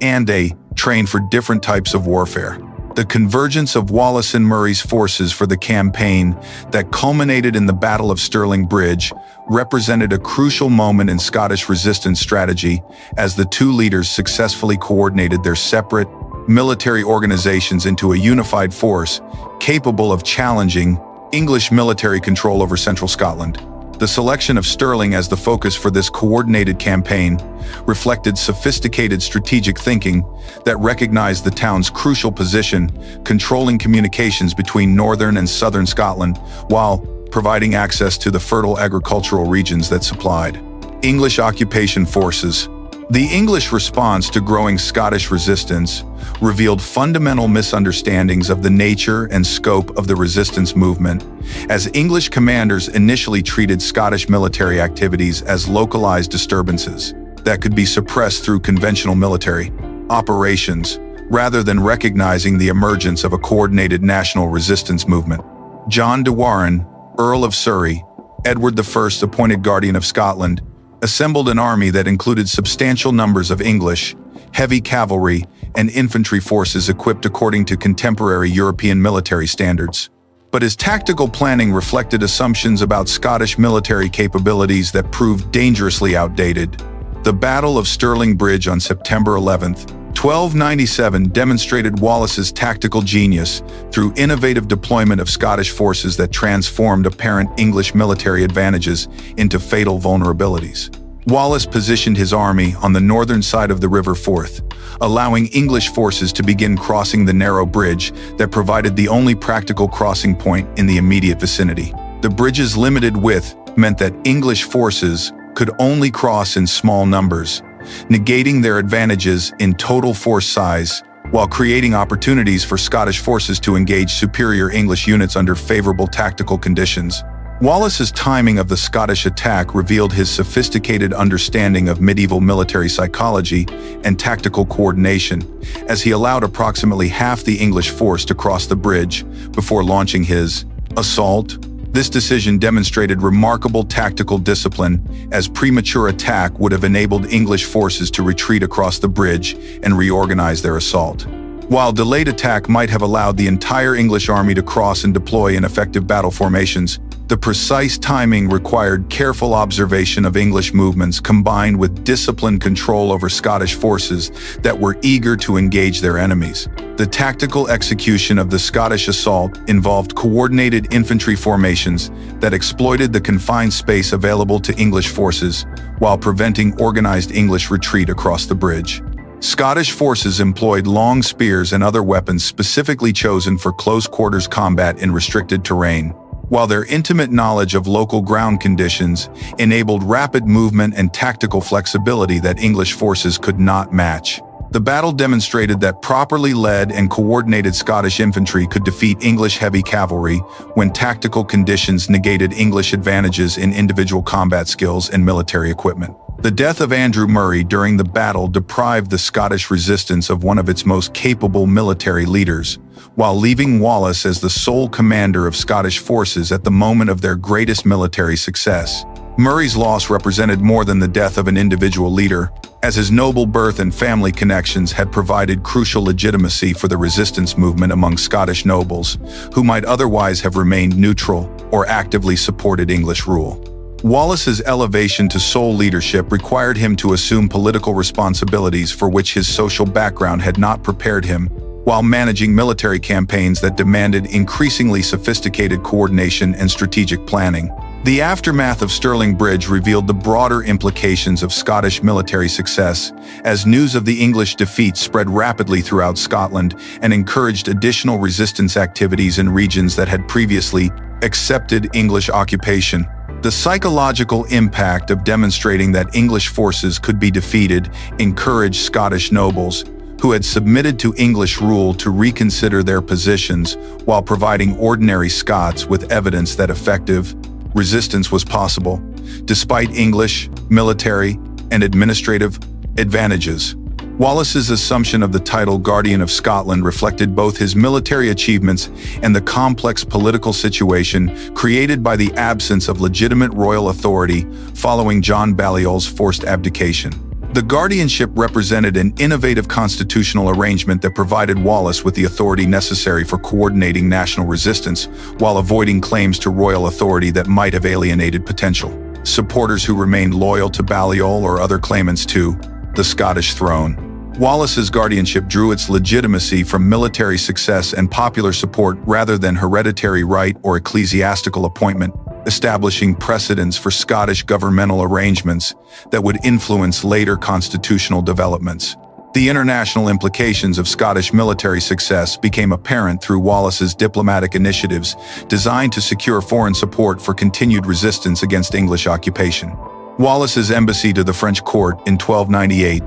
trained for different types of warfare. The convergence of Wallace and Murray's forces for the campaign that culminated in the Battle of Stirling Bridge represented a crucial moment in Scottish resistance strategy as the two leaders successfully coordinated their separate military organizations into a unified force capable of challenging English military control over central Scotland. The selection of Stirling as the focus for this coordinated campaign reflected sophisticated strategic thinking that recognized the town's crucial position, controlling communications between northern and southern Scotland, while providing access to the fertile agricultural regions that supplied English occupation forces. The English response to growing Scottish resistance revealed fundamental misunderstandings of the nature and scope of the resistance movement, as English commanders initially treated Scottish military activities as localized disturbances that could be suppressed through conventional military operations, rather than recognizing the emergence of a coordinated national resistance movement. John de Warenne, Earl of Surrey, Edward I appointed Guardian of Scotland, assembled an army that included substantial numbers of English, heavy cavalry, and infantry forces equipped according to contemporary European military standards. But his tactical planning reflected assumptions about Scottish military capabilities that proved dangerously outdated. The Battle of Stirling Bridge on September 11, 1297 demonstrated Wallace's tactical genius through innovative deployment of Scottish forces that transformed apparent English military advantages into fatal vulnerabilities. Wallace positioned his army on the northern side of the River Forth, allowing English forces to begin crossing the narrow bridge that provided the only practical crossing point in the immediate vicinity. The bridge's limited width meant that English forces could only cross in small numbers, negating their advantages in total force size, while creating opportunities for Scottish forces to engage superior English units under favorable tactical conditions. Wallace's timing of the Scottish attack revealed his sophisticated understanding of medieval military psychology and tactical coordination, as he allowed approximately half the English force to cross the bridge before launching his assault. This decision demonstrated remarkable tactical discipline, as premature attack would have enabled English forces to retreat across the bridge and reorganize their assault. While delayed attack might have allowed the entire English army to cross and deploy in effective battle formations, the precise timing required careful observation of English movements combined with disciplined control over Scottish forces that were eager to engage their enemies. The tactical execution of the Scottish assault involved coordinated infantry formations that exploited the confined space available to English forces while preventing organized English retreat across the bridge. Scottish forces employed long spears and other weapons specifically chosen for close-quarters combat in restricted terrain, while their intimate knowledge of local ground conditions enabled rapid movement and tactical flexibility that English forces could not match. The battle demonstrated that properly led and coordinated Scottish infantry could defeat English heavy cavalry when tactical conditions negated English advantages in individual combat skills and military equipment. The death of Andrew Murray during the battle deprived the Scottish resistance of one of its most capable military leaders, while leaving Wallace as the sole commander of Scottish forces at the moment of their greatest military success. Murray's loss represented more than the death of an individual leader, as his noble birth and family connections had provided crucial legitimacy for the resistance movement among Scottish nobles, who might otherwise have remained neutral or actively supported English rule. Wallace's elevation to sole leadership required him to assume political responsibilities for which his social background had not prepared him, while managing military campaigns that demanded increasingly sophisticated coordination and strategic planning. The aftermath of Stirling Bridge revealed the broader implications of Scottish military success, as news of the English defeat spread rapidly throughout Scotland and encouraged additional resistance activities in regions that had previously accepted English occupation. The psychological impact of demonstrating that English forces could be defeated encouraged Scottish nobles, who had submitted to English rule, to reconsider their positions while providing ordinary Scots with evidence that effective resistance was possible, despite English, military, and administrative advantages. Wallace's assumption of the title Guardian of Scotland reflected both his military achievements and the complex political situation created by the absence of legitimate royal authority following John Balliol's forced abdication. The guardianship represented an innovative constitutional arrangement that provided Wallace with the authority necessary for coordinating national resistance while avoiding claims to royal authority that might have alienated potential supporters who remained loyal to Balliol or other claimants to the Scottish throne. Wallace's guardianship drew its legitimacy from military success and popular support rather than hereditary right or ecclesiastical appointment, establishing precedents for Scottish governmental arrangements that would influence later constitutional developments. The international implications of Scottish military success became apparent through Wallace's diplomatic initiatives designed to secure foreign support for continued resistance against English occupation. Wallace's embassy to the French court in 1298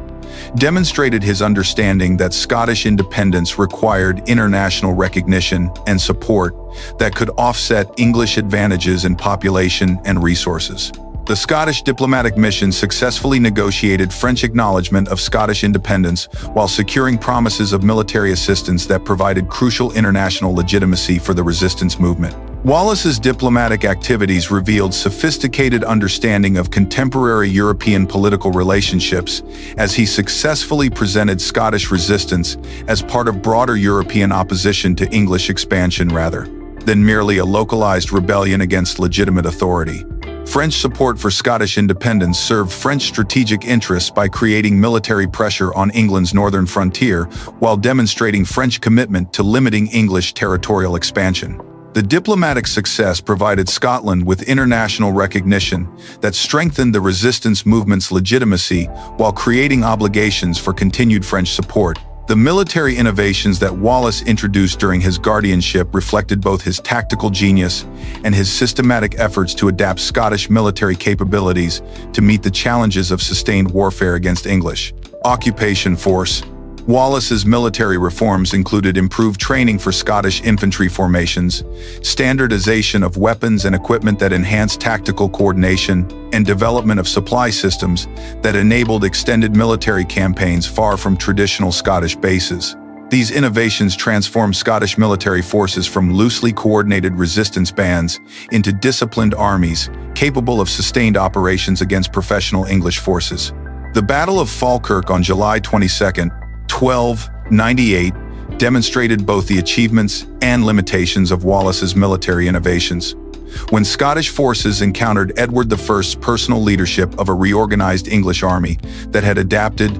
demonstrated his understanding that Scottish independence required international recognition and support that could offset English advantages in population and resources. The Scottish diplomatic mission successfully negotiated French acknowledgement of Scottish independence while securing promises of military assistance that provided crucial international legitimacy for the resistance movement. Wallace's diplomatic activities revealed sophisticated understanding of contemporary European political relationships, as he successfully presented Scottish resistance as part of broader European opposition to English expansion rather than merely a localized rebellion against legitimate authority. French support for Scottish independence served French strategic interests by creating military pressure on England's northern frontier while demonstrating French commitment to limiting English territorial expansion. The diplomatic success provided Scotland with international recognition that strengthened the resistance movement's legitimacy while creating obligations for continued French support. The military innovations that Wallace introduced during his guardianship reflected both his tactical genius and his systematic efforts to adapt Scottish military capabilities to meet the challenges of sustained warfare against English occupation force. Wallace's military reforms included improved training for Scottish infantry formations, standardization of weapons and equipment that enhanced tactical coordination, and development of supply systems that enabled extended military campaigns far from traditional Scottish bases. These innovations transformed Scottish military forces from loosely coordinated resistance bands into disciplined armies capable of sustained operations against professional English forces. The Battle of Falkirk on July 22, 1298 demonstrated both the achievements and limitations of Wallace's military innovations. When Scottish forces encountered Edward I's personal leadership of a reorganized English army that had adapted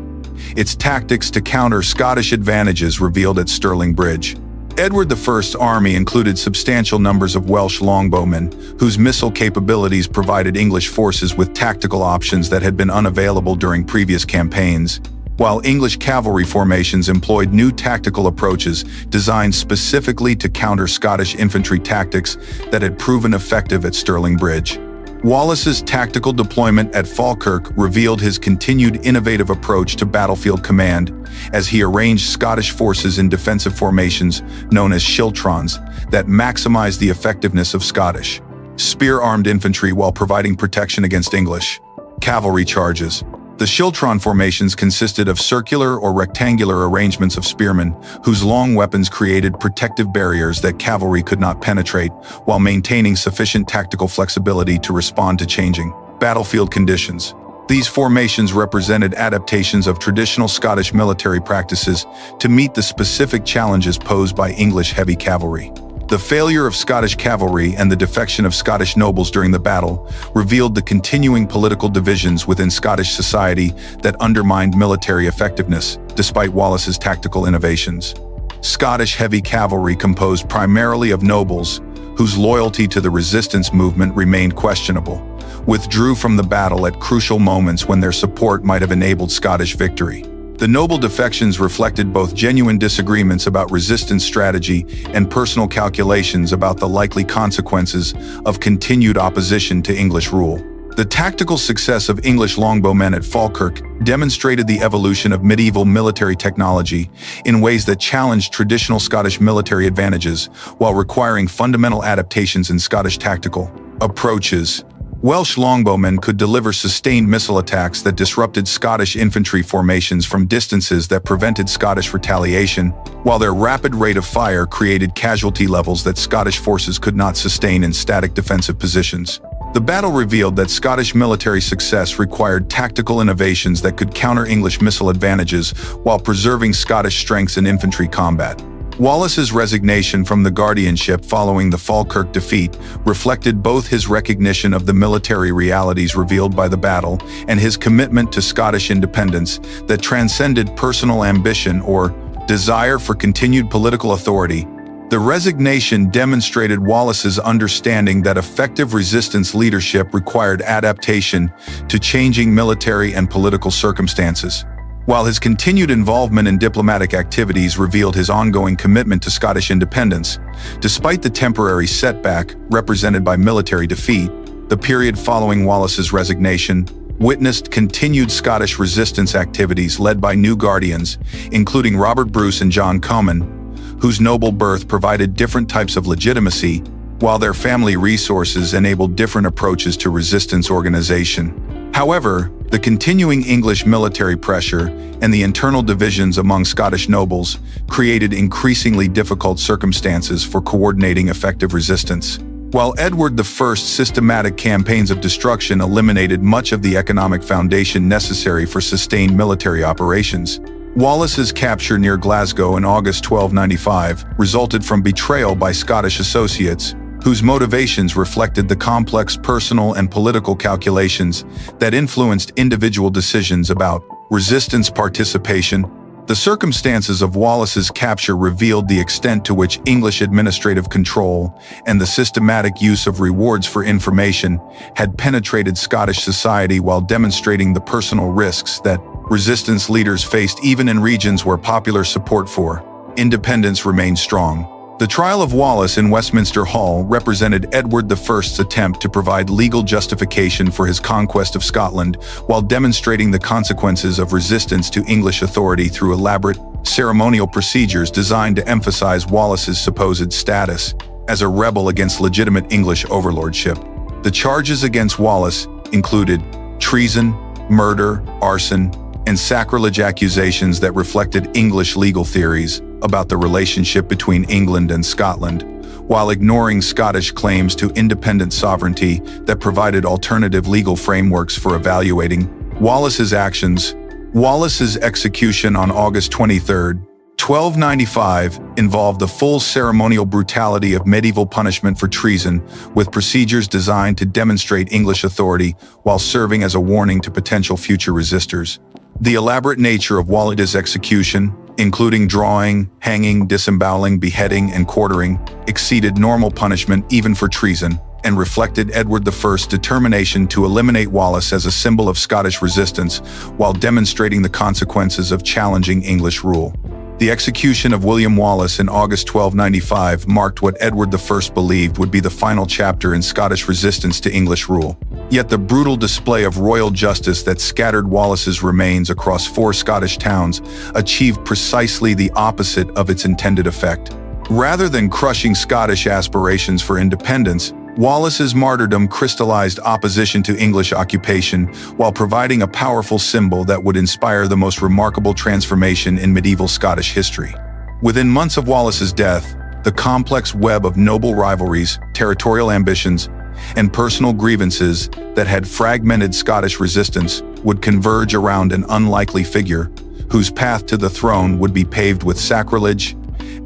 its tactics to counter Scottish advantages revealed at Stirling Bridge. Edward I's army included substantial numbers of Welsh longbowmen, whose missile capabilities provided English forces with tactical options that had been unavailable during previous campaigns, while English cavalry formations employed new tactical approaches designed specifically to counter Scottish infantry tactics that had proven effective at Stirling Bridge. Wallace's tactical deployment at Falkirk revealed his continued innovative approach to battlefield command, as he arranged Scottish forces in defensive formations known as schiltrons that maximized the effectiveness of Scottish spear-armed infantry while providing protection against English cavalry charges. The schiltron formations consisted of circular or rectangular arrangements of spearmen, whose long weapons created protective barriers that cavalry could not penetrate, while maintaining sufficient tactical flexibility to respond to changing battlefield conditions. These formations represented adaptations of traditional Scottish military practices to meet the specific challenges posed by English heavy cavalry. The failure of Scottish cavalry and the defection of Scottish nobles during the battle revealed the continuing political divisions within Scottish society that undermined military effectiveness, despite Wallace's tactical innovations. Scottish heavy cavalry, composed primarily of nobles, whose loyalty to the resistance movement remained questionable, withdrew from the battle at crucial moments when their support might have enabled Scottish victory. The noble defections reflected both genuine disagreements about resistance strategy and personal calculations about the likely consequences of continued opposition to English rule. The tactical success of English longbowmen at Falkirk demonstrated the evolution of medieval military technology in ways that challenged traditional Scottish military advantages while requiring fundamental adaptations in Scottish tactical approaches. Welsh longbowmen could deliver sustained missile attacks that disrupted Scottish infantry formations from distances that prevented Scottish retaliation, while their rapid rate of fire created casualty levels that Scottish forces could not sustain in static defensive positions. The battle revealed that Scottish military success required tactical innovations that could counter English missile advantages while preserving Scottish strengths in infantry combat. Wallace's resignation from the guardianship following the Falkirk defeat reflected both his recognition of the military realities revealed by the battle and his commitment to Scottish independence that transcended personal ambition or desire for continued political authority. The resignation demonstrated Wallace's understanding that effective resistance leadership required adaptation to changing military and political circumstances, while his continued involvement in diplomatic activities revealed his ongoing commitment to Scottish independence. Despite the temporary setback represented by military defeat, the period following Wallace's resignation witnessed continued Scottish resistance activities led by new guardians, including Robert Bruce and John Comyn, whose noble birth provided different types of legitimacy, while their family resources enabled different approaches to resistance organization. However, the continuing English military pressure and the internal divisions among Scottish nobles created increasingly difficult circumstances for coordinating effective resistance. While Edward I's systematic campaigns of destruction eliminated much of the economic foundation necessary for sustained military operations, Wallace's capture near Glasgow in August 1295 resulted from betrayal by Scottish associates, whose motivations reflected the complex personal and political calculations that influenced individual decisions about resistance participation. The circumstances of Wallace's capture revealed the extent to which English administrative control and the systematic use of rewards for information had penetrated Scottish society, while demonstrating the personal risks that resistance leaders faced even in regions where popular support for independence remained strong. The trial of Wallace in Westminster Hall represented Edward I's attempt to provide legal justification for his conquest of Scotland, while demonstrating the consequences of resistance to English authority through elaborate ceremonial procedures designed to emphasize Wallace's supposed status as a rebel against legitimate English overlordship. The charges against Wallace included treason, murder, arson, and sacrilege, accusations that reflected English legal theories about the relationship between England and Scotland, while ignoring Scottish claims to independent sovereignty that provided alternative legal frameworks for evaluating Wallace's actions. Wallace's execution on August 23, 1295, involved the full ceremonial brutality of medieval punishment for treason, with procedures designed to demonstrate English authority while serving as a warning to potential future resistors. The elaborate nature of Wallace's execution, including drawing, hanging, disemboweling, beheading, and quartering, exceeded normal punishment even for treason, and reflected Edward I's determination to eliminate Wallace as a symbol of Scottish resistance while demonstrating the consequences of challenging English rule. The execution of William Wallace in August 1295 marked what Edward I believed would be the final chapter in Scottish resistance to English rule. Yet the brutal display of royal justice that scattered Wallace's remains across 4 Scottish towns achieved precisely the opposite of its intended effect. Rather than crushing Scottish aspirations for independence, Wallace's martyrdom crystallized opposition to English occupation while providing a powerful symbol that would inspire the most remarkable transformation in medieval Scottish history. Within months of Wallace's death, the complex web of noble rivalries, territorial ambitions, and personal grievances that had fragmented Scottish resistance would converge around an unlikely figure whose path to the throne would be paved with sacrilege,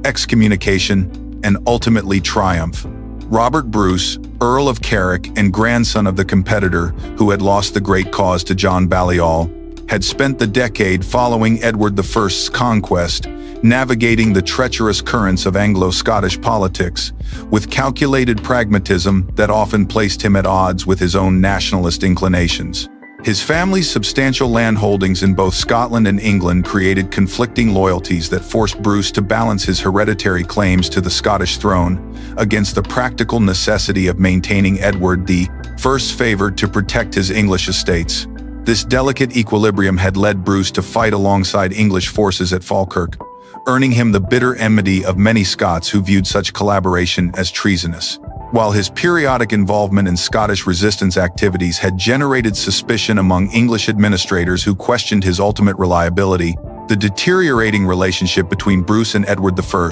excommunication, and ultimately triumph. Robert Bruce, Earl of Carrick and grandson of the competitor who had lost the great cause to John Balliol, had spent the decade following Edward I's conquest navigating the treacherous currents of Anglo-Scottish politics with calculated pragmatism that often placed him at odds with his own nationalist inclinations. His family's substantial landholdings in both Scotland and England created conflicting loyalties that forced Bruce to balance his hereditary claims to the Scottish throne against the practical necessity of maintaining Edward I's favor to protect his English estates. This delicate equilibrium had led Bruce to fight alongside English forces at Falkirk, earning him the bitter enmity of many Scots who viewed such collaboration as treasonous. While his periodic involvement in Scottish resistance activities had generated suspicion among English administrators who questioned his ultimate reliability, the deteriorating relationship between Bruce and Edward I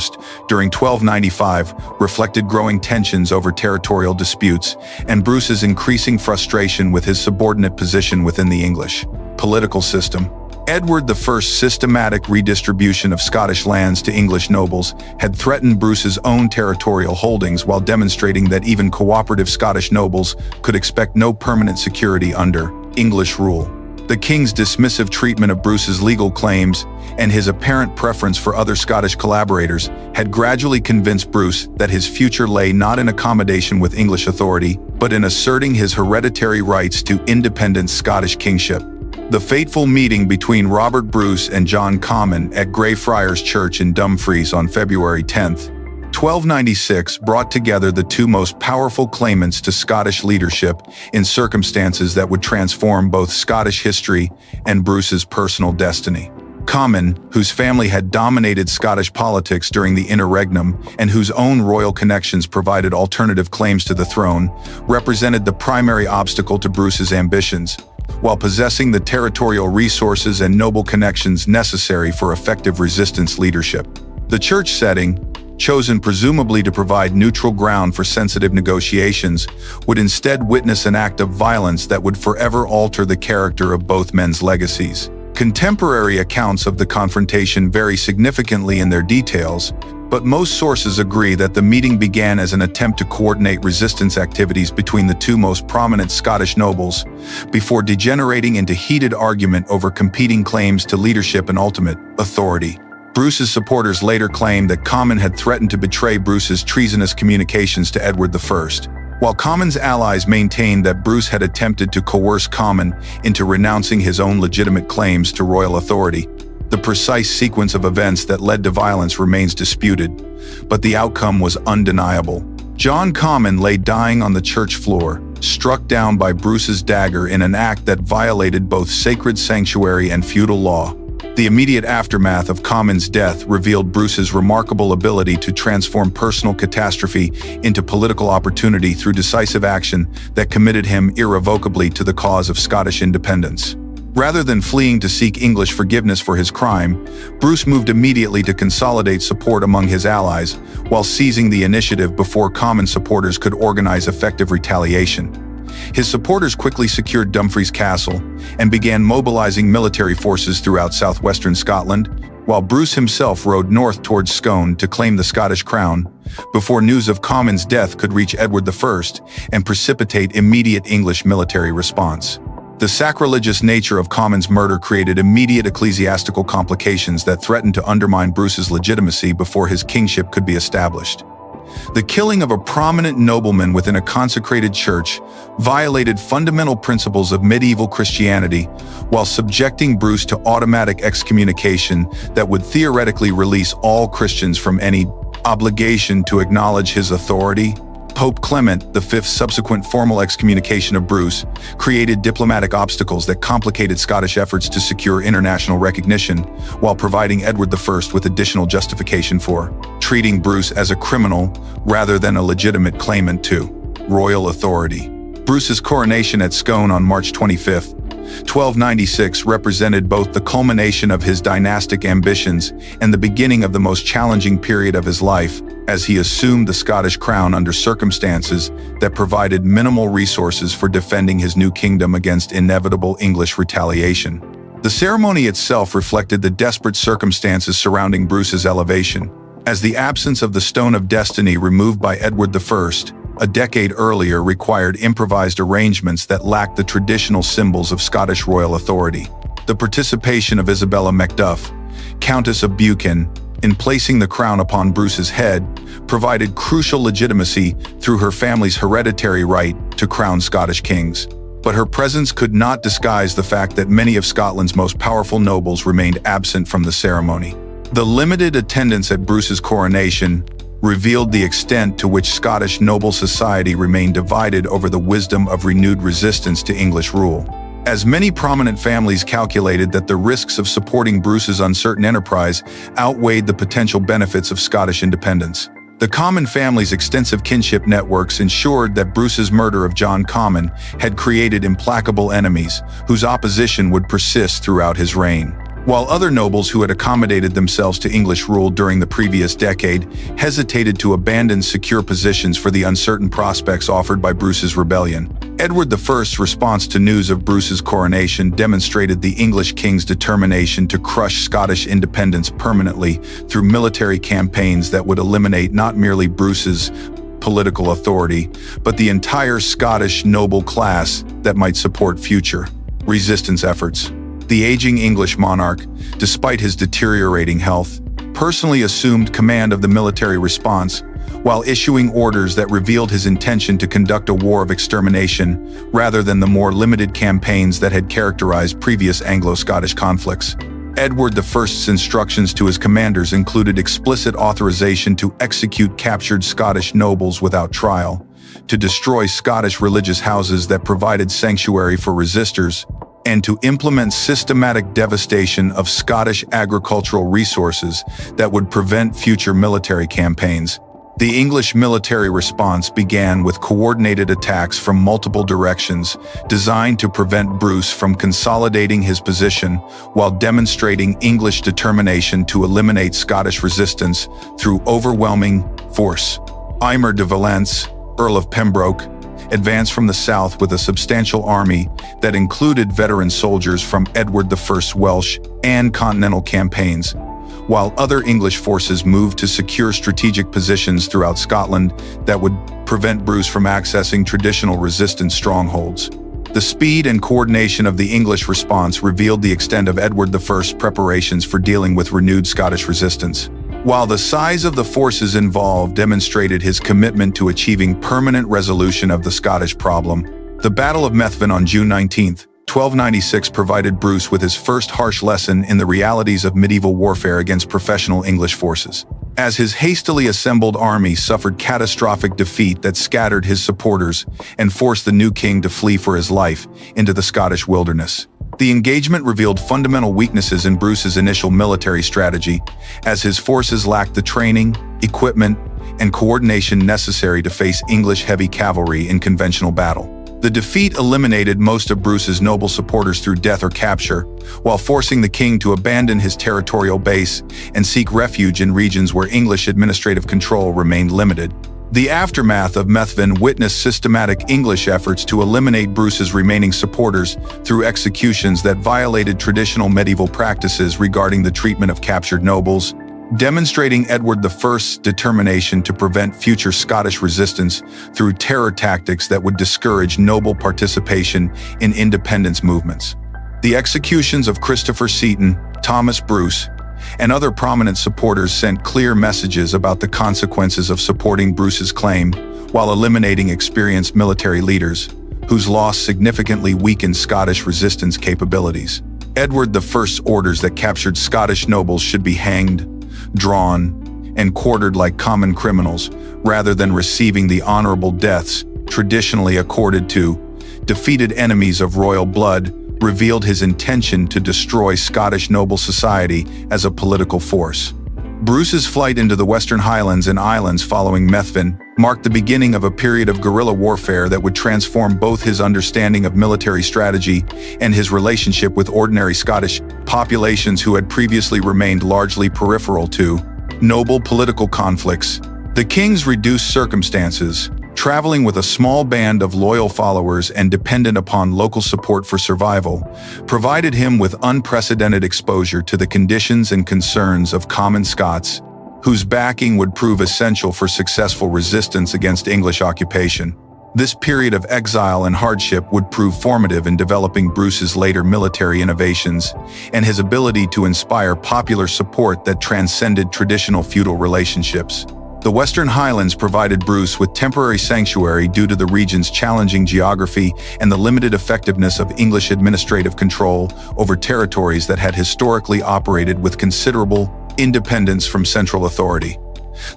during 1295 reflected growing tensions over territorial disputes and Bruce's increasing frustration with his subordinate position within the English political system. Edward I's systematic redistribution of Scottish lands to English nobles had threatened Bruce's own territorial holdings while demonstrating that even cooperative Scottish nobles could expect no permanent security under English rule. The king's dismissive treatment of Bruce's legal claims and his apparent preference for other Scottish collaborators had gradually convinced Bruce that his future lay not in accommodation with English authority, but in asserting his hereditary rights to independent Scottish kingship. The fateful meeting between Robert Bruce and John Comyn at Greyfriars Church in Dumfries on February 10, 1296 brought together the two most powerful claimants to Scottish leadership in circumstances that would transform both Scottish history and Bruce's personal destiny. Comyn, whose family had dominated Scottish politics during the interregnum and whose own royal connections provided alternative claims to the throne, represented the primary obstacle to Bruce's ambitions, while possessing the territorial resources and noble connections necessary for effective resistance leadership. The church setting, chosen presumably to provide neutral ground for sensitive negotiations, would instead witness an act of violence that would forever alter the character of both men's legacies. Contemporary accounts of the confrontation vary significantly in their details, But most sources agree that the meeting began as an attempt to coordinate resistance activities between the two most prominent Scottish nobles, before degenerating into heated argument over competing claims to leadership and ultimate authority. Bruce's supporters later claimed that Comyn had threatened to betray Bruce's treasonous communications to Edward I, while Comyn's allies maintained that Bruce had attempted to coerce Comyn into renouncing his own legitimate claims to royal authority. The precise sequence of events that led to violence remains disputed, but the outcome was undeniable. John Comyn lay dying on the church floor, struck down by Bruce's dagger in an act that violated both sacred sanctuary and feudal law. The immediate aftermath of Comyn's death revealed Bruce's remarkable ability to transform personal catastrophe into political opportunity through decisive action that committed him irrevocably to the cause of Scottish independence. Rather than fleeing to seek English forgiveness for his crime, Bruce moved immediately to consolidate support among his allies, while seizing the initiative before Comyn supporters could organize effective retaliation. His supporters quickly secured Dumfries Castle and began mobilizing military forces throughout southwestern Scotland, while Bruce himself rode north towards Scone to claim the Scottish crown, before news of Comyn's death could reach Edward I and precipitate immediate English military response. The sacrilegious nature of Comyn's murder created immediate ecclesiastical complications that threatened to undermine Bruce's legitimacy before his kingship could be established. The killing of a prominent nobleman within a consecrated church violated fundamental principles of medieval Christianity, while subjecting Bruce to automatic excommunication that would theoretically release all Christians from any obligation to acknowledge his authority. Pope Clement V's subsequent formal excommunication of Bruce created diplomatic obstacles that complicated Scottish efforts to secure international recognition, while providing Edward I with additional justification for treating Bruce as a criminal rather than a legitimate claimant to royal authority. Bruce's coronation at Scone on March 25, 1296 represented both the culmination of his dynastic ambitions and the beginning of the most challenging period of his life, as he assumed the Scottish crown under circumstances that provided minimal resources for defending his new kingdom against inevitable English retaliation. The ceremony itself reflected the desperate circumstances surrounding Bruce's elevation, as the absence of the Stone of Destiny removed by Edward I a decade earlier required improvised arrangements that lacked the traditional symbols of Scottish royal authority. The participation of Isabella Macduff, Countess of Buchan, in placing the crown upon Bruce's head provided crucial legitimacy through her family's hereditary right to crown Scottish kings. But her presence could not disguise the fact that many of Scotland's most powerful nobles remained absent from the ceremony. The limited attendance at Bruce's coronation revealed the extent to which Scottish noble society remained divided over the wisdom of renewed resistance to English rule, as many prominent families calculated that the risks of supporting Bruce's uncertain enterprise outweighed the potential benefits of Scottish independence. The Comyn family's extensive kinship networks ensured that Bruce's murder of John Comyn had created implacable enemies whose opposition would persist throughout his reign. While other nobles who had accommodated themselves to English rule during the previous decade hesitated to abandon secure positions for the uncertain prospects offered by Bruce's rebellion, Edward I's response to news of Bruce's coronation demonstrated the English king's determination to crush Scottish independence permanently through military campaigns that would eliminate not merely Bruce's political authority, but the entire Scottish noble class that might support future resistance efforts. The aging English monarch, despite his deteriorating health, personally assumed command of the military response, while issuing orders that revealed his intention to conduct a war of extermination rather than the more limited campaigns that had characterized previous Anglo-Scottish conflicts. Edward I's instructions to his commanders included explicit authorization to execute captured Scottish nobles without trial, to destroy Scottish religious houses that provided sanctuary for resistors, and to implement systematic devastation of Scottish agricultural resources that would prevent future military campaigns. The English military response began with coordinated attacks from multiple directions, designed to prevent Bruce from consolidating his position while demonstrating English determination to eliminate Scottish resistance through overwhelming force. Aymer de Valence, Earl of Pembroke, advanced from the south with a substantial army that included veteran soldiers from Edward I's Welsh and Continental campaigns, while other English forces moved to secure strategic positions throughout Scotland that would prevent Bruce from accessing traditional resistance strongholds. The speed and coordination of the English response revealed the extent of Edward I's preparations for dealing with renewed Scottish resistance, while the size of the forces involved demonstrated his commitment to achieving permanent resolution of the Scottish problem. The Battle of Methven on June 19, 1296 provided Bruce with his first harsh lesson in the realities of medieval warfare against professional English forces, as his hastily assembled army suffered catastrophic defeat that scattered his supporters and forced the new king to flee for his life into the Scottish wilderness. The engagement revealed fundamental weaknesses in Bruce's initial military strategy, as his forces lacked the training, equipment, and coordination necessary to face English heavy cavalry in conventional battle. The defeat eliminated most of Bruce's noble supporters through death or capture, while forcing the king to abandon his territorial base and seek refuge in regions where English administrative control remained limited. The aftermath of Methven witnessed systematic English efforts to eliminate Bruce's remaining supporters through executions that violated traditional medieval practices regarding the treatment of captured nobles, demonstrating Edward I's determination to prevent future Scottish resistance through terror tactics that would discourage noble participation in independence movements. The executions of Christopher Seaton, Thomas Bruce, and other prominent supporters sent clear messages about the consequences of supporting Bruce's claim, while eliminating experienced military leaders, whose loss significantly weakened Scottish resistance capabilities. Edward I's orders that captured Scottish nobles should be hanged, drawn, and quartered like common criminals, rather than receiving the honorable deaths traditionally accorded to defeated enemies of royal blood, revealed his intention to destroy Scottish noble society as a political force. Bruce's flight into the Western Highlands and Islands following Methven marked the beginning of a period of guerrilla warfare that would transform both his understanding of military strategy and his relationship with ordinary Scottish populations who had previously remained largely peripheral to noble political conflicts. The king's reduced circumstances, traveling with a small band of loyal followers and dependent upon local support for survival, provided him with unprecedented exposure to the conditions and concerns of common Scots, whose backing would prove essential for successful resistance against English occupation. This period of exile and hardship would prove formative in developing Bruce's later military innovations and his ability to inspire popular support that transcended traditional feudal relationships. The Western Highlands provided Bruce with temporary sanctuary due to the region's challenging geography and the limited effectiveness of English administrative control over territories that had historically operated with considerable independence from central authority.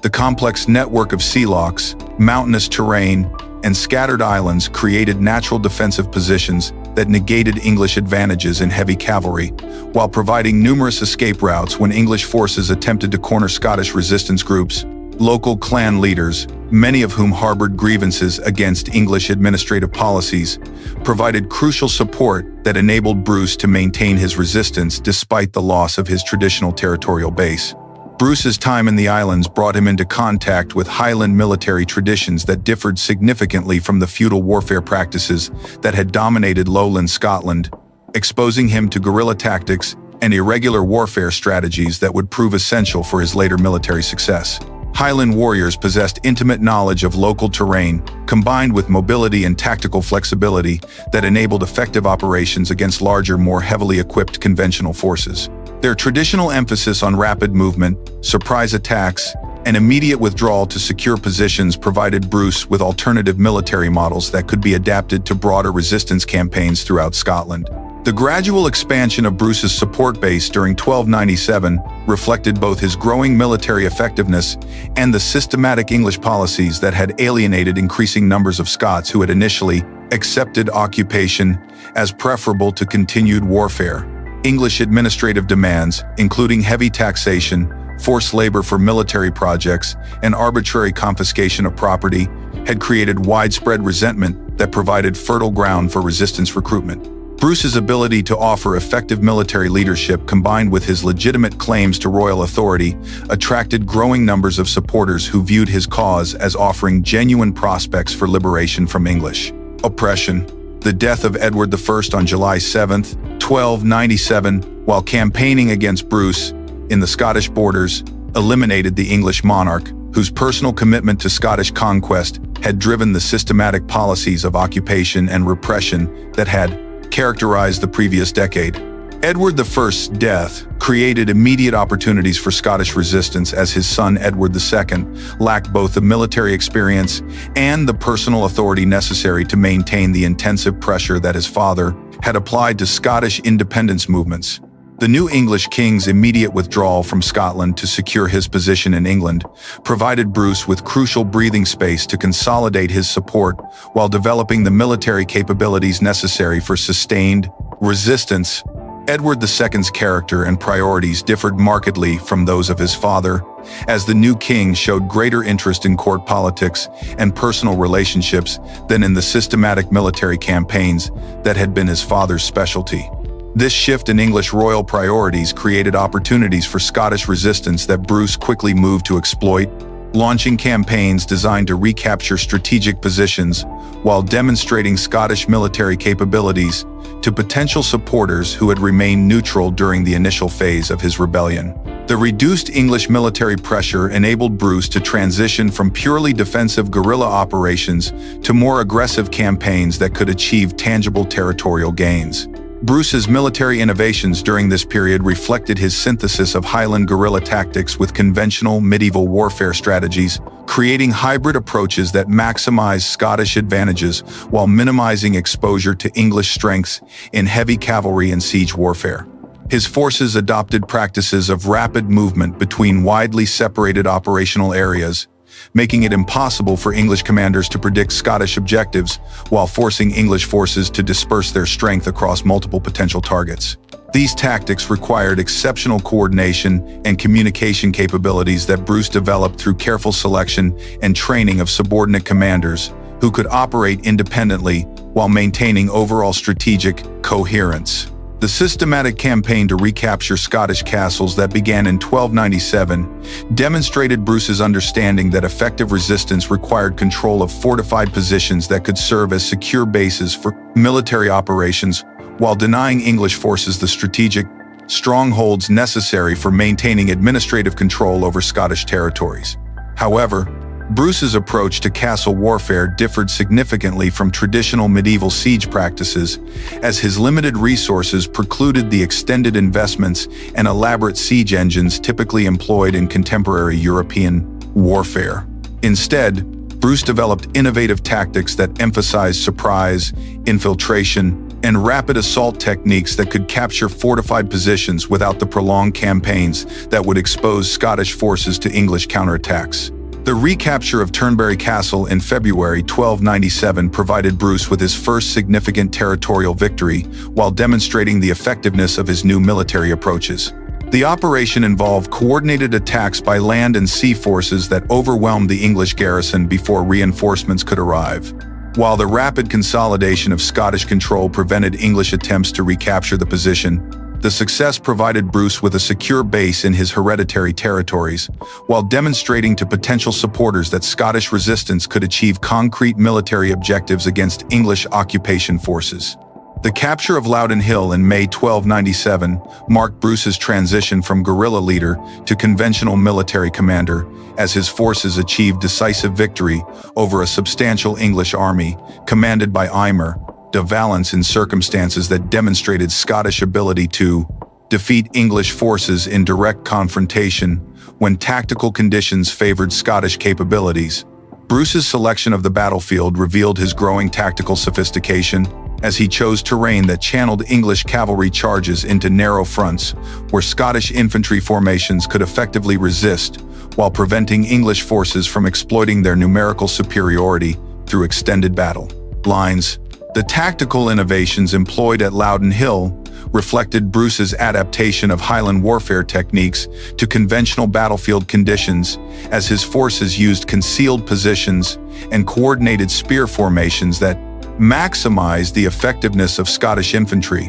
The complex network of sea locks, mountainous terrain, and scattered islands created natural defensive positions that negated English advantages in heavy cavalry, while providing numerous escape routes when English forces attempted to corner Scottish resistance groups. Local clan leaders, many of whom harbored grievances against English administrative policies, provided crucial support that enabled Bruce to maintain his resistance despite the loss of his traditional territorial base. Bruce's time in the islands brought him into contact with Highland military traditions that differed significantly from the feudal warfare practices that had dominated lowland Scotland, exposing him to guerrilla tactics and irregular warfare strategies that would prove essential for his later military success. Highland warriors possessed intimate knowledge of local terrain, combined with mobility and tactical flexibility that enabled effective operations against larger, more heavily equipped conventional forces. Their traditional emphasis on rapid movement, surprise attacks, and immediate withdrawal to secure positions provided Bruce with alternative military models that could be adapted to broader resistance campaigns throughout Scotland. The gradual expansion of Bruce's support base during 1297 reflected both his growing military effectiveness and the systematic English policies that had alienated increasing numbers of Scots who had initially accepted occupation as preferable to continued warfare. English administrative demands, including heavy taxation, forced labor for military projects, and arbitrary confiscation of property, had created widespread resentment that provided fertile ground for resistance recruitment. Bruce's ability to offer effective military leadership combined with his legitimate claims to royal authority attracted growing numbers of supporters who viewed his cause as offering genuine prospects for liberation from English oppression. The death of Edward I on July 7, 1297, while campaigning against Bruce, in the Scottish borders, eliminated the English monarch, whose personal commitment to Scottish conquest had driven the systematic policies of occupation and repression that had characterized the previous decade. Edward I's death created immediate opportunities for Scottish resistance, as his son Edward II lacked both the military experience and the personal authority necessary to maintain the intensive pressure that his father had applied to Scottish independence movements. The new English king's immediate withdrawal from Scotland to secure his position in England provided Bruce with crucial breathing space to consolidate his support while developing the military capabilities necessary for sustained resistance. Edward II's character and priorities differed markedly from those of his father, as the new king showed greater interest in court politics and personal relationships than in the systematic military campaigns that had been his father's specialty. This shift in English royal priorities created opportunities for Scottish resistance that Bruce quickly moved to exploit, launching campaigns designed to recapture strategic positions while demonstrating Scottish military capabilities to potential supporters who had remained neutral during the initial phase of his rebellion. The reduced English military pressure enabled Bruce to transition from purely defensive guerrilla operations to more aggressive campaigns that could achieve tangible territorial gains. Bruce's military innovations during this period reflected his synthesis of Highland guerrilla tactics with conventional medieval warfare strategies, creating hybrid approaches that maximize Scottish advantages while minimizing exposure to English strengths in heavy cavalry and siege warfare. His forces adopted practices of rapid movement between widely separated operational areas, making it impossible for English commanders to predict Scottish objectives while forcing English forces to disperse their strength across multiple potential targets. These tactics required exceptional coordination and communication capabilities that Bruce developed through careful selection and training of subordinate commanders who could operate independently while maintaining overall strategic coherence. The systematic campaign to recapture Scottish castles that began in 1297 demonstrated Bruce's understanding that effective resistance required control of fortified positions that could serve as secure bases for military operations, while denying English forces the strategic strongholds necessary for maintaining administrative control over Scottish territories. However, Bruce's approach to castle warfare differed significantly from traditional medieval siege practices, as his limited resources precluded the extended investments and elaborate siege engines typically employed in contemporary European warfare. Instead, Bruce developed innovative tactics that emphasized surprise, infiltration, and rapid assault techniques that could capture fortified positions without the prolonged campaigns that would expose Scottish forces to English counterattacks. The recapture of Turnberry Castle in February 1297 provided Bruce with his first significant territorial victory while demonstrating the effectiveness of his new military approaches. The operation involved coordinated attacks by land and sea forces that overwhelmed the English garrison before reinforcements could arrive. While the rapid consolidation of Scottish control prevented English attempts to recapture the position, the success provided Bruce with a secure base in his hereditary territories, while demonstrating to potential supporters that Scottish resistance could achieve concrete military objectives against English occupation forces. The capture of Loudon Hill in May 1297 marked Bruce's transition from guerrilla leader to conventional military commander, as his forces achieved decisive victory over a substantial English army, commanded by Aymer de Valence in circumstances that demonstrated Scottish ability to defeat English forces in direct confrontation when tactical conditions favored Scottish capabilities. Bruce's selection of the battlefield revealed his growing tactical sophistication, as he chose terrain that channeled English cavalry charges into narrow fronts where Scottish infantry formations could effectively resist, while preventing English forces from exploiting their numerical superiority through extended battle lines. The tactical innovations employed at Loudon Hill reflected Bruce's adaptation of Highland warfare techniques to conventional battlefield conditions, as his forces used concealed positions and coordinated spear formations that maximized the effectiveness of Scottish infantry,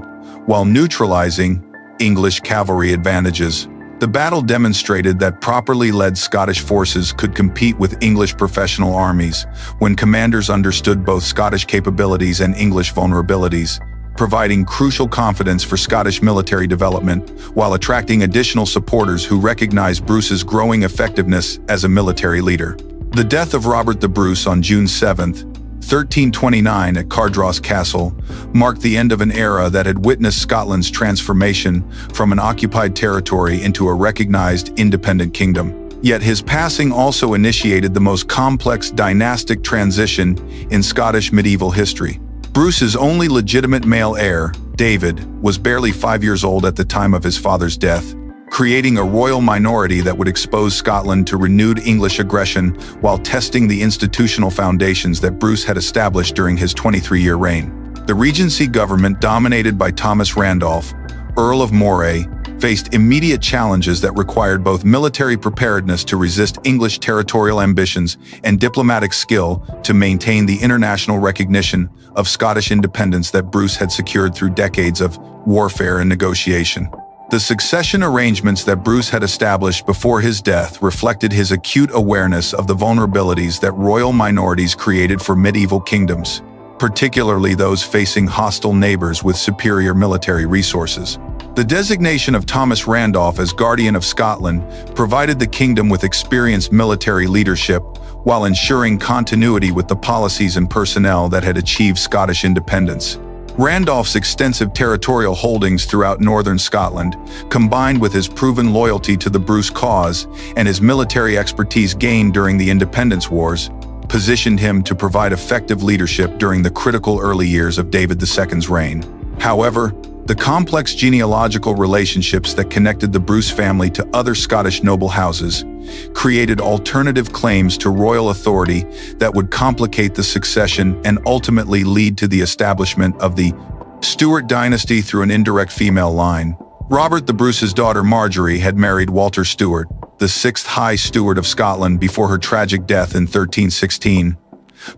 while neutralizing English cavalry advantages. The battle demonstrated that properly led Scottish forces could compete with English professional armies when commanders understood both Scottish capabilities and English vulnerabilities. providing crucial confidence for Scottish military development, while attracting additional supporters who recognized Bruce's growing effectiveness as a military leader. The death of Robert the Bruce on June 7, 1329 at Cardross Castle marked the end of an era that had witnessed Scotland's transformation from an occupied territory into a recognized independent kingdom. Yet his passing also initiated the most complex dynastic transition in Scottish medieval history. Bruce's only legitimate male heir, David, was barely 5 years old at the time of his father's death, creating a royal minority that would expose Scotland to renewed English aggression while testing the institutional foundations that Bruce had established during his 23-year reign. The Regency government, dominated by Thomas Randolph, Earl of Moray, faced immediate challenges that required both military preparedness to resist English territorial ambitions and diplomatic skill to maintain the international recognition of Scottish independence that Bruce had secured through decades of warfare and negotiation. The succession arrangements that Bruce had established before his death reflected his acute awareness of the vulnerabilities that royal minorities created for medieval kingdoms, particularly those facing hostile neighbors with superior military resources. The designation of Thomas Randolph as Guardian of Scotland provided the kingdom with experienced military leadership while ensuring continuity with the policies and personnel that had achieved Scottish independence. Randolph's extensive territorial holdings throughout northern Scotland, combined with his proven loyalty to the Bruce cause and his military expertise gained during the Independence Wars, positioned him to provide effective leadership during the critical early years of David II's reign. However, the complex genealogical relationships that connected the Bruce family to other Scottish noble houses created alternative claims to royal authority that would complicate the succession and ultimately lead to the establishment of the Stewart dynasty through an indirect female line. Robert the Bruce's daughter Marjorie had married Walter Stewart, the sixth High Steward of Scotland, before her tragic death in 1316,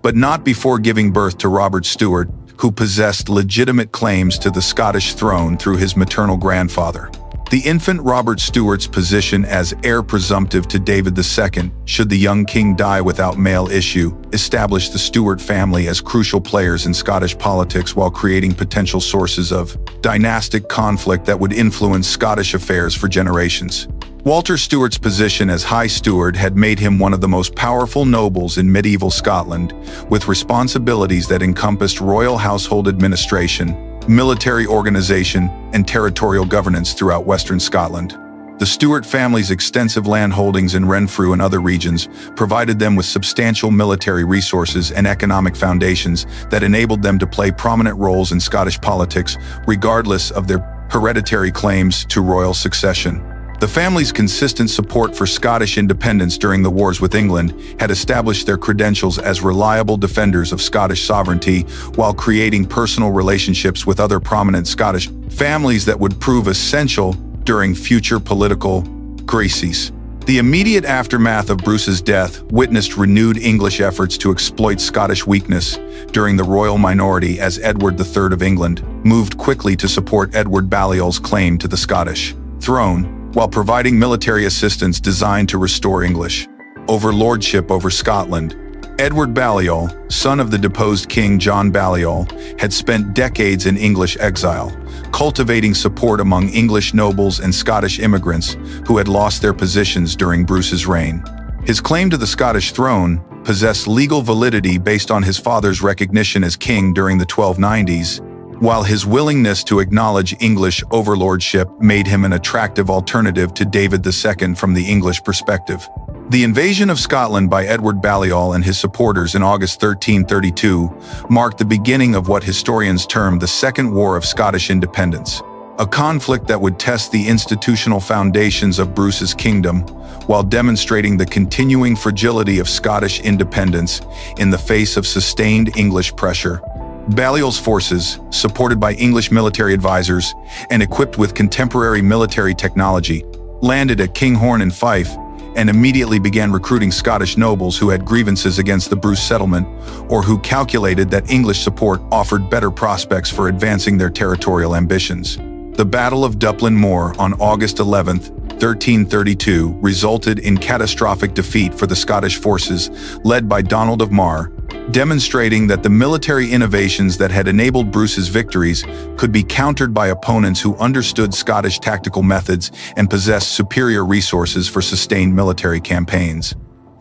but not before giving birth to Robert Stewart, who possessed legitimate claims to the Scottish throne through his maternal grandfather. The infant Robert Stewart's position as heir presumptive to David II, should the young king die without male issue, established the Stewart family as crucial players in Scottish politics while creating potential sources of dynastic conflict that would influence Scottish affairs for generations. Walter Stewart's position as High Steward had made him one of the most powerful nobles in medieval Scotland, with responsibilities that encompassed royal household administration, military organization, and territorial governance throughout western Scotland. The Stewart family's extensive land holdings in Renfrew and other regions provided them with substantial military resources and economic foundations that enabled them to play prominent roles in Scottish politics, regardless of their hereditary claims to royal succession. The family's consistent support for Scottish independence during the wars with England had established their credentials as reliable defenders of Scottish sovereignty while creating personal relationships with other prominent Scottish families that would prove essential during future political crises. The immediate aftermath of Bruce's death witnessed renewed English efforts to exploit Scottish weakness during the royal minority as Edward III of England moved quickly to support Edward Balliol's claim to the Scottish throne, while providing military assistance designed to restore English overlordship over Scotland. Edward Balliol, son of the deposed King John Balliol, had spent decades in English exile, cultivating support among English nobles and Scottish immigrants who had lost their positions during Bruce's reign. His claim to the Scottish throne possessed legal validity based on his father's recognition as king during the 1290s, while his willingness to acknowledge English overlordship made him an attractive alternative to David II from the English perspective. The invasion of Scotland by Edward Balliol and his supporters in August 1332 marked the beginning of what historians term the Second War of Scottish Independence, a conflict that would test the institutional foundations of Bruce's kingdom while demonstrating the continuing fragility of Scottish independence in the face of sustained English pressure. Balliol's forces, supported by English military advisors and equipped with contemporary military technology, landed at Kinghorn in Fife and immediately began recruiting Scottish nobles who had grievances against the Bruce settlement or who calculated that English support offered better prospects for advancing their territorial ambitions. The Battle of Duplin Moor on August 11, 1332, resulted in catastrophic defeat for the Scottish forces led by Donald of Mar, demonstrating that the military innovations that had enabled Bruce's victories could be countered by opponents who understood Scottish tactical methods and possessed superior resources for sustained military campaigns.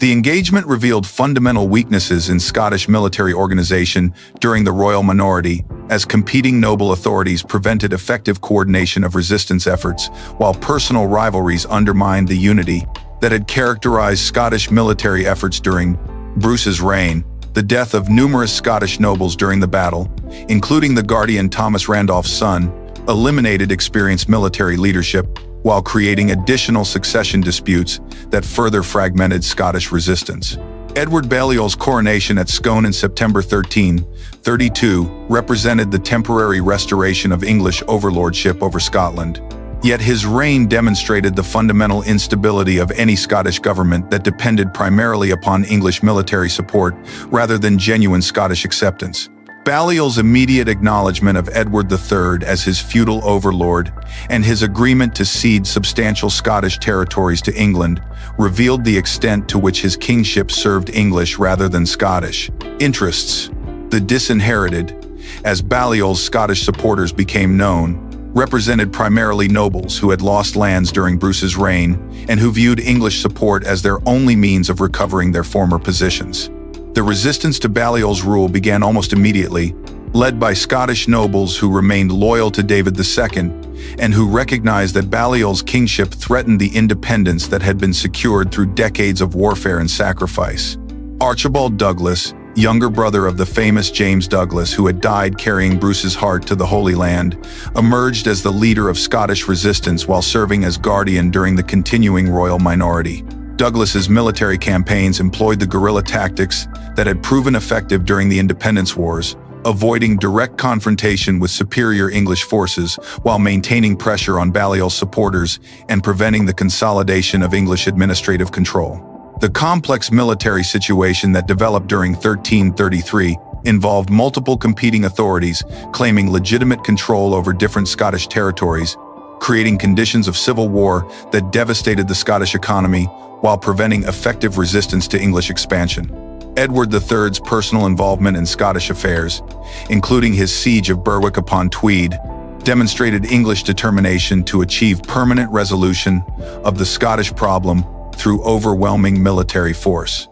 The engagement revealed fundamental weaknesses in Scottish military organization during the royal minority, as competing noble authorities prevented effective coordination of resistance efforts, while personal rivalries undermined the unity that had characterized Scottish military efforts during Bruce's reign. The death of numerous Scottish nobles during the battle, including the Guardian Thomas Randolph's son, eliminated experienced military leadership, while creating additional succession disputes that further fragmented Scottish resistance. Edward Balliol's coronation at Scone in September 1332 represented the temporary restoration of English overlordship over Scotland. Yet his reign demonstrated the fundamental instability of any Scottish government that depended primarily upon English military support rather than genuine Scottish acceptance. Balliol's immediate acknowledgement of Edward III as his feudal overlord and his agreement to cede substantial Scottish territories to England revealed the extent to which his kingship served English rather than Scottish interests. The disinherited, as Balliol's Scottish supporters became known, represented primarily nobles who had lost lands during Bruce's reign and who viewed English support as their only means of recovering their former positions. The resistance to Balliol's rule began almost immediately, led by Scottish nobles who remained loyal to David II and who recognized that Balliol's kingship threatened the independence that had been secured through decades of warfare and sacrifice. Archibald Douglas, younger brother of the famous James Douglas who had died carrying Bruce's heart to the Holy Land, emerged as the leader of Scottish resistance while serving as guardian during the continuing royal minority. Douglas's military campaigns employed the guerrilla tactics that had proven effective during the independence wars, avoiding direct confrontation with superior English forces while maintaining pressure on Balliol's supporters and preventing the consolidation of English administrative control. The complex military situation that developed during 1333 involved multiple competing authorities claiming legitimate control over different Scottish territories, creating conditions of civil war that devastated the Scottish economy while preventing effective resistance to English expansion. Edward III's personal involvement in Scottish affairs, including his siege of Berwick upon Tweed, demonstrated English determination to achieve permanent resolution of the Scottish problem through overwhelming military force.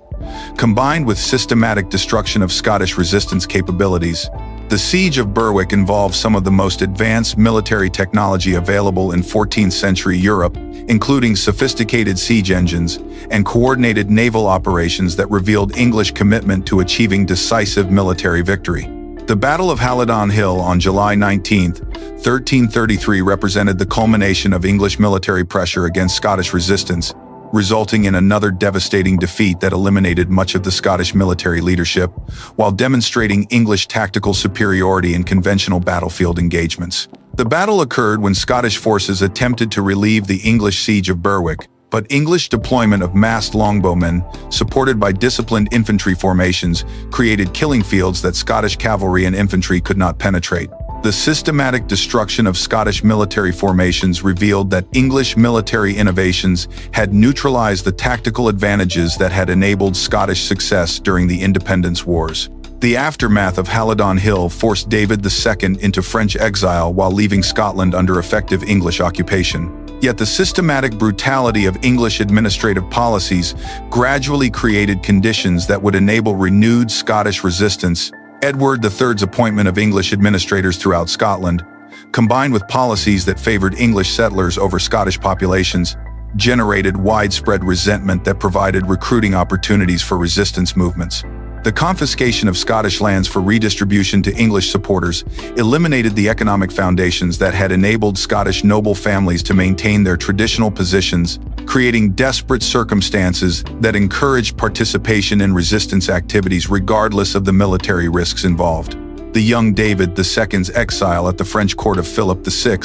Combined with systematic destruction of Scottish resistance capabilities, the siege of Berwick involved some of the most advanced military technology available in 14th century Europe, including sophisticated siege engines and coordinated naval operations that revealed English commitment to achieving decisive military victory. The Battle of Halidon Hill on July 19, 1333 represented the culmination of English military pressure against Scottish resistance, resulting in another devastating defeat that eliminated much of the Scottish military leadership, while demonstrating English tactical superiority in conventional battlefield engagements. The battle occurred when Scottish forces attempted to relieve the English siege of Berwick, but English deployment of massed longbowmen, supported by disciplined infantry formations, created killing fields that Scottish cavalry and infantry could not penetrate. The systematic destruction of Scottish military formations revealed that English military innovations had neutralized the tactical advantages that had enabled Scottish success during the independence wars. The aftermath of Halidon Hill forced David II into French exile while leaving Scotland under effective English occupation. Yet the systematic brutality of English administrative policies gradually created conditions that would enable renewed Scottish resistance. Edward III's appointment of English administrators throughout Scotland, combined with policies that favored English settlers over Scottish populations, generated widespread resentment that provided recruiting opportunities for resistance movements. The confiscation of Scottish lands for redistribution to English supporters eliminated the economic foundations that had enabled Scottish noble families to maintain their traditional positions, creating desperate circumstances that encouraged participation in resistance activities regardless of the military risks involved. The young David II's exile at the French court of Philip VI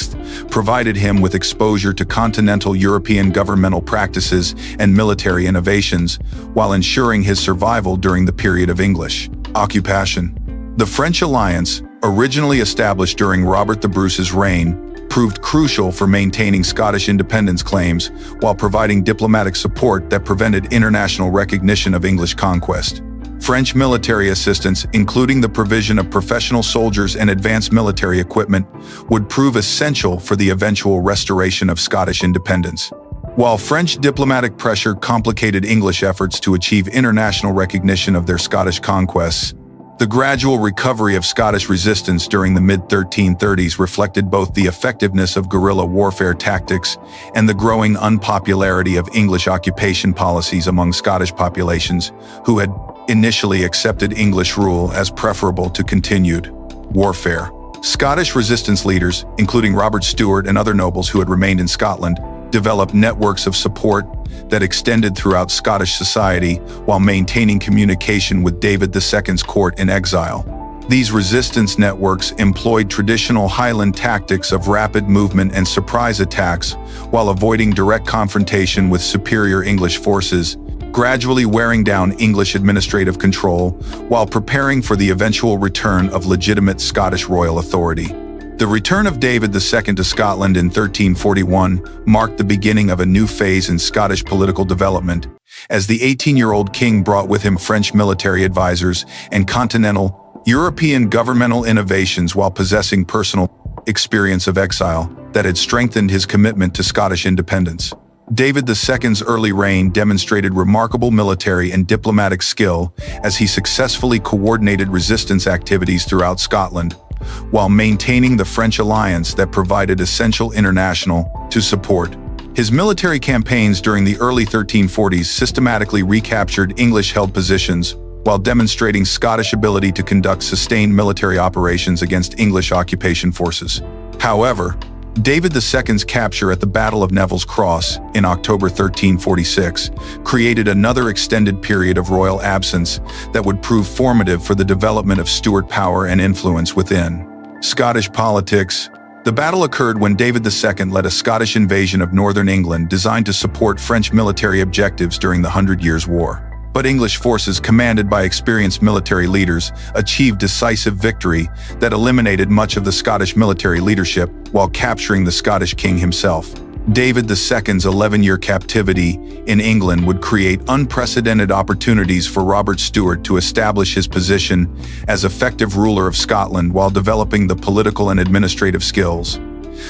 provided him with exposure to continental European governmental practices and military innovations, while ensuring his survival during the period of English occupation. The French alliance, originally established during Robert the Bruce's reign, proved crucial for maintaining Scottish independence claims while providing diplomatic support that prevented international recognition of English conquest. French military assistance, including the provision of professional soldiers and advanced military equipment, would prove essential for the eventual restoration of Scottish independence. While French diplomatic pressure complicated English efforts to achieve international recognition of their Scottish conquests, the gradual recovery of Scottish resistance during the mid-1330s reflected both the effectiveness of guerrilla warfare tactics and the growing unpopularity of English occupation policies among Scottish populations who had initially accepted English rule as preferable to continued warfare. Scottish resistance leaders, including Robert Stewart and other nobles who had remained in Scotland, developed networks of support that extended throughout Scottish society while maintaining communication with David II's court in exile. These resistance networks employed traditional Highland tactics of rapid movement and surprise attacks while avoiding direct confrontation with superior English forces, gradually wearing down English administrative control while preparing for the eventual return of legitimate Scottish royal authority. The return of David II to Scotland in 1341 marked the beginning of a new phase in Scottish political development, as the 18-year-old king brought with him French military advisors and continental European governmental innovations while possessing personal experience of exile that had strengthened his commitment to Scottish independence. David II's early reign demonstrated remarkable military and diplomatic skill as he successfully coordinated resistance activities throughout Scotland, while maintaining the French alliance that provided essential international support. His military campaigns during the early 1340s systematically recaptured English-held positions, while demonstrating Scottish ability to conduct sustained military operations against English occupation forces. However, David II's capture at the Battle of Neville's Cross in October 1346 created another extended period of royal absence that would prove formative for the development of Stuart power and influence within Scottish politics. The battle occurred when David II led a Scottish invasion of northern England designed to support French military objectives during the 100 Years' War. But English forces, commanded by experienced military leaders, achieved decisive victory that eliminated much of the Scottish military leadership while capturing the Scottish king himself. David II's 11-year captivity in England would create unprecedented opportunities for Robert Stewart to establish his position as effective ruler of Scotland while developing the political and administrative skills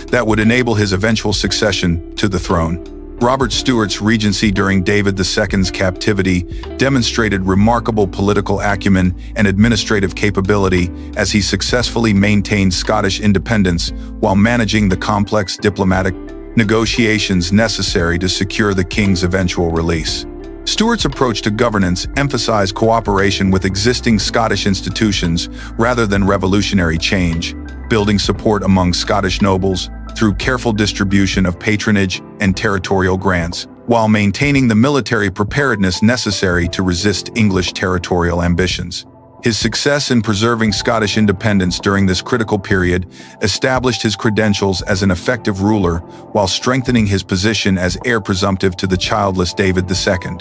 that would enable his eventual succession to the throne. Robert Stewart's regency during David II's captivity demonstrated remarkable political acumen and administrative capability as he successfully maintained Scottish independence while managing the complex diplomatic negotiations necessary to secure the king's eventual release. Stewart's approach to governance emphasized cooperation with existing Scottish institutions rather than revolutionary change, building support among Scottish nobles through careful distribution of patronage and territorial grants, while maintaining the military preparedness necessary to resist English territorial ambitions. His success in preserving Scottish independence during this critical period established his credentials as an effective ruler while strengthening his position as heir presumptive to the childless David II.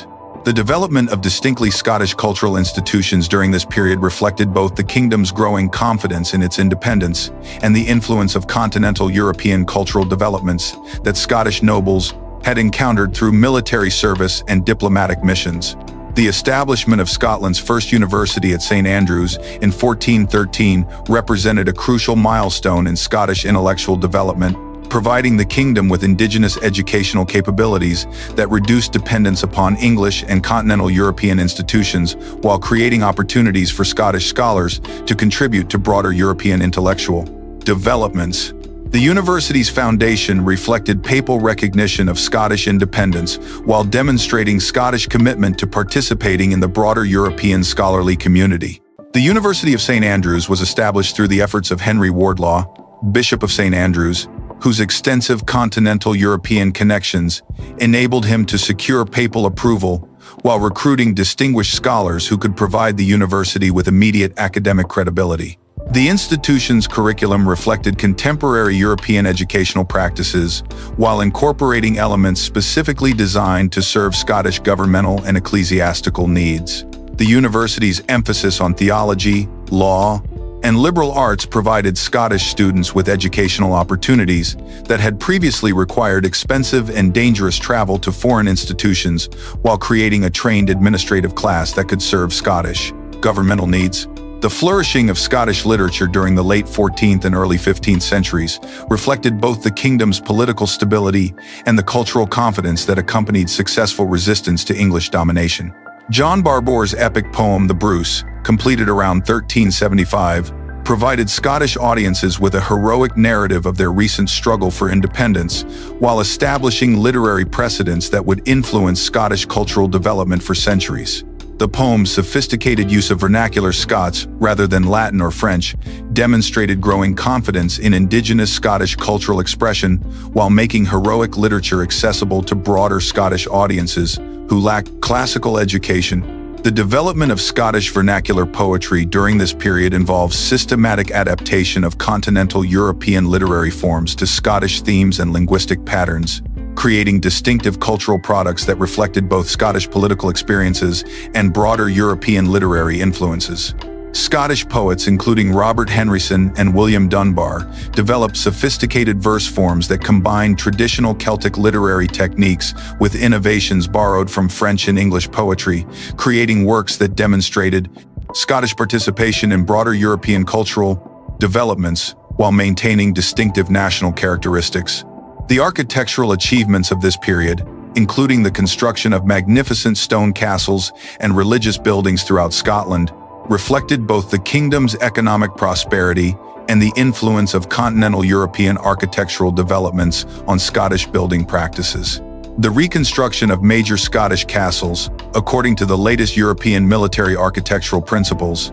The development of distinctly Scottish cultural institutions during this period reflected both the kingdom's growing confidence in its independence and the influence of continental European cultural developments that Scottish nobles had encountered through military service and diplomatic missions. The establishment of Scotland's first university at St. Andrews in 1413 represented a crucial milestone in Scottish intellectual development, providing the kingdom with indigenous educational capabilities that reduced dependence upon English and continental European institutions while creating opportunities for Scottish scholars to contribute to broader European intellectual developments. The university's foundation reflected papal recognition of Scottish independence while demonstrating Scottish commitment to participating in the broader European scholarly community. The University of St. Andrews was established through the efforts of Henry Wardlaw, Bishop of St. Andrews, whose extensive continental European connections enabled him to secure papal approval while recruiting distinguished scholars who could provide the university with immediate academic credibility. The institution's curriculum reflected contemporary European educational practices while incorporating elements specifically designed to serve Scottish governmental and ecclesiastical needs. The university's emphasis on theology, law, and liberal arts provided Scottish students with educational opportunities that had previously required expensive and dangerous travel to foreign institutions while creating a trained administrative class that could serve Scottish governmental needs. The flourishing of Scottish literature during the late 14th and early 15th centuries reflected both the kingdom's political stability and the cultural confidence that accompanied successful resistance to English domination. John Barbour's epic poem The Bruce, completed around 1375, provided Scottish audiences with a heroic narrative of their recent struggle for independence, while establishing literary precedents that would influence Scottish cultural development for centuries. The poem's sophisticated use of vernacular Scots, rather than Latin or French, demonstrated growing confidence in indigenous Scottish cultural expression while making heroic literature accessible to broader Scottish audiences who lacked classical education. The development of Scottish vernacular poetry during this period involves systematic adaptation of continental European literary forms to Scottish themes and linguistic patterns, creating distinctive cultural products that reflected both Scottish political experiences and broader European literary influences. Scottish poets, including Robert Henryson and William Dunbar, developed sophisticated verse forms that combined traditional Celtic literary techniques with innovations borrowed from French and English poetry, creating works that demonstrated Scottish participation in broader European cultural developments while maintaining distinctive national characteristics. The architectural achievements of this period, including the construction of magnificent stone castles and religious buildings throughout Scotland, reflected both the kingdom's economic prosperity and the influence of continental European architectural developments on Scottish building practices. The reconstruction of major Scottish castles, according to the latest European military architectural principles,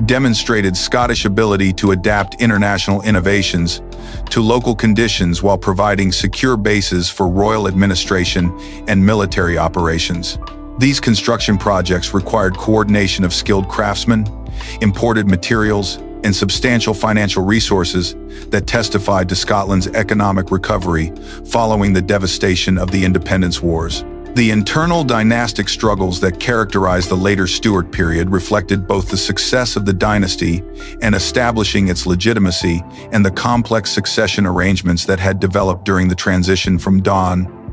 demonstrated Scottish ability to adapt international innovations to local conditions while providing secure bases for royal administration and military operations. These construction projects required coordination of skilled craftsmen, imported materials, and substantial financial resources that testified to Scotland's economic recovery following the devastation of the Independence Wars. The internal dynastic struggles that characterized the later Stewart period reflected both the success of the dynasty in establishing its legitimacy and the complex succession arrangements that had developed during the transition from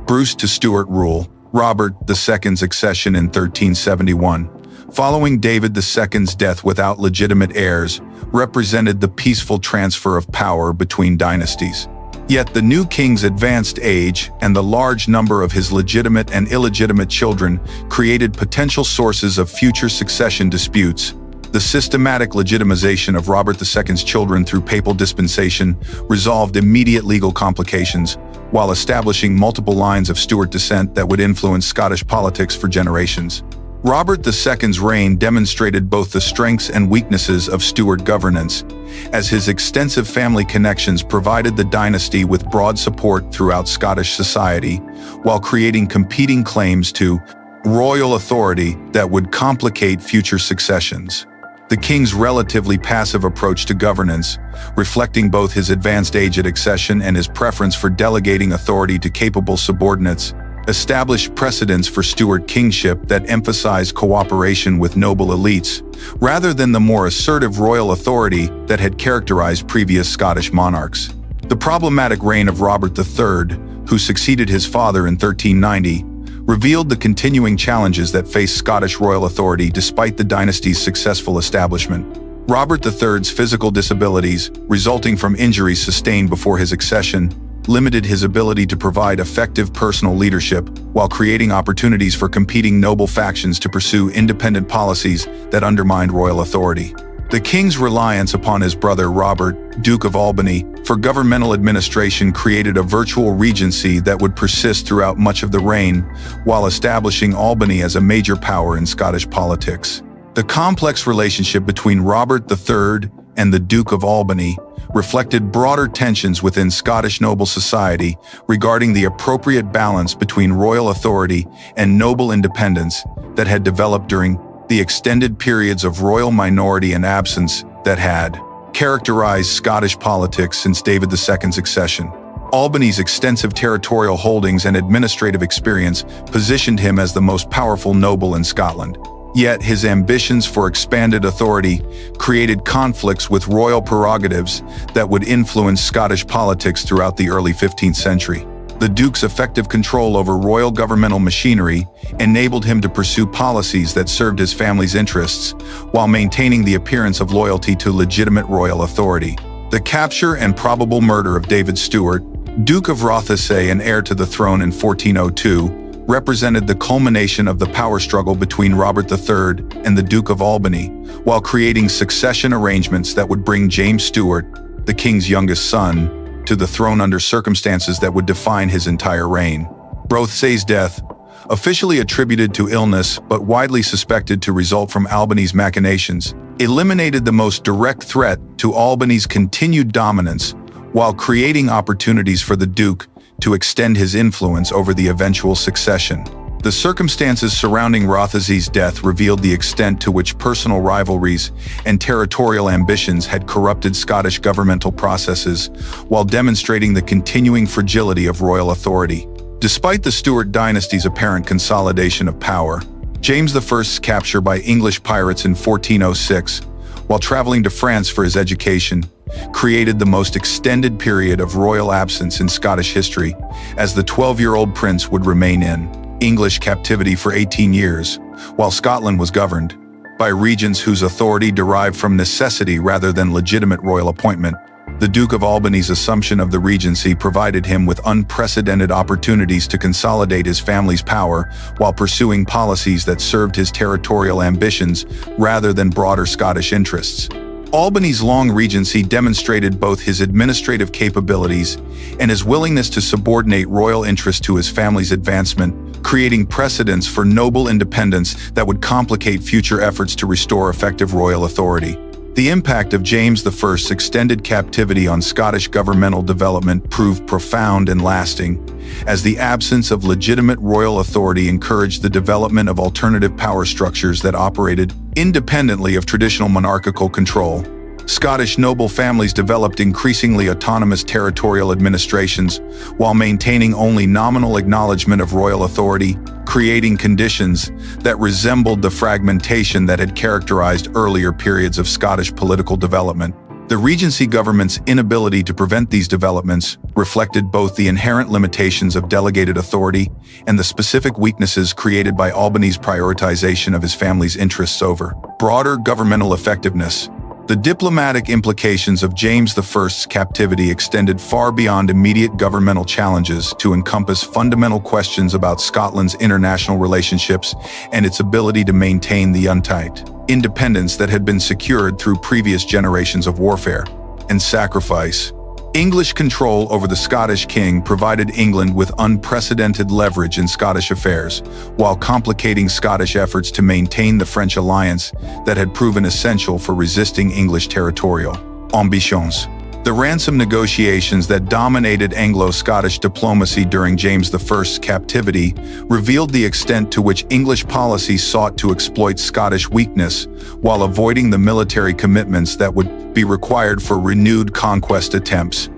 Bruce to Stewart rule. Robert II's accession in 1371, following David II's death without legitimate heirs, represented the peaceful transfer of power between dynasties. Yet the new king's advanced age and the large number of his legitimate and illegitimate children created potential sources of future succession disputes. The systematic legitimization of Robert II's children through papal dispensation resolved immediate legal complications, while establishing multiple lines of Stewart descent that would influence Scottish politics for generations. Robert II's reign demonstrated both the strengths and weaknesses of Stewart governance, as his extensive family connections provided the dynasty with broad support throughout Scottish society, while creating competing claims to royal authority that would complicate future successions. The king's relatively passive approach to governance, reflecting both his advanced age at accession and his preference for delegating authority to capable subordinates, established precedents for Stewart kingship that emphasized cooperation with noble elites, rather than the more assertive royal authority that had characterized previous Scottish monarchs. The problematic reign of Robert III, who succeeded his father in 1390, revealed the continuing challenges that faced Scottish royal authority despite the dynasty's successful establishment. Robert III's physical disabilities, resulting from injuries sustained before his accession, limited his ability to provide effective personal leadership, while creating opportunities for competing noble factions to pursue independent policies that undermined royal authority. The king's reliance upon his brother Robert, Duke of Albany, for governmental administration created a virtual regency that would persist throughout much of the reign, while establishing Albany as a major power in Scottish politics. The complex relationship between Robert III and the Duke of Albany reflected broader tensions within Scottish noble society regarding the appropriate balance between royal authority and noble independence that had developed during the extended periods of royal minority and absence that had characterized Scottish politics since David II's accession. Albany's extensive territorial holdings and administrative experience positioned him as the most powerful noble in Scotland. Yet his ambitions for expanded authority created conflicts with royal prerogatives that would influence Scottish politics throughout the early 15th century. The Duke's effective control over royal governmental machinery enabled him to pursue policies that served his family's interests while maintaining the appearance of loyalty to legitimate royal authority. The capture and probable murder of David Stewart, Duke of Rothesay and heir to the throne in 1402, represented the culmination of the power struggle between Robert III and the Duke of Albany, while creating succession arrangements that would bring James Stewart, the king's youngest son, to the throne under circumstances that would define his entire reign. Rothesay's death, officially attributed to illness but widely suspected to result from Albany's machinations, eliminated the most direct threat to Albany's continued dominance while creating opportunities for the Duke to extend his influence over the eventual succession. The circumstances surrounding Rothesay's death revealed the extent to which personal rivalries and territorial ambitions had corrupted Scottish governmental processes, while demonstrating the continuing fragility of royal authority. Despite the Stewart dynasty's apparent consolidation of power, James I's capture by English pirates in 1406, while traveling to France for his education, created the most extended period of royal absence in Scottish history, as the 12-year-old prince would remain in English captivity for 18 years, while Scotland was governed by regents whose authority derived from necessity rather than legitimate royal appointment. The Duke of Albany's assumption of the regency provided him with unprecedented opportunities to consolidate his family's power while pursuing policies that served his territorial ambitions rather than broader Scottish interests. Albany's long regency demonstrated both his administrative capabilities and his willingness to subordinate royal interest to his family's advancement, creating precedents for noble independence that would complicate future efforts to restore effective royal authority. The impact of James I's extended captivity on Scottish governmental development proved profound and lasting, as the absence of legitimate royal authority encouraged the development of alternative power structures that operated independently of traditional monarchical control. Scottish noble families developed increasingly autonomous territorial administrations while maintaining only nominal acknowledgement of royal authority, creating conditions that resembled the fragmentation that had characterized earlier periods of Scottish political development. The Regency government's inability to prevent these developments reflected both the inherent limitations of delegated authority and the specific weaknesses created by Albany's prioritization of his family's interests over broader governmental effectiveness. The diplomatic implications of James I's captivity extended far beyond immediate governmental challenges to encompass fundamental questions about Scotland's international relationships and its ability to maintain the untied independence that had been secured through previous generations of warfare and sacrifice. English control over the Scottish king provided England with unprecedented leverage in Scottish affairs, while complicating Scottish efforts to maintain the French alliance that had proven essential for resisting English territorial ambitions. The ransom negotiations that dominated Anglo-Scottish diplomacy during James I's captivity revealed the extent to which English policy sought to exploit Scottish weakness while avoiding the military commitments that would be required for renewed conquest attempts.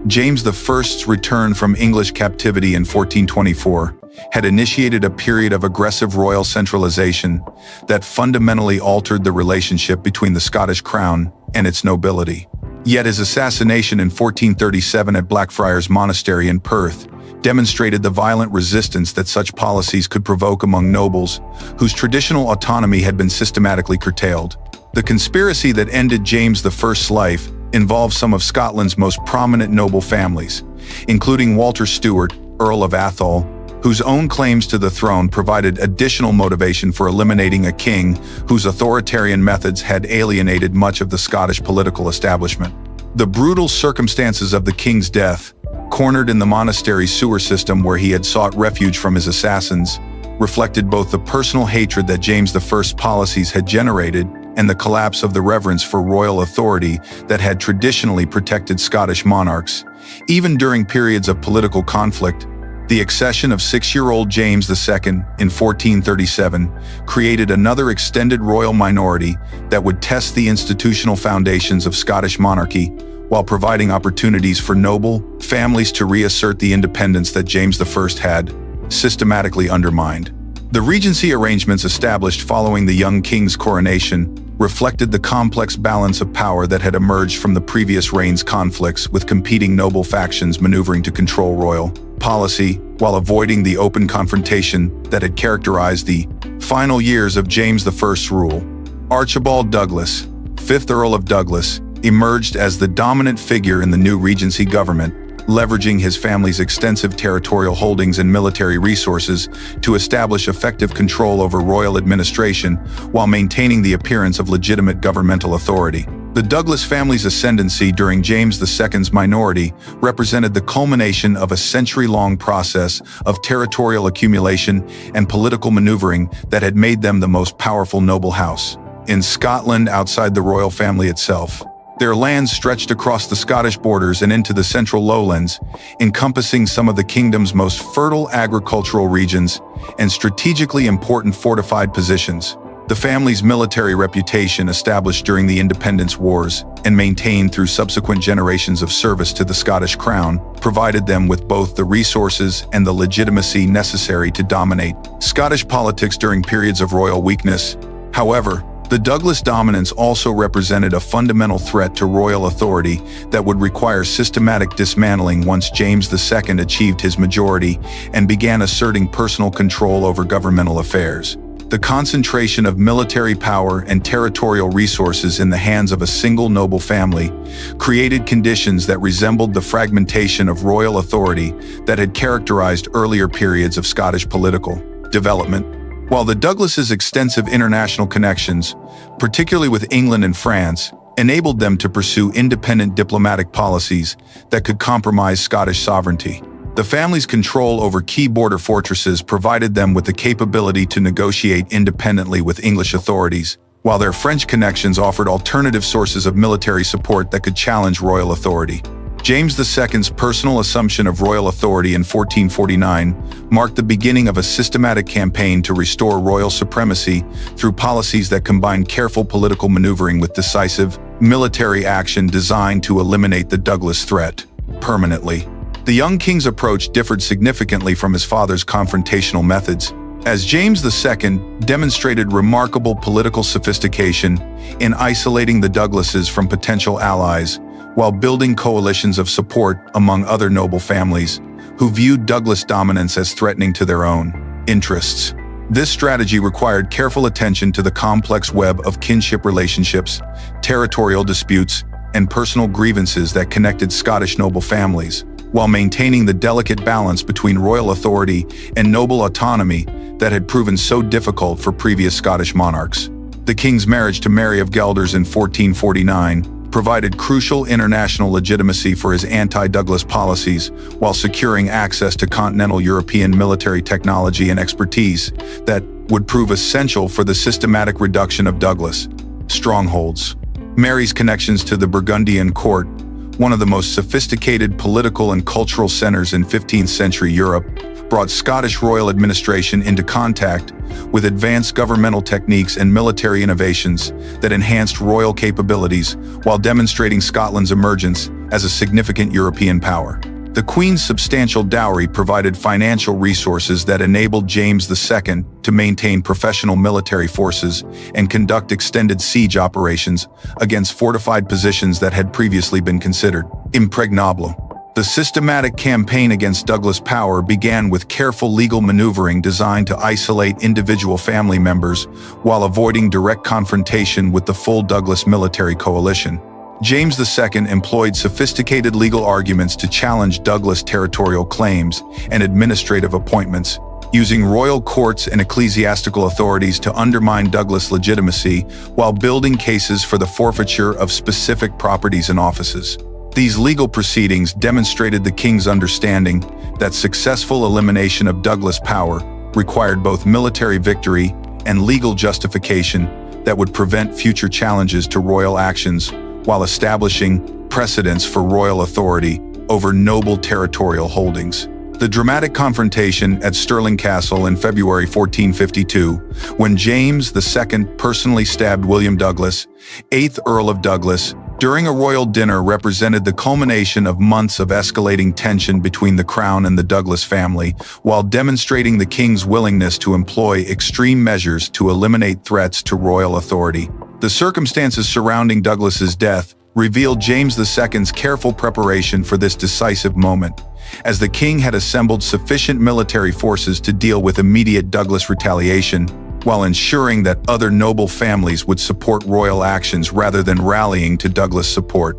James I's return from English captivity in 1424 had initiated a period of aggressive royal centralization that fundamentally altered the relationship between the Scottish crown and its nobility. Yet his assassination in 1437 at Blackfriars Monastery in Perth demonstrated the violent resistance that such policies could provoke among nobles, whose traditional autonomy had been systematically curtailed. The conspiracy that ended James I's life involved some of Scotland's most prominent noble families, including Walter Stewart, Earl of Atholl, whose own claims to the throne provided additional motivation for eliminating a king whose authoritarian methods had alienated much of the Scottish political establishment. The brutal circumstances of the king's death, cornered in the monastery's sewer system where he had sought refuge from his assassins, reflected both the personal hatred that James I's policies had generated and the collapse of the reverence for royal authority that had traditionally protected Scottish monarchs. Even during periods of political conflict, the accession of 6-year-old James II in 1437 created another extended royal minority that would test the institutional foundations of Scottish monarchy while providing opportunities for noble families to reassert the independence that James I had systematically undermined. The regency arrangements established following the young king's coronation reflected the complex balance of power that had emerged from the previous reign's conflicts with competing noble factions maneuvering to control royal policy while avoiding the open confrontation that had characterized the final years of James I's rule. Archibald Douglas, 5th Earl of Douglas, emerged as the dominant figure in the new Regency government, leveraging his family's extensive territorial holdings and military resources to establish effective control over royal administration while maintaining the appearance of legitimate governmental authority. The Douglas family's ascendancy during James II's minority represented the culmination of a century-long process of territorial accumulation and political maneuvering that had made them the most powerful noble house in Scotland outside the royal family itself. Their lands stretched across the Scottish borders and into the central lowlands, encompassing some of the kingdom's most fertile agricultural regions and strategically important fortified positions. The family's military reputation, established during the Independence Wars and maintained through subsequent generations of service to the Scottish crown, provided them with both the resources and the legitimacy necessary to dominate Scottish politics during periods of royal weakness. However, the Douglas dominance also represented a fundamental threat to royal authority that would require systematic dismantling once James II achieved his majority and began asserting personal control over governmental affairs. The concentration of military power and territorial resources in the hands of a single noble family created conditions that resembled the fragmentation of royal authority that had characterized earlier periods of Scottish political development. While the Douglases' extensive international connections, particularly with England and France, enabled them to pursue independent diplomatic policies that could compromise Scottish sovereignty, the family's control over key border fortresses provided them with the capability to negotiate independently with English authorities, while their French connections offered alternative sources of military support that could challenge royal authority. James II's personal assumption of royal authority in 1449 marked the beginning of a systematic campaign to restore royal supremacy through policies that combined careful political maneuvering with decisive military action designed to eliminate the Douglas threat permanently. The young king's approach differed significantly from his father's confrontational methods, as James II demonstrated remarkable political sophistication in isolating the Douglases from potential allies while building coalitions of support among other noble families who viewed Douglas dominance as threatening to their own interests. This strategy required careful attention to the complex web of kinship relationships, territorial disputes, and personal grievances that connected Scottish noble families, while maintaining the delicate balance between royal authority and noble autonomy that had proven so difficult for previous Scottish monarchs. The king's marriage to Mary of Guelders in 1449 provided crucial international legitimacy for his anti-Douglas policies while securing access to continental European military technology and expertise that would prove essential for the systematic reduction of Douglas strongholds. Mary's connections to the Burgundian court, one of the most sophisticated political and cultural centers in 15th century Europe, brought Scottish royal administration into contact with advanced governmental techniques and military innovations that enhanced royal capabilities while demonstrating Scotland's emergence as a significant European power. The Queen's substantial dowry provided financial resources that enabled James II to maintain professional military forces and conduct extended siege operations against fortified positions that had previously been considered impregnable. The systematic campaign against Douglas power began with careful legal maneuvering designed to isolate individual family members while avoiding direct confrontation with the full Douglas military coalition. James II employed sophisticated legal arguments to challenge Douglas territorial claims and administrative appointments, using royal courts and ecclesiastical authorities to undermine Douglas legitimacy while building cases for the forfeiture of specific properties and offices. These legal proceedings demonstrated the king's understanding that successful elimination of Douglas power required both military victory and legal justification that would prevent future challenges to royal actions while establishing precedents for royal authority over noble territorial holdings. The dramatic confrontation at Stirling Castle in February 1452, when James II personally stabbed William Douglas, 8th Earl of Douglas, during a royal dinner, represented the culmination of months of escalating tension between the crown and the Douglas family, while demonstrating the king's willingness to employ extreme measures to eliminate threats to royal authority. The circumstances surrounding Douglas's death revealed James II's careful preparation for this decisive moment, as the king had assembled sufficient military forces to deal with immediate Douglas retaliation, while ensuring that other noble families would support royal actions rather than rallying to Douglas' support.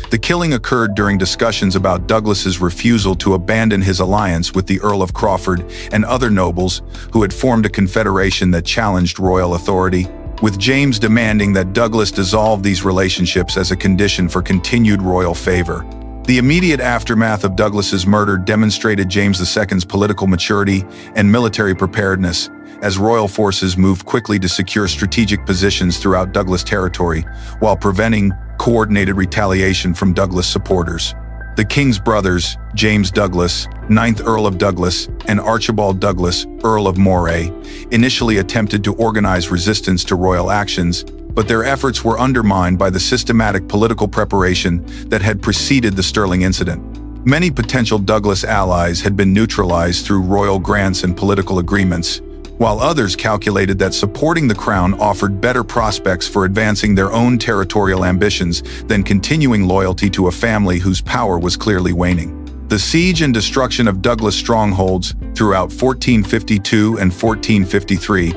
The killing occurred during discussions about Douglas's refusal to abandon his alliance with the Earl of Crawford and other nobles who had formed a confederation that challenged royal authority, with James demanding that Douglas dissolve these relationships as a condition for continued royal favor. The immediate aftermath of Douglas's murder demonstrated James II's political maturity and military preparedness, as royal forces moved quickly to secure strategic positions throughout Douglas territory, while preventing coordinated retaliation from Douglas supporters. The king's brothers, James Douglas, 9th Earl of Douglas, and Archibald Douglas, Earl of Moray, initially attempted to organize resistance to royal actions, but their efforts were undermined by the systematic political preparation that had preceded the Stirling incident. Many potential Douglas allies had been neutralized through royal grants and political agreements, while others calculated that supporting the crown offered better prospects for advancing their own territorial ambitions than continuing loyalty to a family whose power was clearly waning. The siege and destruction of Douglas strongholds throughout 1452 and 1453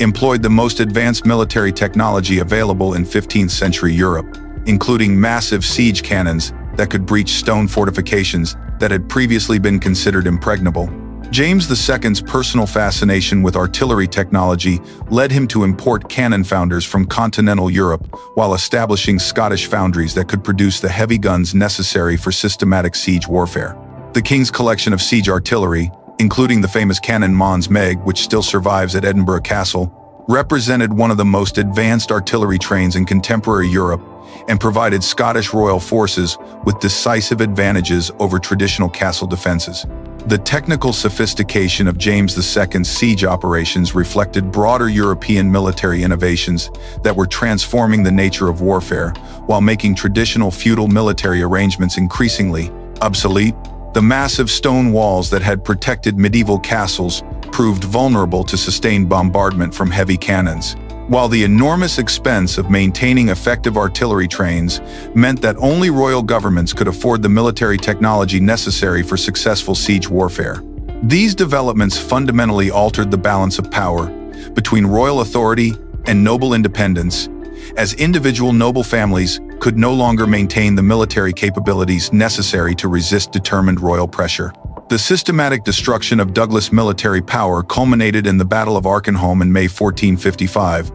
employed the most advanced military technology available in 15th century Europe, including massive siege cannons that could breach stone fortifications that had previously been considered impregnable. James II's personal fascination with artillery technology led him to import cannon founders from continental Europe while establishing Scottish foundries that could produce the heavy guns necessary for systematic siege warfare. The king's collection of siege artillery, including the famous cannon Mons Meg, which still survives at Edinburgh Castle, represented one of the most advanced artillery trains in contemporary Europe and provided Scottish royal forces with decisive advantages over traditional castle defenses. The technical sophistication of James II's siege operations reflected broader European military innovations that were transforming the nature of warfare while making traditional feudal military arrangements increasingly obsolete. The massive stone walls that had protected medieval castles proved vulnerable to sustained bombardment from heavy cannons, while the enormous expense of maintaining effective artillery trains meant that only royal governments could afford the military technology necessary for successful siege warfare. These developments fundamentally altered the balance of power between royal authority and noble independence, as individual noble families could no longer maintain the military capabilities necessary to resist determined royal pressure. The systematic destruction of Douglas military power culminated in the Battle of Arkenholm in May 1455,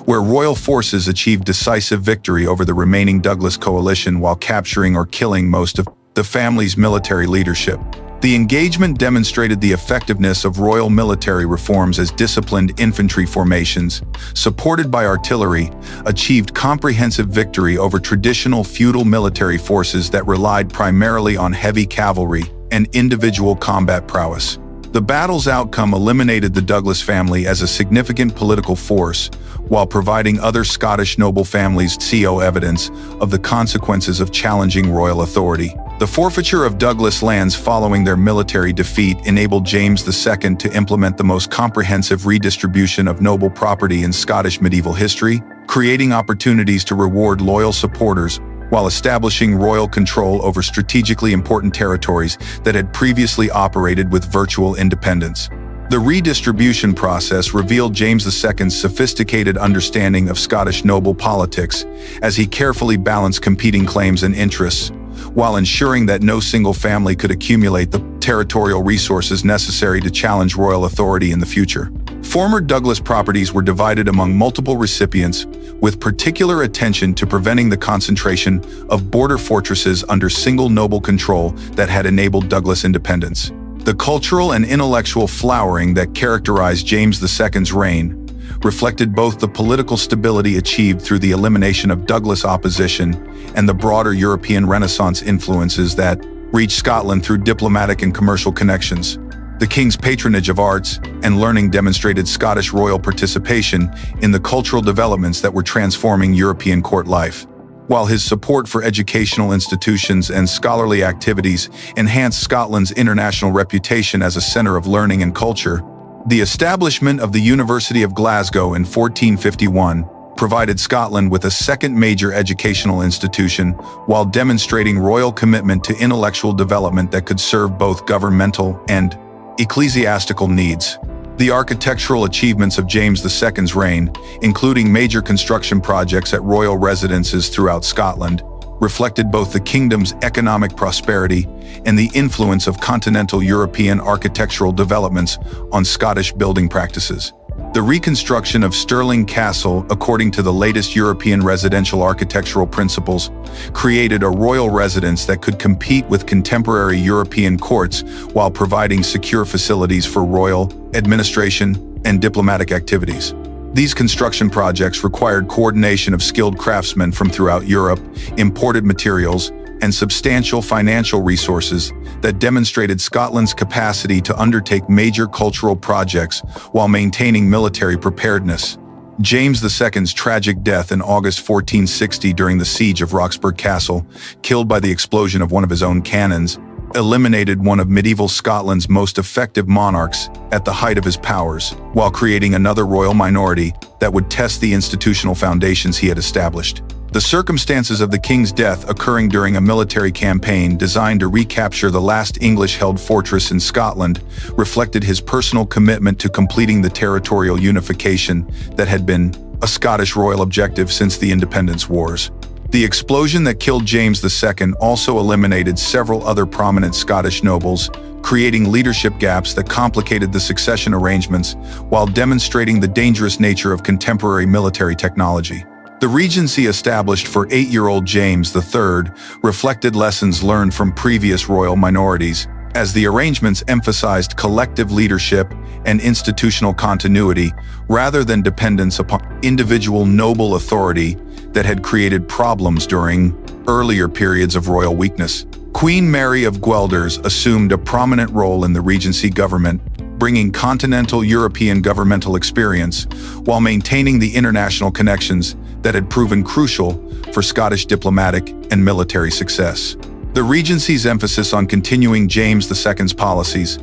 where royal forces achieved decisive victory over the remaining Douglas coalition while capturing or killing most of the family's military leadership. The engagement demonstrated the effectiveness of royal military reforms as disciplined infantry formations, supported by artillery, achieved comprehensive victory over traditional feudal military forces that relied primarily on heavy cavalry and individual combat prowess. The battle's outcome eliminated the Douglas family as a significant political force, while providing other Scottish noble families evidence of the consequences of challenging royal authority. The forfeiture of Douglas lands following their military defeat enabled James II to implement the most comprehensive redistribution of noble property in Scottish medieval history, creating opportunities to reward loyal supporters while establishing royal control over strategically important territories that had previously operated with virtual independence. The redistribution process revealed James II's sophisticated understanding of Scottish noble politics as he carefully balanced competing claims and interests, while ensuring that no single family could accumulate the territorial resources necessary to challenge royal authority in the future. Former Douglas properties were divided among multiple recipients, with particular attention to preventing the concentration of border fortresses under single noble control that had enabled Douglas independence. The cultural and intellectual flowering that characterized James II's reign reflected both the political stability achieved through the elimination of Douglas opposition and the broader European Renaissance influences that reached Scotland through diplomatic and commercial connections. The king's patronage of arts and learning demonstrated Scottish royal participation in the cultural developments that were transforming European court life, while his support for educational institutions and scholarly activities enhanced Scotland's international reputation as a centre of learning and culture. The establishment of the University of Glasgow in 1451 provided Scotland with a second major educational institution while demonstrating royal commitment to intellectual development that could serve both governmental and ecclesiastical needs. The architectural achievements of James II's reign, including major construction projects at royal residences throughout Scotland, reflected both the kingdom's economic prosperity and the influence of continental European architectural developments on Scottish building practices. The reconstruction of Stirling Castle, according to the latest European residential architectural principles, created a royal residence that could compete with contemporary European courts while providing secure facilities for royal administration and diplomatic activities. These construction projects required coordination of skilled craftsmen from throughout Europe, imported materials, and substantial financial resources that demonstrated Scotland's capacity to undertake major cultural projects while maintaining military preparedness. James II's tragic death in August 1460 during the siege of Roxburgh Castle, killed by the explosion of one of his own cannons, eliminated one of medieval Scotland's most effective monarchs at the height of his powers, while creating another royal minority that would test the institutional foundations he had established. The circumstances of the king's death, occurring during a military campaign designed to recapture the last English-held fortress in Scotland, reflected his personal commitment to completing the territorial unification that had been a Scottish royal objective since the Independence Wars. The explosion that killed James II also eliminated several other prominent Scottish nobles, creating leadership gaps that complicated the succession arrangements while demonstrating the dangerous nature of contemporary military technology. The regency established for 8-year-old James III reflected lessons learned from previous royal minorities, as the arrangements emphasized collective leadership and institutional continuity rather than dependence upon individual noble authority that had created problems during earlier periods of royal weakness. Queen Mary of Guelders assumed a prominent role in the regency government, bringing continental European governmental experience while maintaining the international connections that had proven crucial for Scottish diplomatic and military success. The regency's emphasis on continuing James II's policies,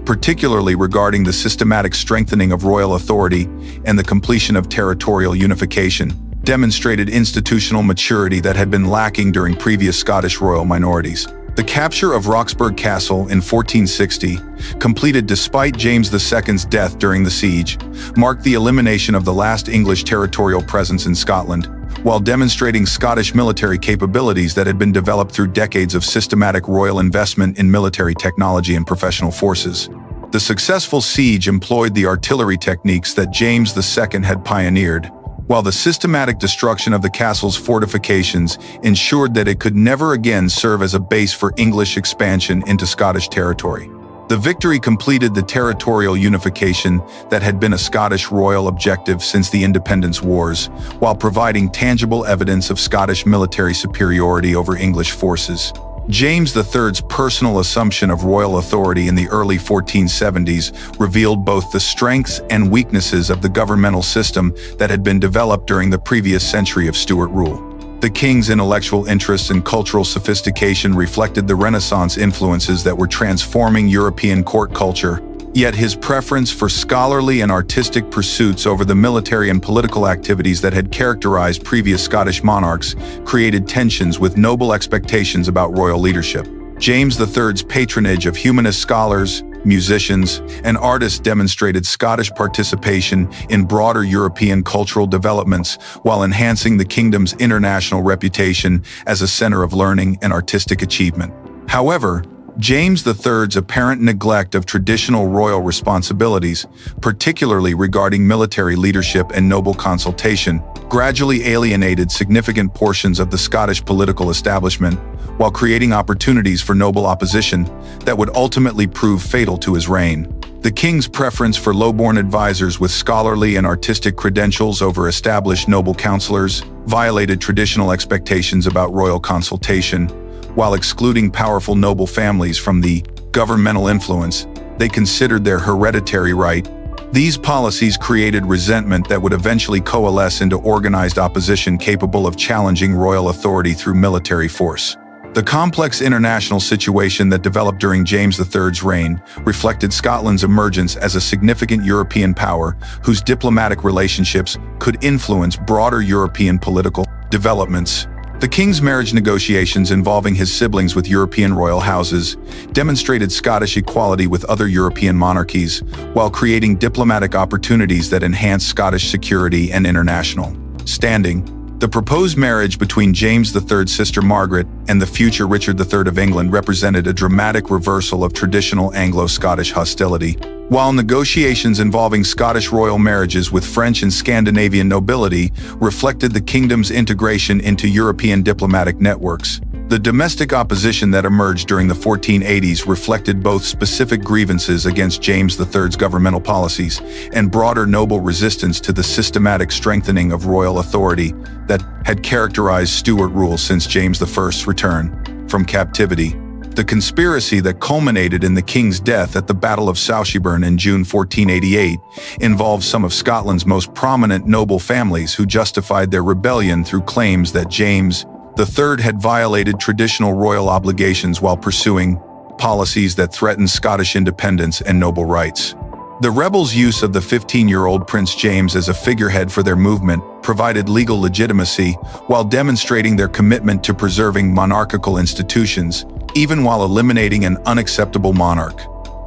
particularly regarding the systematic strengthening of royal authority and the completion of territorial unification, demonstrated institutional maturity that had been lacking during previous Scottish royal minorities. The capture of Roxburgh Castle in 1460, completed despite James II's death during the siege, marked the elimination of the last English territorial presence in Scotland, while demonstrating Scottish military capabilities that had been developed through decades of systematic royal investment in military technology and professional forces. The successful siege employed the artillery techniques that James II had pioneered, while the systematic destruction of the castle's fortifications ensured that it could never again serve as a base for English expansion into Scottish territory. The victory completed the territorial unification that had been a Scottish royal objective since the Independence Wars, while providing tangible evidence of Scottish military superiority over English forces. James III's personal assumption of royal authority in the early 1470s revealed both the strengths and weaknesses of the governmental system that had been developed during the previous century of Stewart rule. The king's intellectual interests and cultural sophistication reflected the Renaissance influences that were transforming European court culture, yet his preference for scholarly and artistic pursuits over the military and political activities that had characterized previous Scottish monarchs created tensions with noble expectations about royal leadership. James III's patronage of humanist scholars, musicians, and artists demonstrated Scottish participation in broader European cultural developments while enhancing the kingdom's international reputation as a center of learning and artistic achievement. However, James III's apparent neglect of traditional royal responsibilities, particularly regarding military leadership and noble consultation, gradually alienated significant portions of the Scottish political establishment, while creating opportunities for noble opposition that would ultimately prove fatal to his reign. The king's preference for lowborn advisors with scholarly and artistic credentials over established noble counselors violated traditional expectations about royal consultation. While excluding powerful noble families from the governmental influence they considered their hereditary right, these policies created resentment that would eventually coalesce into organized opposition capable of challenging royal authority through military force. The complex international situation that developed during James III's reign reflected Scotland's emergence as a significant European power whose diplomatic relationships could influence broader European political developments. The king's marriage negotiations involving his siblings with European royal houses demonstrated Scottish equality with other European monarchies, while creating diplomatic opportunities that enhanced Scottish security and international standing. The proposed marriage between James III's sister Margaret and the future Richard III of England represented a dramatic reversal of traditional Anglo-Scottish hostility. While negotiations involving Scottish royal marriages with French and Scandinavian nobility reflected the kingdom's integration into European diplomatic networks, the domestic opposition that emerged during the 1480s reflected both specific grievances against James III's governmental policies and broader noble resistance to the systematic strengthening of royal authority that had characterized Stewart rule since James I's return from captivity. The conspiracy that culminated in the king's death at the Battle of Southsheburn in June 1488 involved some of Scotland's most prominent noble families who justified their rebellion through claims that James III had violated traditional royal obligations while pursuing policies that threatened Scottish independence and noble rights. The rebels' use of the 15-year-old Prince James as a figurehead for their movement provided legal legitimacy while demonstrating their commitment to preserving monarchical institutions, even while eliminating an unacceptable monarch.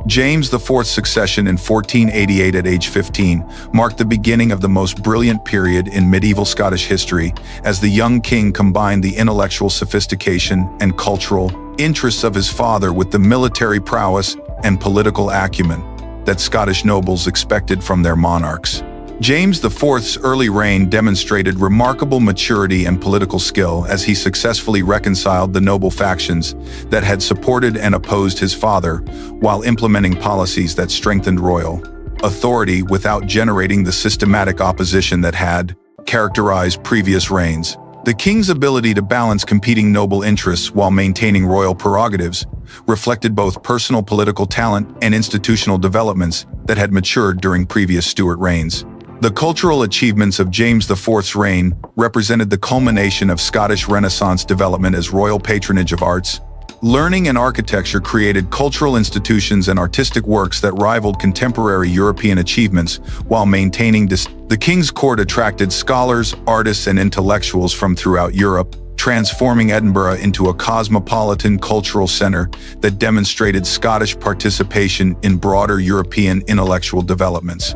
James IV's succession in 1488 at age 15 marked the beginning of the most brilliant period in medieval Scottish history, as the young king combined the intellectual sophistication and cultural interests of his father with the military prowess and political acumen that Scottish nobles expected from their monarchs. James IV's early reign demonstrated remarkable maturity and political skill as he successfully reconciled the noble factions that had supported and opposed his father, while implementing policies that strengthened royal authority without generating the systematic opposition that had characterized previous reigns. The king's ability to balance competing noble interests while maintaining royal prerogatives reflected both personal political talent and institutional developments that had matured during previous Stuart reigns. The cultural achievements of James IV's reign represented the culmination of Scottish Renaissance development as royal patronage of arts, learning and architecture created cultural institutions and artistic works that rivaled contemporary European achievements while maintaining the king's court attracted scholars, artists, and intellectuals from throughout Europe, transforming Edinburgh into a cosmopolitan cultural center that demonstrated Scottish participation in broader European intellectual developments.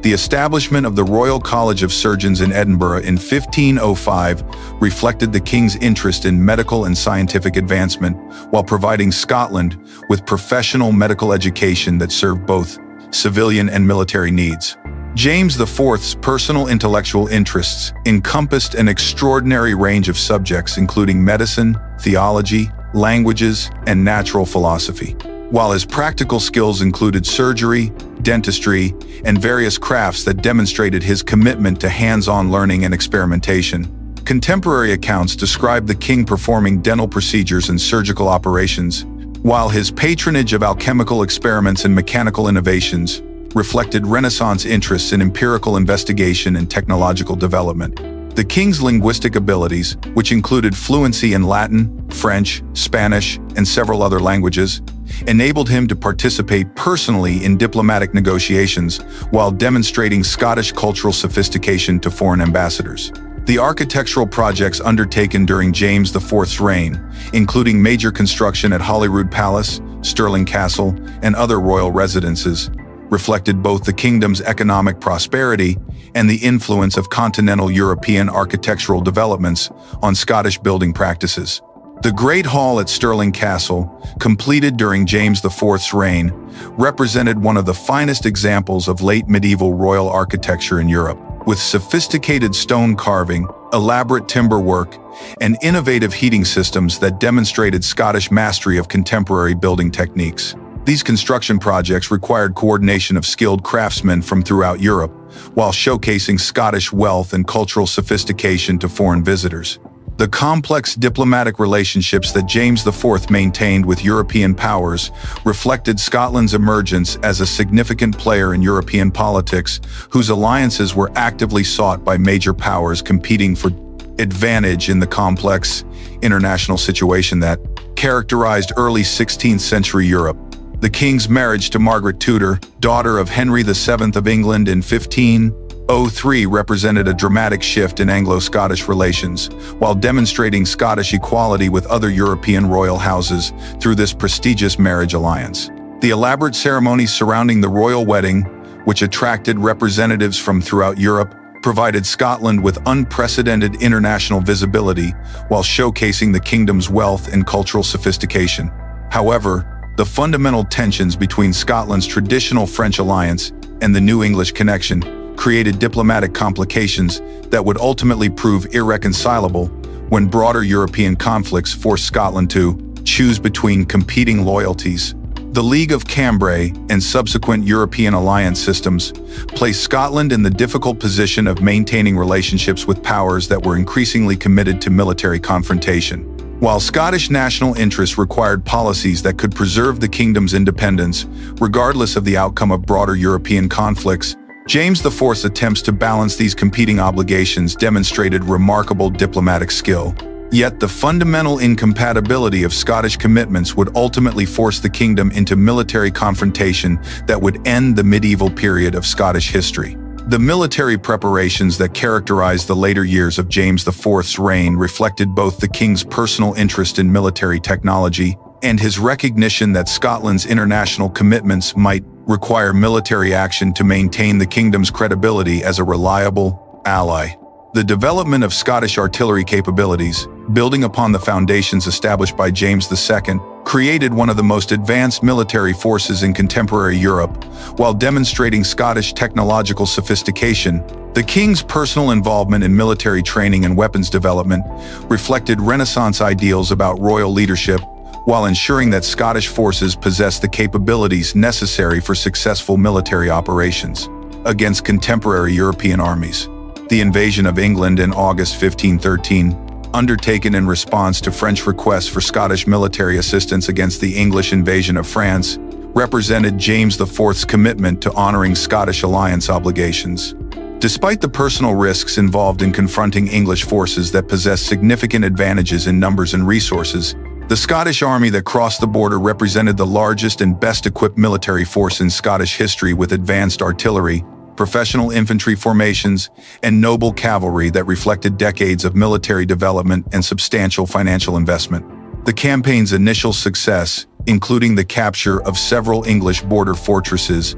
The establishment of the Royal College of Surgeons in Edinburgh in 1505 reflected the king's interest in medical and scientific advancement, while providing Scotland with professional medical education that served both civilian and military needs. James IV's personal intellectual interests encompassed an extraordinary range of subjects including medicine, theology, languages, and natural philosophy, while his practical skills included surgery, dentistry, and various crafts that demonstrated his commitment to hands-on learning and experimentation. Contemporary accounts describe the king performing dental procedures and surgical operations, while his patronage of alchemical experiments and mechanical innovations reflected Renaissance interests in empirical investigation and technological development. The king's linguistic abilities, which included fluency in Latin, French, Spanish, and several other languages, enabled him to participate personally in diplomatic negotiations while demonstrating Scottish cultural sophistication to foreign ambassadors. The architectural projects undertaken during James IV's reign, including major construction at Holyrood Palace, Stirling Castle, and other royal residences, reflected both the kingdom's economic prosperity and the influence of continental European architectural developments on Scottish building practices. The Great Hall at Stirling Castle, completed during James IV's reign, represented one of the finest examples of late medieval royal architecture in Europe, with sophisticated stone carving, elaborate timber work, and innovative heating systems that demonstrated Scottish mastery of contemporary building techniques. These construction projects required coordination of skilled craftsmen from throughout Europe, while showcasing Scottish wealth and cultural sophistication to foreign visitors. The complex diplomatic relationships that James IV maintained with European powers reflected Scotland's emergence as a significant player in European politics, whose alliances were actively sought by major powers competing for advantage in the complex international situation that characterized early 16th century Europe. The king's marriage to Margaret Tudor, daughter of Henry VII of England in 1503, represented a dramatic shift in Anglo-Scottish relations, while demonstrating Scottish equality with other European royal houses through this prestigious marriage alliance. The elaborate ceremonies surrounding the royal wedding, which attracted representatives from throughout Europe, provided Scotland with unprecedented international visibility while showcasing the kingdom's wealth and cultural sophistication. However, the fundamental tensions between Scotland's traditional French alliance and the new English connection created diplomatic complications that would ultimately prove irreconcilable when broader European conflicts forced Scotland to choose between competing loyalties. The League of Cambrai and subsequent European alliance systems placed Scotland in the difficult position of maintaining relationships with powers that were increasingly committed to military confrontation. While Scottish national interests required policies that could preserve the kingdom's independence, regardless of the outcome of broader European conflicts, James IV's attempts to balance these competing obligations demonstrated remarkable diplomatic skill. Yet the fundamental incompatibility of Scottish commitments would ultimately force the kingdom into military confrontation that would end the medieval period of Scottish history. The military preparations that characterized the later years of James IV's reign reflected both the king's personal interest in military technology and his recognition that Scotland's international commitments might require military action to maintain the kingdom's credibility as a reliable ally. The development of Scottish artillery capabilities, building upon the foundations established by James II, created one of the most advanced military forces in contemporary Europe. While demonstrating Scottish technological sophistication, the king's personal involvement in military training and weapons development reflected Renaissance ideals about royal leadership, while ensuring that Scottish forces possessed the capabilities necessary for successful military operations against contemporary European armies. The invasion of England in August 1513, undertaken in response to French requests for Scottish military assistance against the English invasion of France, represented James IV's commitment to honoring Scottish alliance obligations. Despite the personal risks involved in confronting English forces that possessed significant advantages in numbers and resources, the Scottish army that crossed the border represented the largest and best-equipped military force in Scottish history, with advanced artillery, professional infantry formations, and noble cavalry that reflected decades of military development and substantial financial investment. The campaign's initial success, including the capture of several English border fortresses,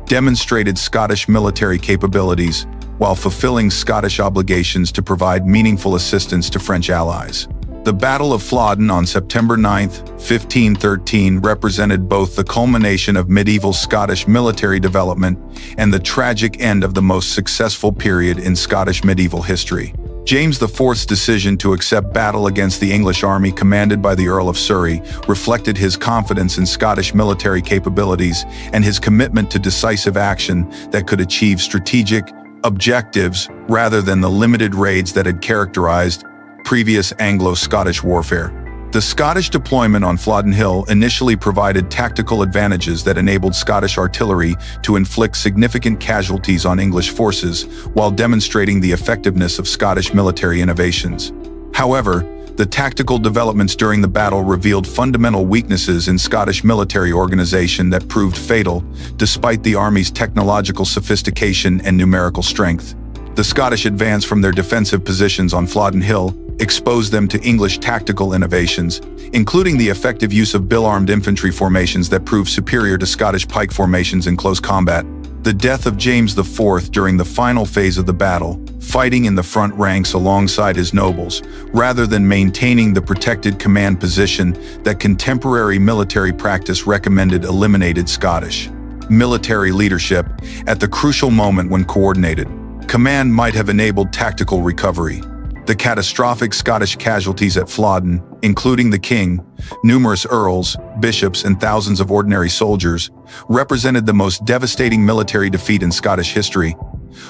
demonstrated Scottish military capabilities while fulfilling Scottish obligations to provide meaningful assistance to French allies. The Battle of Flodden on September 9, 1513, represented both the culmination of medieval Scottish military development and the tragic end of the most successful period in Scottish medieval history. James IV's decision to accept battle against the English army commanded by the Earl of Surrey reflected his confidence in Scottish military capabilities and his commitment to decisive action that could achieve strategic objectives rather than the limited raids that had characterized previous Anglo-Scottish warfare. The Scottish deployment on Flodden Hill initially provided tactical advantages that enabled Scottish artillery to inflict significant casualties on English forces while demonstrating the effectiveness of Scottish military innovations. However, the tactical developments during the battle revealed fundamental weaknesses in Scottish military organization that proved fatal, despite the army's technological sophistication and numerical strength. The Scottish advance from their defensive positions on Flodden Hill exposed them to English tactical innovations, including the effective use of bill-armed infantry formations that proved superior to Scottish pike formations in close combat. The death of James IV during the final phase of the battle, fighting in the front ranks alongside his nobles, rather than maintaining the protected command position that contemporary military practice recommended, eliminated Scottish military leadership at the crucial moment when coordinated command might have enabled tactical recovery. The catastrophic Scottish casualties at Flodden, including the king, numerous earls, bishops, and thousands of ordinary soldiers, represented the most devastating military defeat in Scottish history,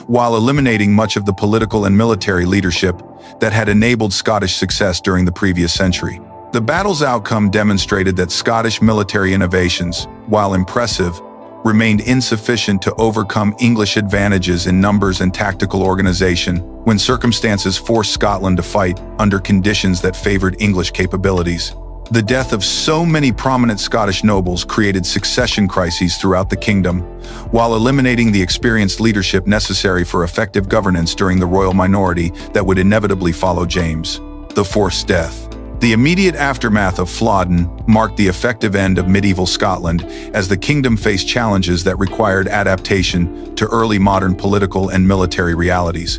while eliminating much of the political and military leadership that had enabled Scottish success during the previous century. The battle's outcome demonstrated that Scottish military innovations, while impressive, remained insufficient to overcome English advantages in numbers and tactical organization, when circumstances forced Scotland to fight under conditions that favored English capabilities. The death of so many prominent Scottish nobles created succession crises throughout the kingdom, while eliminating the experienced leadership necessary for effective governance during the royal minority that would inevitably follow James IV's death. The immediate aftermath of Flodden marked the effective end of medieval Scotland, as the kingdom faced challenges that required adaptation to early modern political and military realities,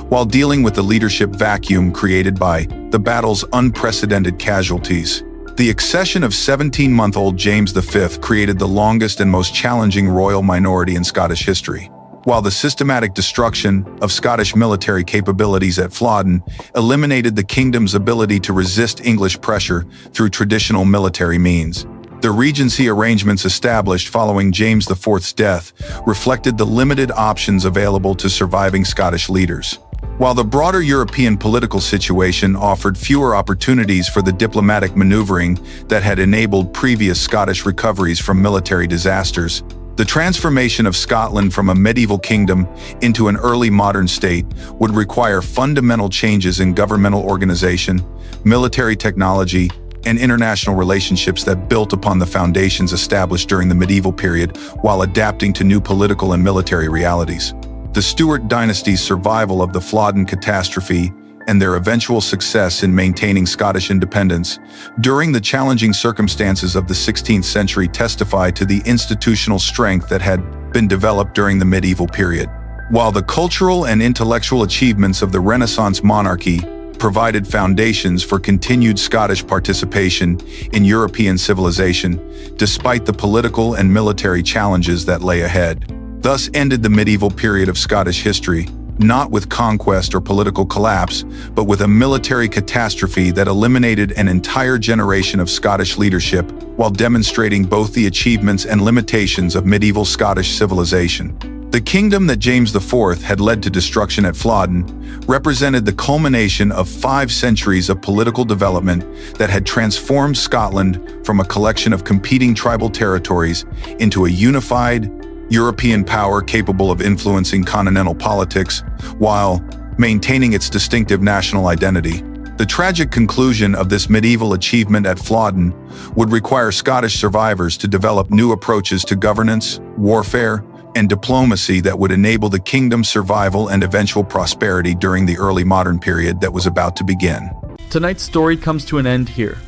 while dealing with the leadership vacuum created by the battle's unprecedented casualties. The accession of 17-month-old James V created the longest and most challenging royal minority in Scottish history, while the systematic destruction of Scottish military capabilities at Flodden eliminated the kingdom's ability to resist English pressure through traditional military means. The regency arrangements established following James IV's death reflected the limited options available to surviving Scottish leaders, while the broader European political situation offered fewer opportunities for the diplomatic maneuvering that had enabled previous Scottish recoveries from military disasters. The transformation of Scotland from a medieval kingdom into an early modern state would require fundamental changes in governmental organization, military technology, and international relationships that built upon the foundations established during the medieval period while adapting to new political and military realities. The Stewart dynasty's survival of the Flodden catastrophe and their eventual success in maintaining Scottish independence during the challenging circumstances of the 16th century testify to the institutional strength that had been developed during the medieval period. While the cultural and intellectual achievements of the Renaissance monarchy provided foundations for continued Scottish participation in European civilization, despite the political and military challenges that lay ahead. Thus ended the medieval period of Scottish history, not with conquest or political collapse, but with a military catastrophe that eliminated an entire generation of Scottish leadership while demonstrating both the achievements and limitations of medieval Scottish civilization. The kingdom that James IV had led to destruction at Flodden represented the culmination of 5 centuries of political development that had transformed Scotland from a collection of competing tribal territories into a unified, European power capable of influencing continental politics while maintaining its distinctive national identity. The tragic conclusion of this medieval achievement at Flodden would require Scottish survivors to develop new approaches to governance, warfare, and diplomacy that would enable the kingdom's survival and eventual prosperity during the early modern period that was about to begin. Tonight's story comes to an end here,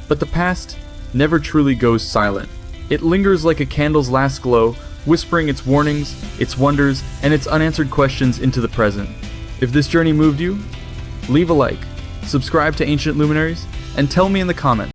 but the past never truly goes silent. It lingers like a candle's last glow, whispering its warnings, its wonders, and its unanswered questions into the present. If this journey moved you, leave a like, subscribe to Ancient Luminaries, and tell me in the comments